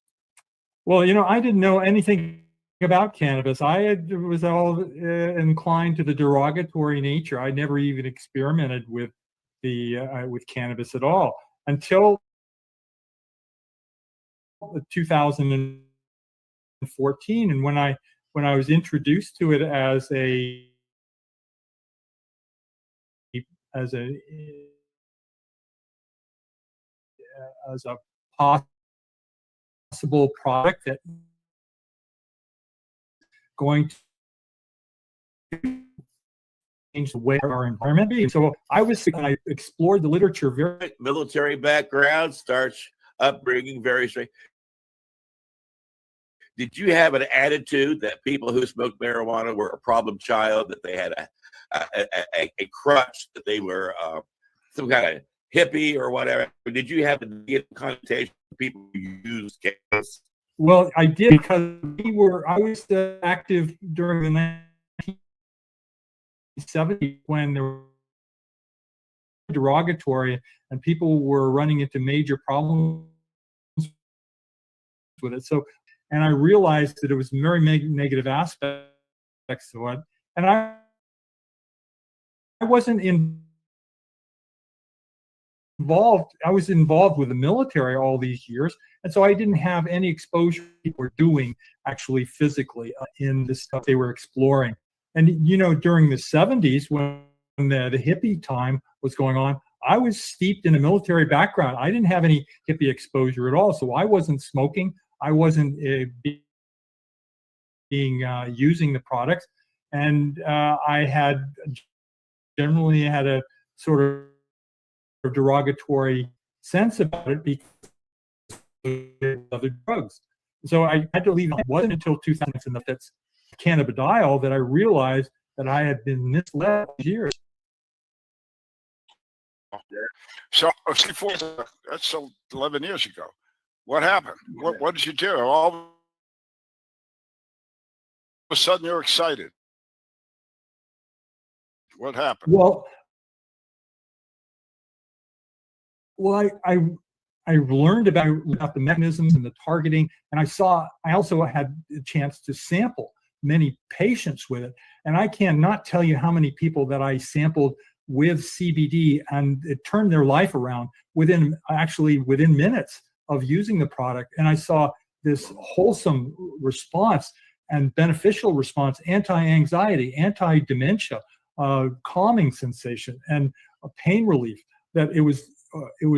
Speaker 16: Well, I didn't know anything about cannabis. Was all inclined to the derogatory nature. I never even experimented with with cannabis at all until 2014, and when I was introduced to it as a possible product that going to change the way our environment be. So I explored the literature very
Speaker 14: military background, starts upbringing very straight. Did you have an attitude that people who smoked marijuana were a problem child, that they had a crutch, that they were some kind of hippie or whatever? Or did you have the connotation of people who used cannabis?
Speaker 16: Well, I did, because I was active during the 1970s when there were derogatory and people were running into major problems with it. So, and I realized that it was very negative aspects to it. And I wasn't I was involved with the military all these years, and so I didn't have any exposure to what people were doing actually physically in the stuff they were exploring. And during the 70s, when the hippie time was going on, I was steeped in a military background. I didn't have any hippie exposure at all, so I wasn't smoking. I wasn't using the products, and I had generally had a sort of derogatory sense about it because of other drugs. So I had to leave. It wasn't until 2000 in the fits cannabidiol that I realized that I had been misled for years.
Speaker 15: So before that's 11 years ago. What happened? What did you do? All of a sudden you're excited. What happened?
Speaker 16: Well, I learned about the mechanisms and the targeting, and I also had a chance to sample many patients with it. And I cannot tell you how many people that I sampled with CBD, and it turned their life around within minutes of using the product. And I saw this wholesome response and beneficial response, anti-anxiety, anti-dementia, calming sensation, and pain relief. That it was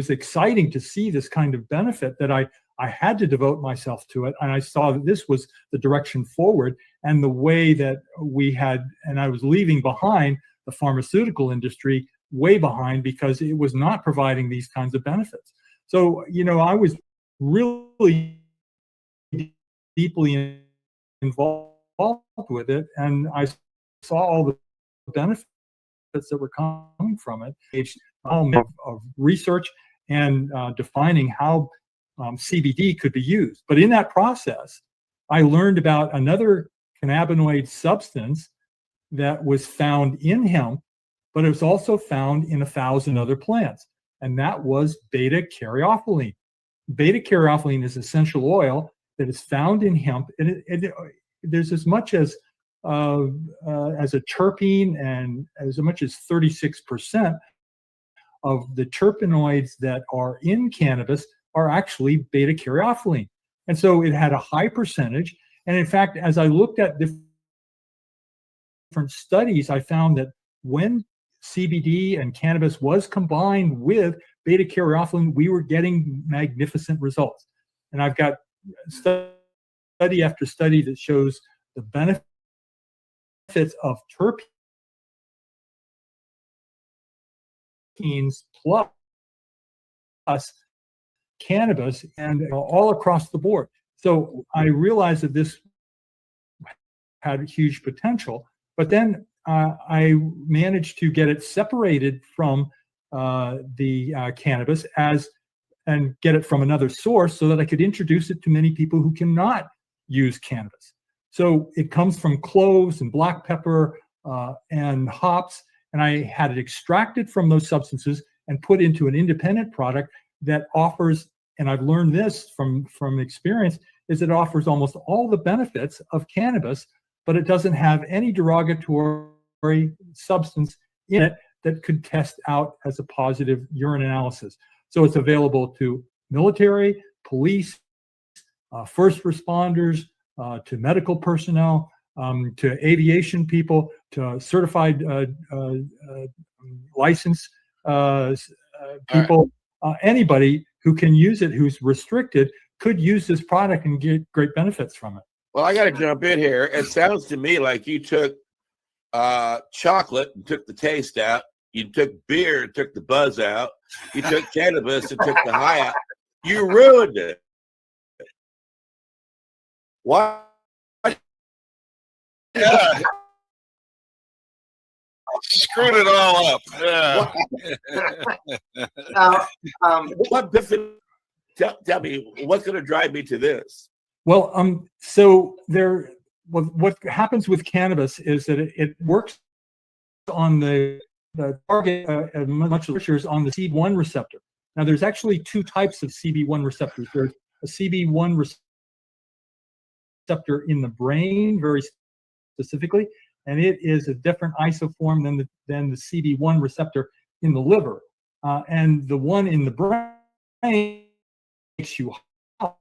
Speaker 16: exciting to see this kind of benefit that I had to devote myself to it. And I saw that this was the direction forward and the way that I was leaving behind the pharmaceutical industry way behind because it was not providing these kinds of benefits. So, I was really deeply involved with it, and I saw all the benefits that were coming from it. Of research and defining how CBD could be used. But in that process, I learned about another cannabinoid substance that was found in hemp, but it was also found in 1,000 other plants, and that was beta-caryophyllene. Beta-caryophyllene is essential oil that is found in hemp, and there's as much as a terpene, and as much as 36% of the terpenoids that are in cannabis are actually beta-caryophyllene. And so it had a high percentage. And in fact, as I looked at different studies, I found that when CBD and cannabis was combined with beta-caryophyllene, we were getting magnificent results. And I've got study after study that shows the benefits of terpenes plus cannabis, and all across the board. So I realized that this had huge potential, but then I managed to get it separated from the cannabis and get it from another source so that I could introduce it to many people who cannot use cannabis. So it comes from cloves and black pepper and hops, and I had it extracted from those substances and put into an independent product that offers, and I've learned this from experience, is it offers almost all the benefits of cannabis, but it doesn't have any derogatory substance in it that could test out as a positive urine analysis. So it's available to military, police, first responders, to medical personnel, to aviation people, to certified licensed people. Anybody who can use it, who's restricted, could use this product and get great benefits from it.
Speaker 14: Well, I got to jump in here. It sounds to me like you took chocolate and took the taste out. You took beer and took the buzz out. You took cannabis and took the high out. You ruined it.
Speaker 15: Why? Yeah. Screwed it all up. Yeah.
Speaker 14: What benefit? Tell me, what's going to drive me to this?
Speaker 16: Well, so what happens with cannabis is that it works on the target, much literature on the CB1 receptor. Now, there's actually two types of CB1 receptors. There's a CB1 receptor in the brain, very specifically, and it is a different isoform than the CB1 receptor in the liver. and the one in the brain makes you high,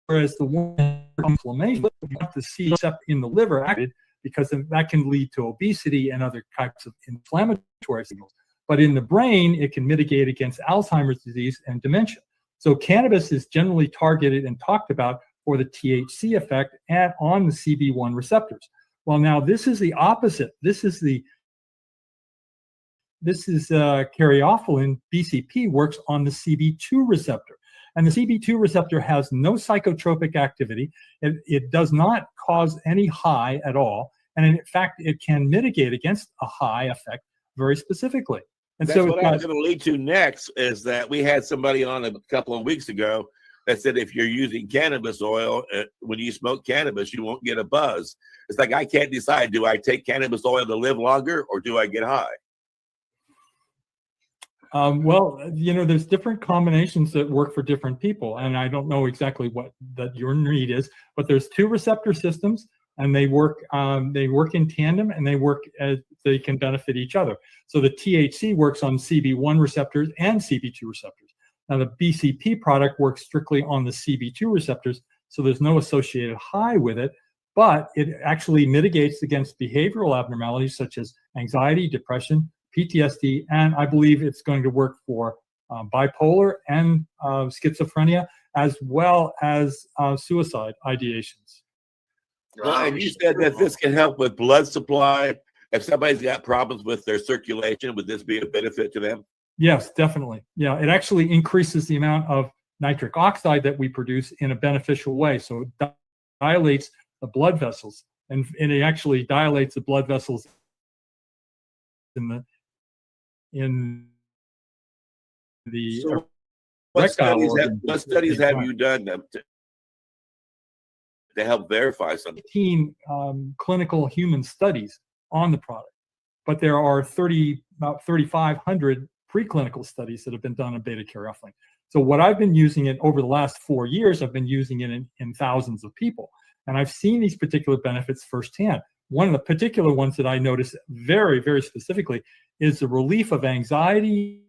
Speaker 16: whereas the one inflammation, you want to see in the liver acted, because that can lead to obesity and other types of inflammatory signals. But in the brain, it can mitigate against Alzheimer's disease and dementia. So cannabis is generally targeted and talked about for the THC effect and on the CB1 receptors. Well, now this is the opposite. This is caryophyllene, BCP, works on the CB2 receptor. And the CB2 receptor has no psychotropic activity. It does not cause any high at all. And in fact, it can mitigate against a high effect very specifically. And
Speaker 14: That's what I was going to lead to next, is that we had somebody on a couple of weeks ago that said if you're using cannabis oil, when you smoke cannabis, you won't get a buzz. It's like, I can't decide, do I take cannabis oil to live longer or do I get high?
Speaker 16: Well, there's different combinations that work for different people, and I don't know exactly what that your need is, but there's two receptor systems, and they work in tandem, and they can benefit each other. So the THC works on CB1 receptors and CB2 receptors. Now the BCP product works strictly on the CB2 receptors, so there's no associated high with it, but it actually mitigates against behavioral abnormalities such as anxiety, depression, PTSD, and I believe it's going to work for bipolar and schizophrenia, as well as suicide ideations.
Speaker 14: Well, and you said that this can help with blood supply. If somebody's got problems with their circulation, would this be a benefit to them?
Speaker 16: Yes, definitely. Yeah, it actually increases the amount of nitric oxide that we produce in a beneficial way. So it dilates the blood vessels, and it actually dilates the blood vessels in the
Speaker 14: so what studies have you done to help verify something?
Speaker 16: 15 clinical human studies on the product, but there are about 3,500 preclinical studies that have been done on beta-caryophyllene. So what I've been using it over the last 4 years, I've been using it in thousands of people, and I've seen these particular benefits firsthand. One of the particular ones that I noticed very, very specifically is the relief of anxiety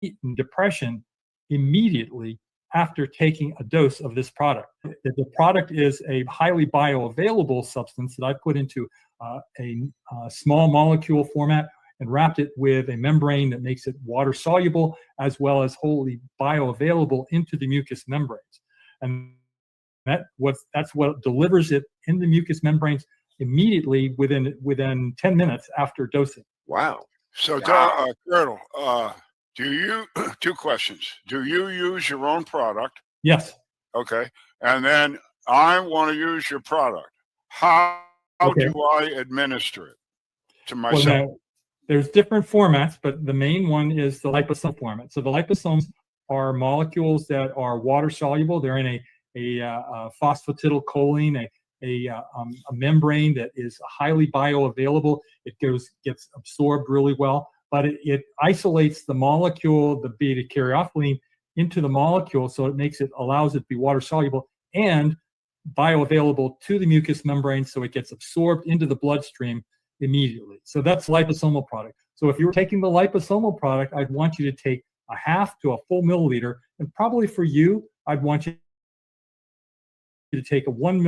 Speaker 16: and depression immediately after taking a dose of this product. The product is a highly bioavailable substance that I put into a small molecule format and wrapped it with a membrane that makes it water soluble, as well as wholly bioavailable into the mucous membranes. And that's what delivers it in the mucous membranes immediately within 10 minutes after dosing.
Speaker 14: Wow.
Speaker 15: So, Colonel, do you, two questions. Do you use your own product?
Speaker 16: Yes.
Speaker 15: Okay. And then I want to use your product. How do I administer it to myself?
Speaker 16: Well, now, there's different formats, but the main one is the liposome format. So the liposomes are molecules that are water soluble. They're in a phosphatidylcholine, a membrane that is highly bioavailable. It gets absorbed really well, but it isolates the molecule, the beta-caryophyllene, into the molecule, so it allows it to be water soluble and bioavailable to the mucous membrane, so it gets absorbed into the bloodstream immediately. So that's liposomal product. So if you were taking the liposomal product, I'd want you to take a half to a full milliliter, and probably for you, I'd want you to take a 1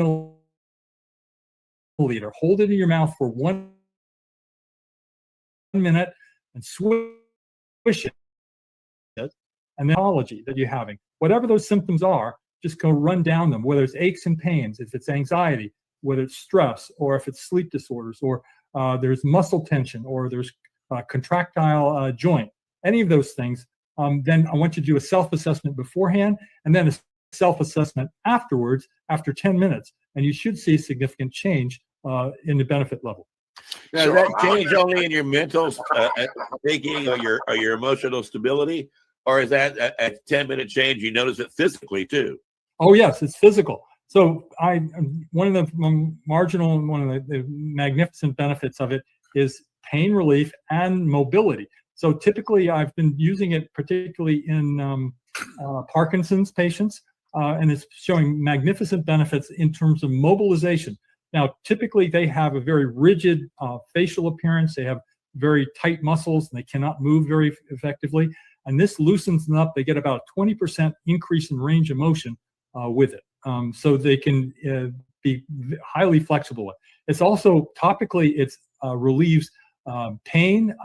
Speaker 16: milliliter, hold it in your mouth for 1 minute, and swish it. And the pathology that you're having, whatever those symptoms are, just go run down them, whether it's aches and pains, if it's anxiety, whether it's stress, or if it's sleep disorders, or there's muscle tension, or there's contractile joint, any of those things, then I want you to do a self-assessment beforehand, and then a self-assessment afterwards, after 10 minutes, and you should see significant change in the benefit level.
Speaker 14: Now, does that change only in your mental thinking or your emotional stability, or is that a 10-minute change? You notice it physically too?
Speaker 16: Oh yes, it's physical. So one of the magnificent benefits of it is pain relief and mobility. So typically I've been using it particularly in Parkinson's patients, and it's showing magnificent benefits in terms of mobilization. Now, typically they have a very rigid facial appearance. They have very tight muscles and they cannot move very effectively. And this loosens them up. They get about 20% increase in range of motion with it. So they can be highly flexible. It's also topically, it relieves pain,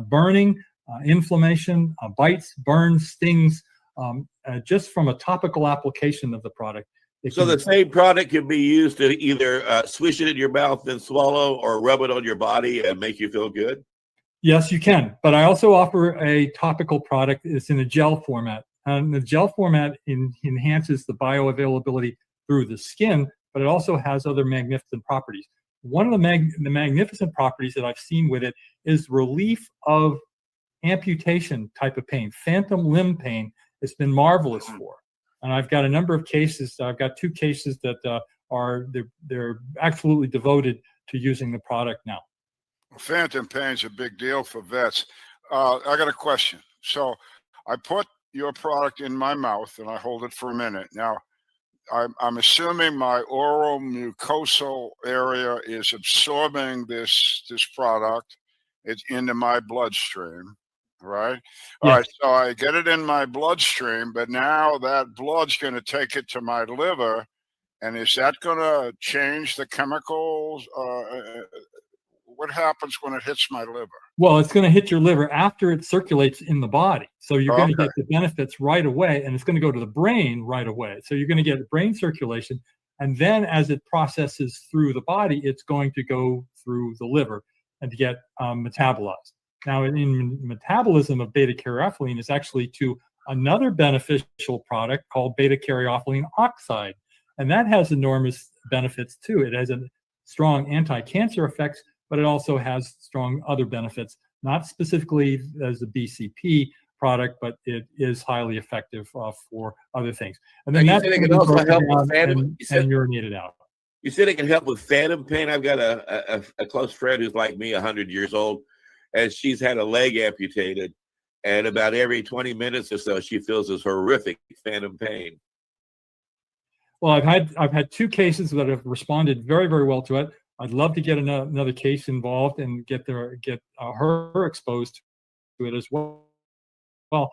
Speaker 16: burning, inflammation, bites, burns, stings, just from a topical application of the product.
Speaker 14: So the same product can be used to either swish it in your mouth and swallow, or rub it on your body and make you feel good?
Speaker 16: Yes, you can. But I also offer a topical product. It's in a gel format. And the gel format enhances the bioavailability through the skin, but it also has other magnificent properties. One of the magnificent properties that I've seen with it is relief of amputation type of pain. Phantom limb pain has been marvelous for. And I've got a number of cases. I've got 2 cases that they're absolutely devoted to using the product now.
Speaker 15: Phantom pain's a big deal for vets. I got a question. So I put your product in my mouth and I hold it for a minute. Now, I'm assuming my oral mucosal area is absorbing this product. It's into my bloodstream, right? All right, so I get it in my bloodstream, but now that blood's going to take it to my liver, and is that going to change the chemicals? What happens when it hits my liver?
Speaker 16: Well, it's going to hit your liver after it circulates in the body. So you're going to get the benefits right away, and it's going to go to the brain right away. So you're going to get brain circulation, and then as it processes through the body, it's going to go through the liver and to get metabolized. Now, in metabolism of beta-caryophyllene is actually to another beneficial product called beta-caryophyllene oxide, and that has enormous benefits too. It has a strong anti-cancer effects, but it also has strong other benefits, not specifically as a BCP product, but it is highly effective for other things. And then that's
Speaker 14: it can also help with
Speaker 16: and urinated out.
Speaker 14: You said it can help with phantom pain. I've got a close friend who's like me, 100 years old, and she's had a leg amputated, and about every 20 minutes or so, she feels this horrific phantom pain.
Speaker 16: Well, I've had 2 cases that have responded very, very well to it. I'd love to get another case involved and get her exposed to it as well. Well,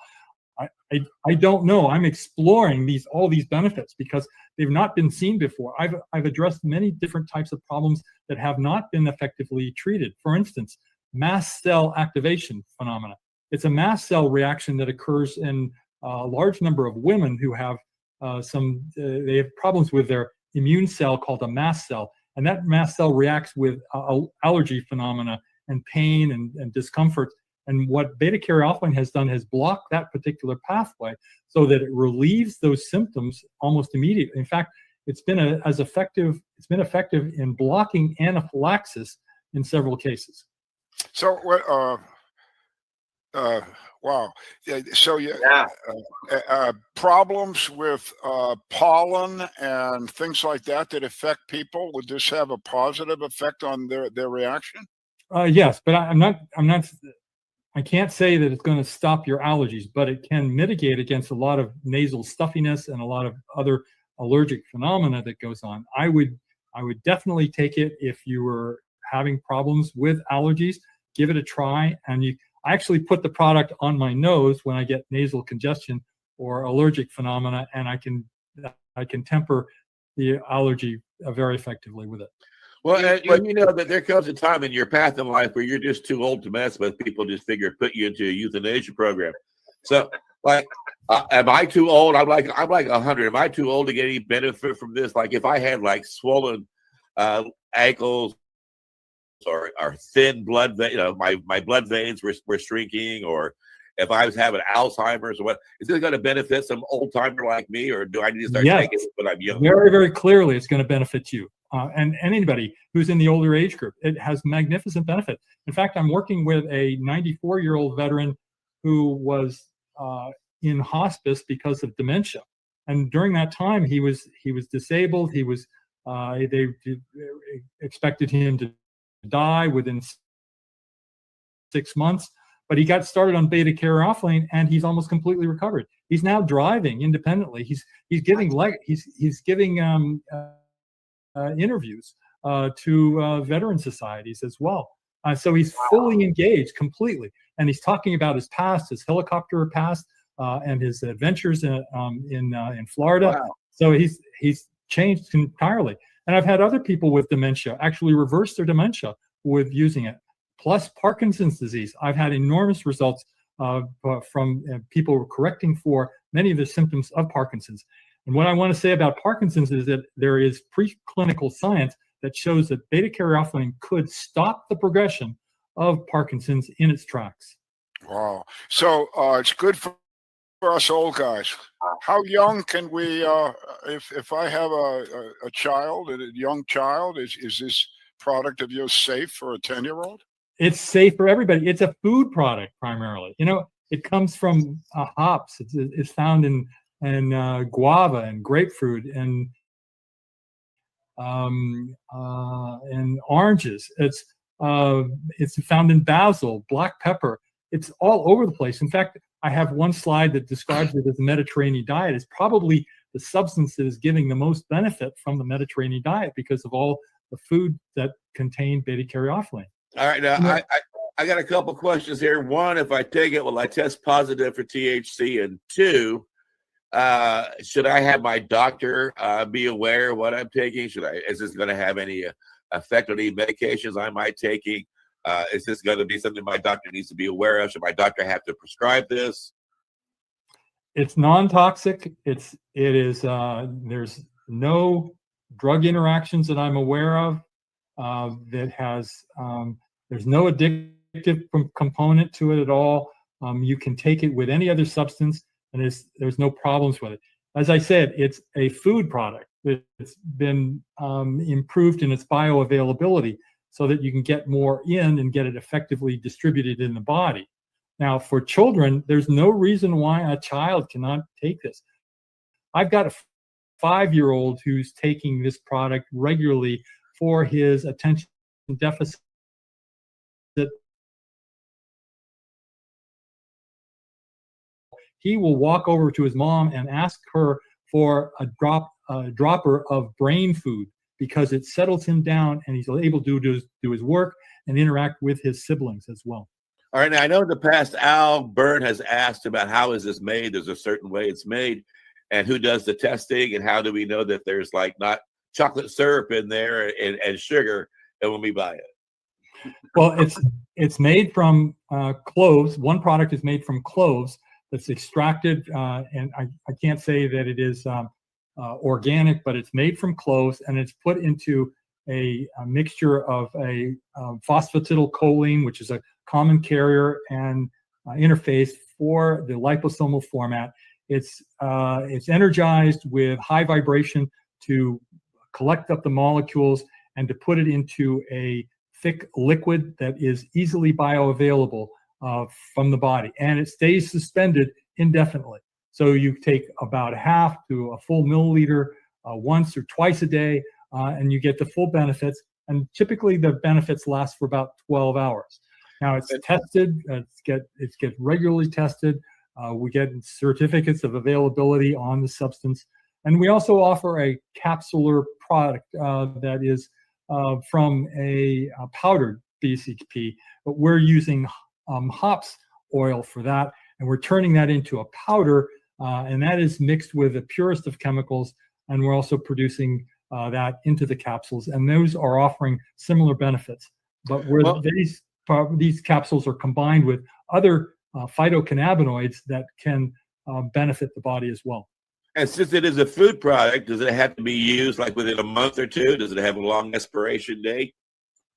Speaker 16: I don't know. I'm exploring all these benefits because they've not been seen before. I've addressed many different types of problems that have not been effectively treated. For instance, mast cell activation phenomena. It's a mast cell reaction that occurs in a large number of women who have they have problems with their immune cell called a mast cell. And that mast cell reacts with allergy phenomena and pain and discomfort. And what beta-caryophyllene has done has blocked that particular pathway so that it relieves those symptoms almost immediately. In fact, it's been effective in blocking anaphylaxis in several cases.
Speaker 15: So wow. So problems with pollen and things like that affect people. Would this have a positive effect on their reaction?
Speaker 16: Yes, but I can't say that it's going to stop your allergies, but it can mitigate against a lot of nasal stuffiness and a lot of other allergic phenomena that goes on. I would definitely take it if you were having problems with allergies. Give it a try, and I actually put the product on my nose when I get nasal congestion or allergic phenomena, and I can temper the allergy very effectively with it.
Speaker 14: Well, but you know that there comes a time in your path in life where you're just too old to mess with. People just figure put you into a euthanasia program. So, like, am I too old? I'm like 100. Am I too old to get any benefit from this? Like, if I had like swollen ankles or thin blood, my blood veins were shrinking, or if I was having Alzheimer's or what, is this going to benefit some old timer like me, or do I need to start taking it when I'm young?
Speaker 16: Very, very clearly, it's going to benefit you and anybody who's in the older age group. It has magnificent benefit. In fact, I'm working with a 94-year-old veteran who was in hospice because of dementia, and during that time, he was disabled. They expected him to die within 6 months, but he got started on beta-caryophyllene and he's almost completely recovered. He's now driving independently. He's giving interviews to veteran societies as well. So he's fully engaged completely. And he's talking about his past, his helicopter past, and his adventures in Florida.
Speaker 14: Wow.
Speaker 16: So he's changed entirely. And I've had other people with dementia actually reverse their dementia with using it. Plus Parkinson's disease. I've had enormous results from people correcting for many of the symptoms of Parkinson's. And what I want to say about Parkinson's is that there is preclinical science that shows that beta-caryophyllene could stop the progression of Parkinson's in its tracks.
Speaker 15: Wow. So it's good for us old guys. How young can we, if I have a child, a young child, is this product of yours safe for a 10-year-old?
Speaker 16: It's safe for everybody. It's a food product primarily. You know, it comes from hops. It's found in guava and grapefruit and oranges. It's found in basil, black pepper. It's all over the place. In fact, I have one slide that describes it as the Mediterranean diet. It's probably the substance that is giving the most benefit from the Mediterranean diet because of all the food that contain beta-caryophyllene.
Speaker 14: All right, now I got a couple questions here. One, if I take it, will I test positive for THC? And two, should I have my doctor be aware of what I'm taking? Is this going to have any effect on any medications I might taking? Is this going to be something my doctor needs to be aware of? Should my doctor have to prescribe this?
Speaker 16: It's non-toxic. It is. There's no drug interactions that I'm aware of. There's no addictive component to it at all. You can take it with any other substance, and there's no problems with it. As I said, it's a food product. It's been improved in its bioavailability so that you can get more in and get it effectively distributed in the body. Now, for children, there's no reason why a child cannot take this. I've got a 5-year-old who's taking this product regularly for his attention deficit. He will walk over to his mom and ask her for a dropper of brain food because it settles him down and he's able to do his work and interact with his siblings as well.
Speaker 14: All right, now I know in the past Al Byrne has asked about how is this made? There's a certain way it's made, and who does the testing, and how do we know that there's like not chocolate syrup in there and sugar and when we buy it?
Speaker 16: Well, it's made from cloves. One product is made from cloves that's extracted, and I can't say that it is organic, but it's made from cloves, and it's put into a mixture of a phosphatidylcholine, which is a common carrier and interface for the liposomal format. It's energized with high vibration to collect up the molecules and to put it into a thick liquid that is easily bioavailable from the body, and it stays suspended indefinitely. So you take about a half to a full milliliter once or twice a day, and you get the full benefits. And typically the benefits last for about 12 hours. Now it's tested, it's get regularly tested. We get certificates of availability on the substance. And we also offer a capsular product that is from a powdered BCP, but we're using hops oil for that, and we're turning that into a powder, and that is mixed with the purest of chemicals, and we're also producing that into the capsules, and those are offering similar benefits. But where these capsules are combined with other phytocannabinoids that can benefit the body as well.
Speaker 14: And since it is a food product, does it have to be used like within a month or two? Does it have a long expiration date?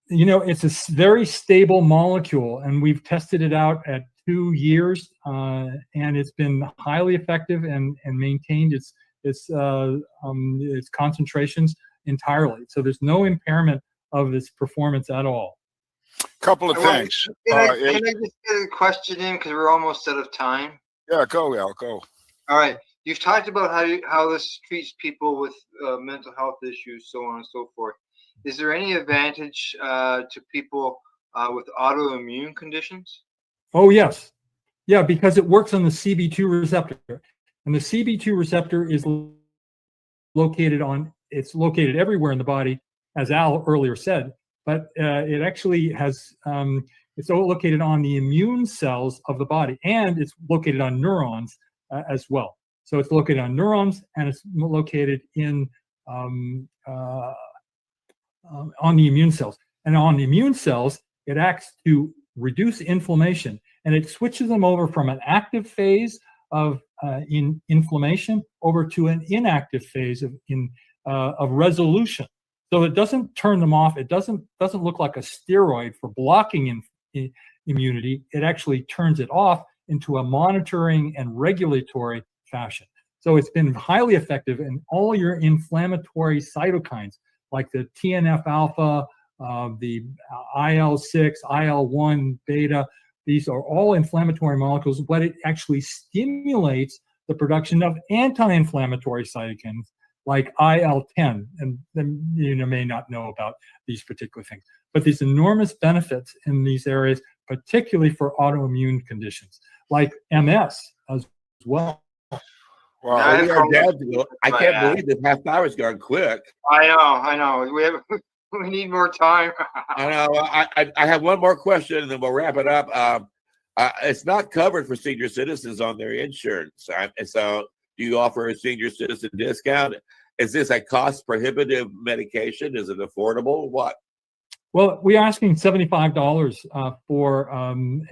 Speaker 16: You know, it's a very stable molecule, and we've tested it out at 2 years, and it's been highly effective and maintained its concentrations entirely. So there's no impairment of its performance at all.
Speaker 15: Couple of things.
Speaker 1: Can I just get a question in because we're almost out of time?
Speaker 15: Yeah, go, Al, go.
Speaker 1: All right. You've talked about how this treats people with mental health issues, so on and so forth. Is there any advantage to people with autoimmune conditions?
Speaker 16: Oh, yes. Yeah, because it works on the CB2 receptor. And the CB2 receptor is located everywhere in the body, as Al earlier said, but it actually has, it's located on the immune cells of the body, and it's located on neurons as well. So it's located on neurons, and it's located in on the immune cells. And on the immune cells, it acts to reduce inflammation, and it switches them over from an active phase of inflammation over to an inactive phase of resolution. So it doesn't turn them off. It doesn't look like a steroid for blocking immunity. It actually turns it off into a monitoring and regulatory fashion. So it's been highly effective in all your inflammatory cytokines, like the TNF alpha, the IL-6, IL-1 beta. These are all inflammatory molecules, but it actually stimulates the production of anti-inflammatory cytokines like IL-10. And then you may not know about these particular things, but these enormous benefits in these areas, particularly for autoimmune conditions like MS as well.
Speaker 14: Wow. I can't believe this half hour's gone quick.
Speaker 1: I know. We need more time.
Speaker 14: I know. I have one more question, and then we'll wrap it up. It's not covered for senior citizens on their insurance. So do you offer a senior citizen discount? Is this a cost-prohibitive medication? Is it affordable? What?
Speaker 16: Well, we're asking $75 for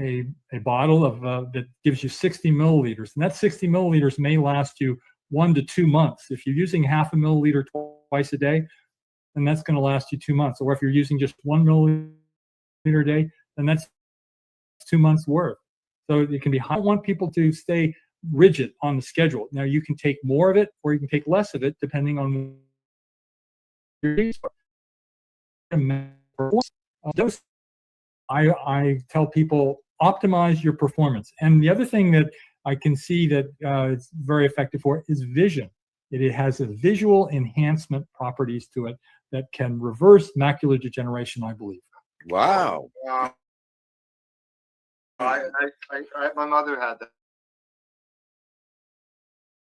Speaker 16: a bottle of that gives you 60 milliliters, and that 60 milliliters may last you 1 to 2 months. If you're using half a milliliter twice a day, then that's going to last you 2 months. Or if you're using just 1 milliliter a day, then that's 2 months worth. So it can be high. I want people to stay rigid on the schedule. Now you can take more of it or you can take less of it depending on your needs. I tell people optimize your performance. And the other thing that I can see that it's very effective for is vision. It has a visual enhancement properties to it that can reverse macular degeneration, I believe.
Speaker 14: Wow.
Speaker 1: My mother had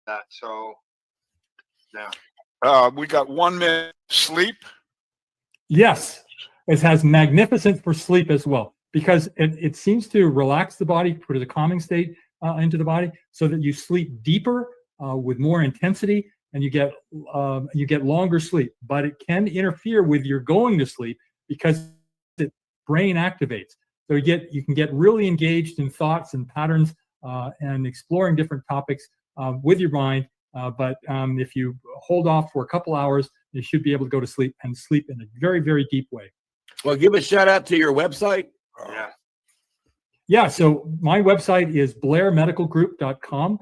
Speaker 1: that. So, yeah.
Speaker 15: We got 1 minute. Sleep.
Speaker 16: Yes, it has magnificent for sleep as well, because it seems to relax the body, put a calming state into the body, so that you sleep deeper with more intensity, and you get longer sleep. But it can interfere with your going to sleep because the brain activates. So you can get really engaged in thoughts and patterns and exploring different topics with your mind. But if you hold off for a couple hours, you should be able to go to sleep and sleep in a very, very deep way.
Speaker 14: Well, give a shout out to your website.
Speaker 16: Yeah, so my website is blairmedicalgroup.com.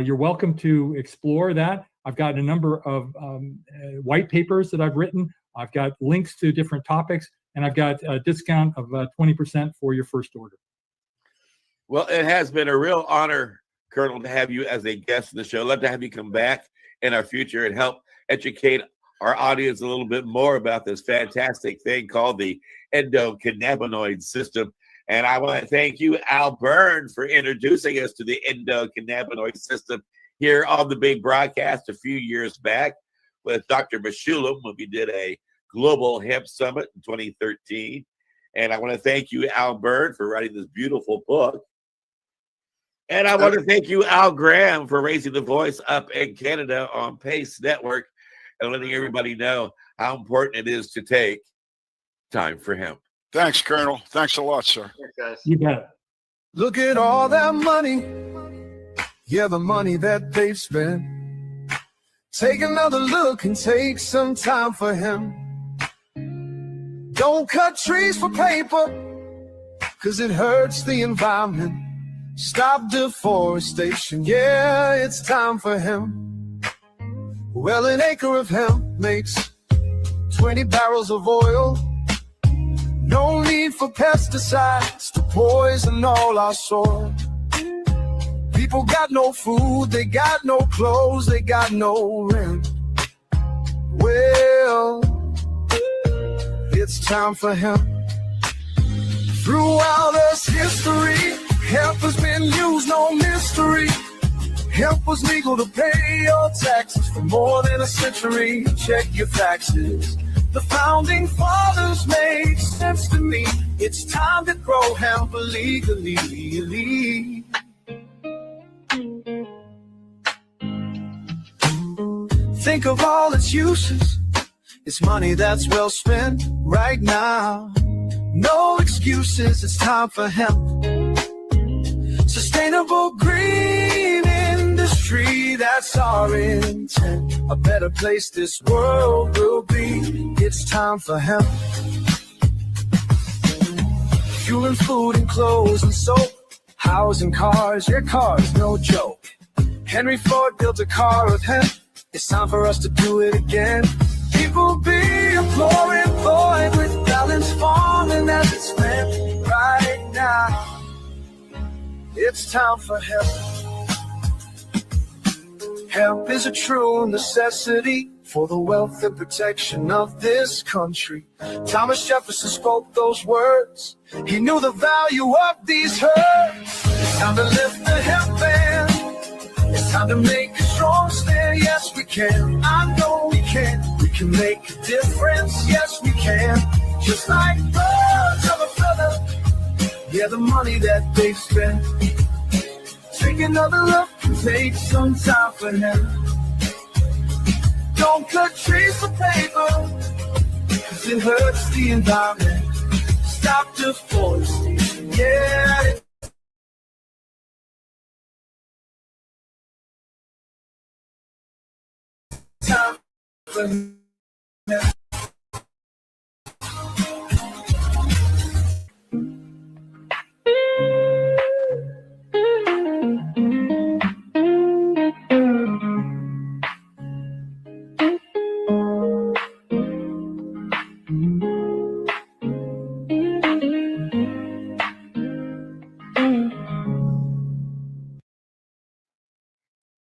Speaker 16: You're welcome to explore that. I've got a number of white papers that I've written. I've got links to different topics, and I've got a discount of 20% for your first order.
Speaker 14: Well, it has been a real honor, Colonel, to have you as a guest in the show. I'd love to have you come back in our future and help educate our audience a little bit more about this fantastic thing called the endocannabinoid system. And I want to thank you, Al Byrne, for introducing us to the endocannabinoid system here on the big broadcast a few years back with Dr. Meshulam when we did a Global Hemp Summit in 2013. And I want to thank you, Al Byrne, for writing this beautiful book. And I want to thank you, Al Graham, for raising the voice up in Canada on PACE Network and letting everybody know how important it is to take time for hemp.
Speaker 15: Thanks, Colonel. Thanks a lot, sir.
Speaker 16: You bet.
Speaker 13: Look at all that money. Yeah, the money that they've spent. Take another look and take some time for him. Don't cut trees for paper, 'cause it hurts the environment. Stop deforestation, yeah, it's time for hemp. Well, an acre of hemp makes 20 barrels of oil. No need for pesticides to poison all our soil. People got no food, they got no clothes, they got no rent. Well, it's time for hemp. Throughout us history, hemp has been used, no mystery. Hemp was legal to pay your taxes for more than a century. Check your taxes, The founding fathers made sense to me. It's time to grow hemp legally. Think of all its uses. It's money that's well spent right now. No excuses, it's time for hemp. Sustainable green industry, that's our intent. A better place this world will be. It's time for hemp. Fueling food and clothes and soap. Housing cars, your car's no joke. Henry Ford built a car with hemp. It's time for us to do it again. People be employed with balanced farming as it's meant right now. It's time for hemp. Hemp is a true necessity for the wealth and protection of this country. Thomas Jefferson spoke those words. He knew the value of these herbs. It's time to lift the hemp band. It's time to make a strong stand. Yes, we can. I know we can. We can make a difference. Yes, we can. Just like birds of a feather. Yeah, the money that they spend. Take another look and take some time for him. Don't cut trees for paper, 'cause it hurts the environment. Stop deforestation, yeah. Time for him.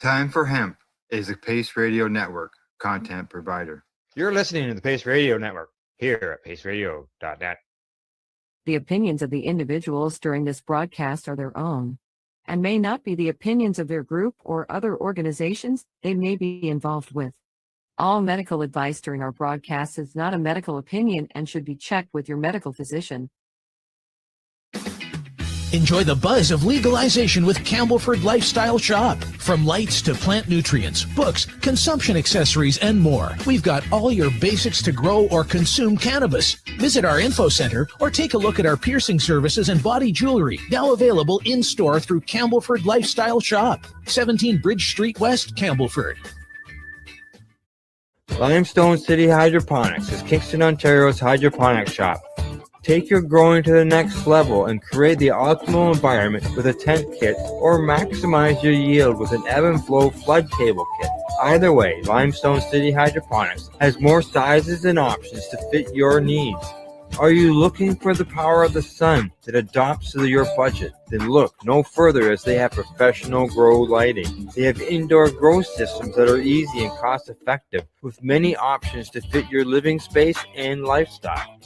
Speaker 5: Time for Hemp is a Pace Radio Network content provider. You're listening to the Pace Radio Network here at paceradio.net.
Speaker 3: The opinions of the individuals during this broadcast are their own and may not be the opinions of their group or other organizations they may be involved with. All medical advice during our broadcast is not a medical opinion and should be checked with your medical physician.
Speaker 7: Enjoy the buzz of legalization with Campbellford Lifestyle Shop. From lights to plant nutrients, books, consumption accessories, and more, we've got all your basics to grow or consume cannabis. Visit our info center or take a look at our piercing services and body jewelry, now available in-store through Campbellford Lifestyle Shop, 17 Bridge Street West, Campbellford.
Speaker 5: Limestone City Hydroponics is Kingston, Ontario's hydroponics shop. Take your growing to the next level and create the optimal environment with a tent kit or maximize your yield with an ebb and flow flood table kit. Either way, Limestone City Hydroponics has more sizes and options to fit your needs. Are you looking for the power of the sun that adapts to your budget? Then look no further, as they have professional grow lighting. They have indoor grow systems that are easy and cost effective with many options to fit your living space and lifestyle.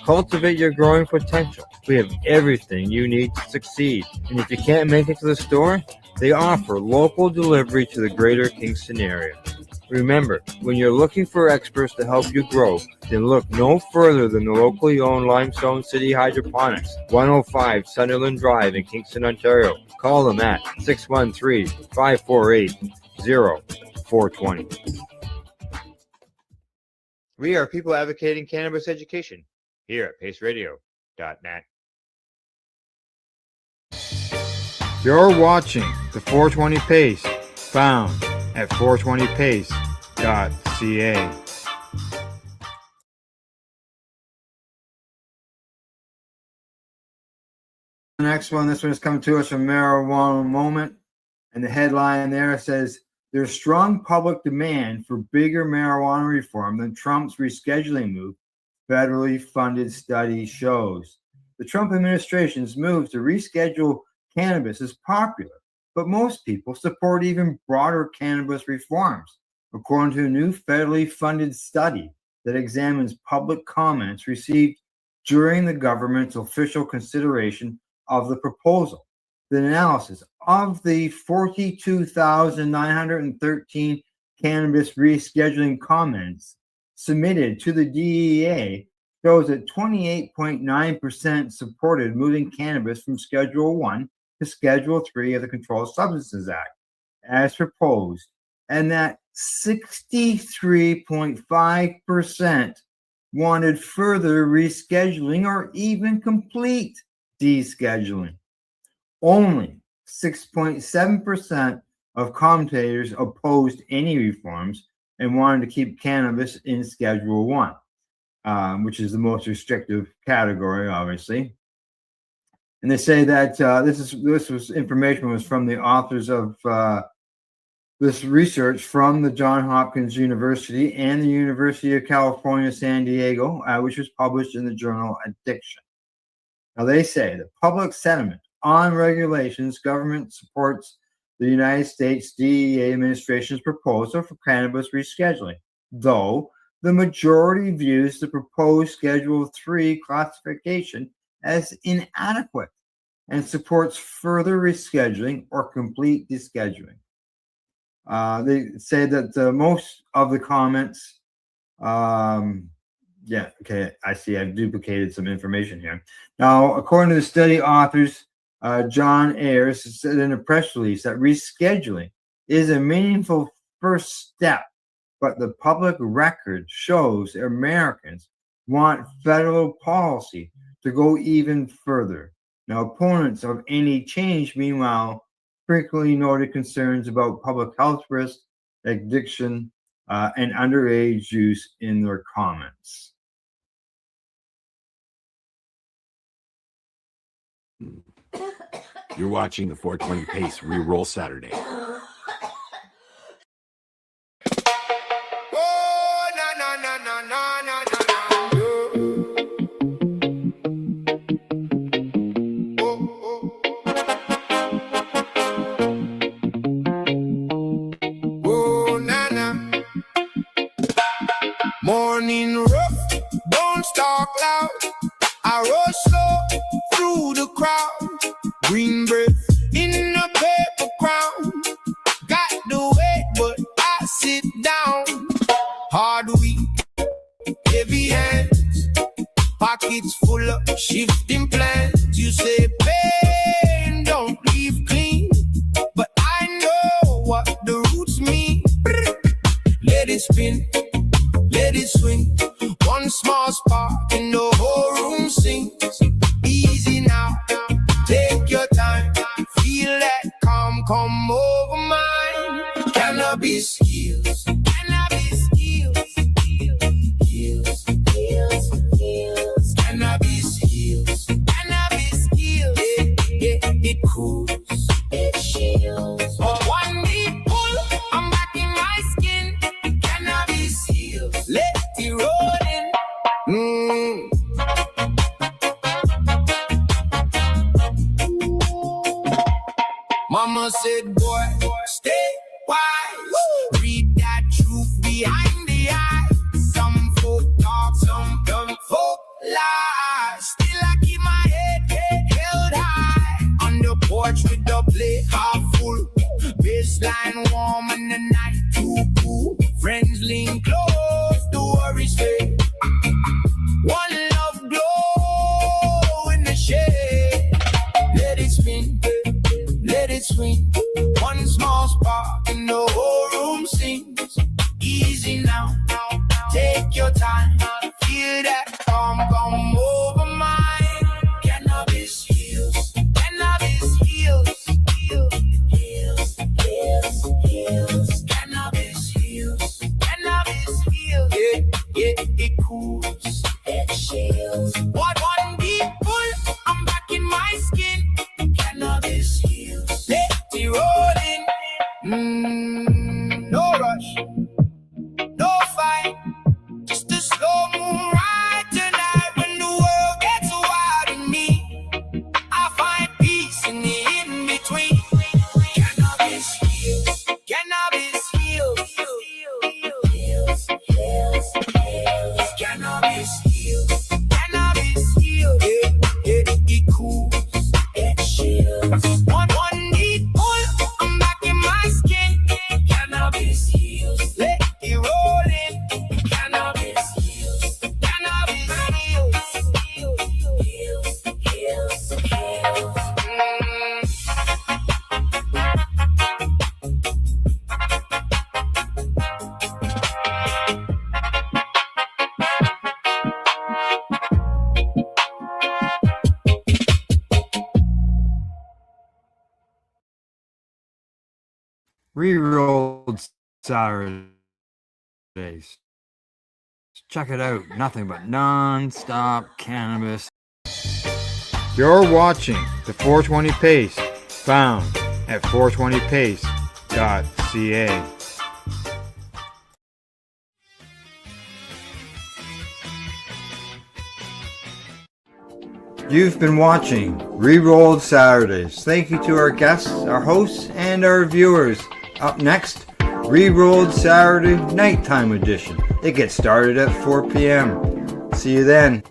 Speaker 5: Cultivate your growing potential. We have everything you need to succeed. And if you can't make it to the store, they offer local delivery to the greater Kingston area. Remember, when you're looking for experts to help you grow, then look no further than the locally owned Limestone City Hydroponics, 105 Sunderland Drive in Kingston, Ontario. Call them at 613-548-0420. We are people advocating cannabis education here at paceradio.net. You're watching the 420 Pace, found at 420pace.ca.
Speaker 1: The next one, this one is coming to us from Marijuana Moment, and the headline there says, "There's strong public demand for bigger marijuana reform than Trump's rescheduling move, federally funded study shows." The Trump administration's move to reschedule cannabis is popular, but most people support even broader cannabis reforms, according to a new federally funded study that examines public comments received during the government's official consideration of the proposal. The analysis of the 42,913 cannabis rescheduling comments submitted to the DEA shows that 28.9% supported moving cannabis from Schedule 1 to Schedule 3 of the Controlled Substances Act, as proposed, and that 63.5% wanted further rescheduling or even complete descheduling. Only 6.7% of commentators opposed any reforms and wanted to keep cannabis in Schedule 1, which is the most restrictive category, obviously. And they say that this information was from the authors of this research from the Johns Hopkins University and the University of California, San Diego, which was published in the journal Addiction. Now, they say the public sentiment on regulations, government supports the United States DEA administration's proposal for cannabis rescheduling, though the majority views the proposed Schedule 3 classification as inadequate and supports further rescheduling or complete descheduling. They say that most of the comments, yeah, okay, I see I've duplicated some information here. Now, according to the study authors, John Ayers said in a press release that rescheduling is a meaningful first step, but the public record shows Americans want federal policy to go even further. Now, opponents of any change, meanwhile, frequently noted concerns about public health risks, addiction, and underage use in their comments.
Speaker 14: You're watching the 420 Pace Reroll Saturday.
Speaker 11: Morning rough, don't talk loud. I rush slow through the crowd. Green breath in a paper crown. Got the weight, but I sit down. Hard week, heavy hands. Pockets full of shifting plans. You say pain don't leave clean, but I know what the roots mean. Let it spin. Let it swing. One small spark and the whole room sings. Easy now, take your time. Feel that calm come over mine. Cannabis heals. Cannabis heals. Heals. Heals. Heals. Cannabis heals. Cannabis heals. It cools. It shields. One deep pull, I'm back in my skin. Cannabis heals. Let it roll in. Mama said, boy, stay wise. Read that truth behind the eyes. Some folk talk, some dumb folk lie. Still I keep my head held high. On the porch with the plate half full. Baseline warm and the night too cool. Friends lean close, the worries fade. One love glow in the shade. Let it spin, let it swing. One small spark and the whole room sings. Easy now, take your time. Feel that calm come over mine. Cannabis heals, cannabis heals. Heals, heals, heals. Cannabis heals, cannabis heals. Yeah, it cools, it shields. One deep pull, I'm back in my skin. Cannabis heals, let it roll in. No rush, no fight, just a slow moon ride tonight. When the world gets wild in me, I find peace in the in-between. Cannabis heals, cannabis heals. Heals, heals, heals. Cannabis heals, cannabis heals. It cools, it shields. One deep pull, I'm back in my skin.
Speaker 5: Rerolled Saturdays. Check it out. Nothing but non-stop cannabis. You're watching the 420 Pace, found at 420pace.ca. You've been watching Rerolled Saturdays. Thank you to our guests, our hosts, and our viewers. Up next, Rerolled Saturday Nighttime Edition. It gets started at 4 p.m. See you then.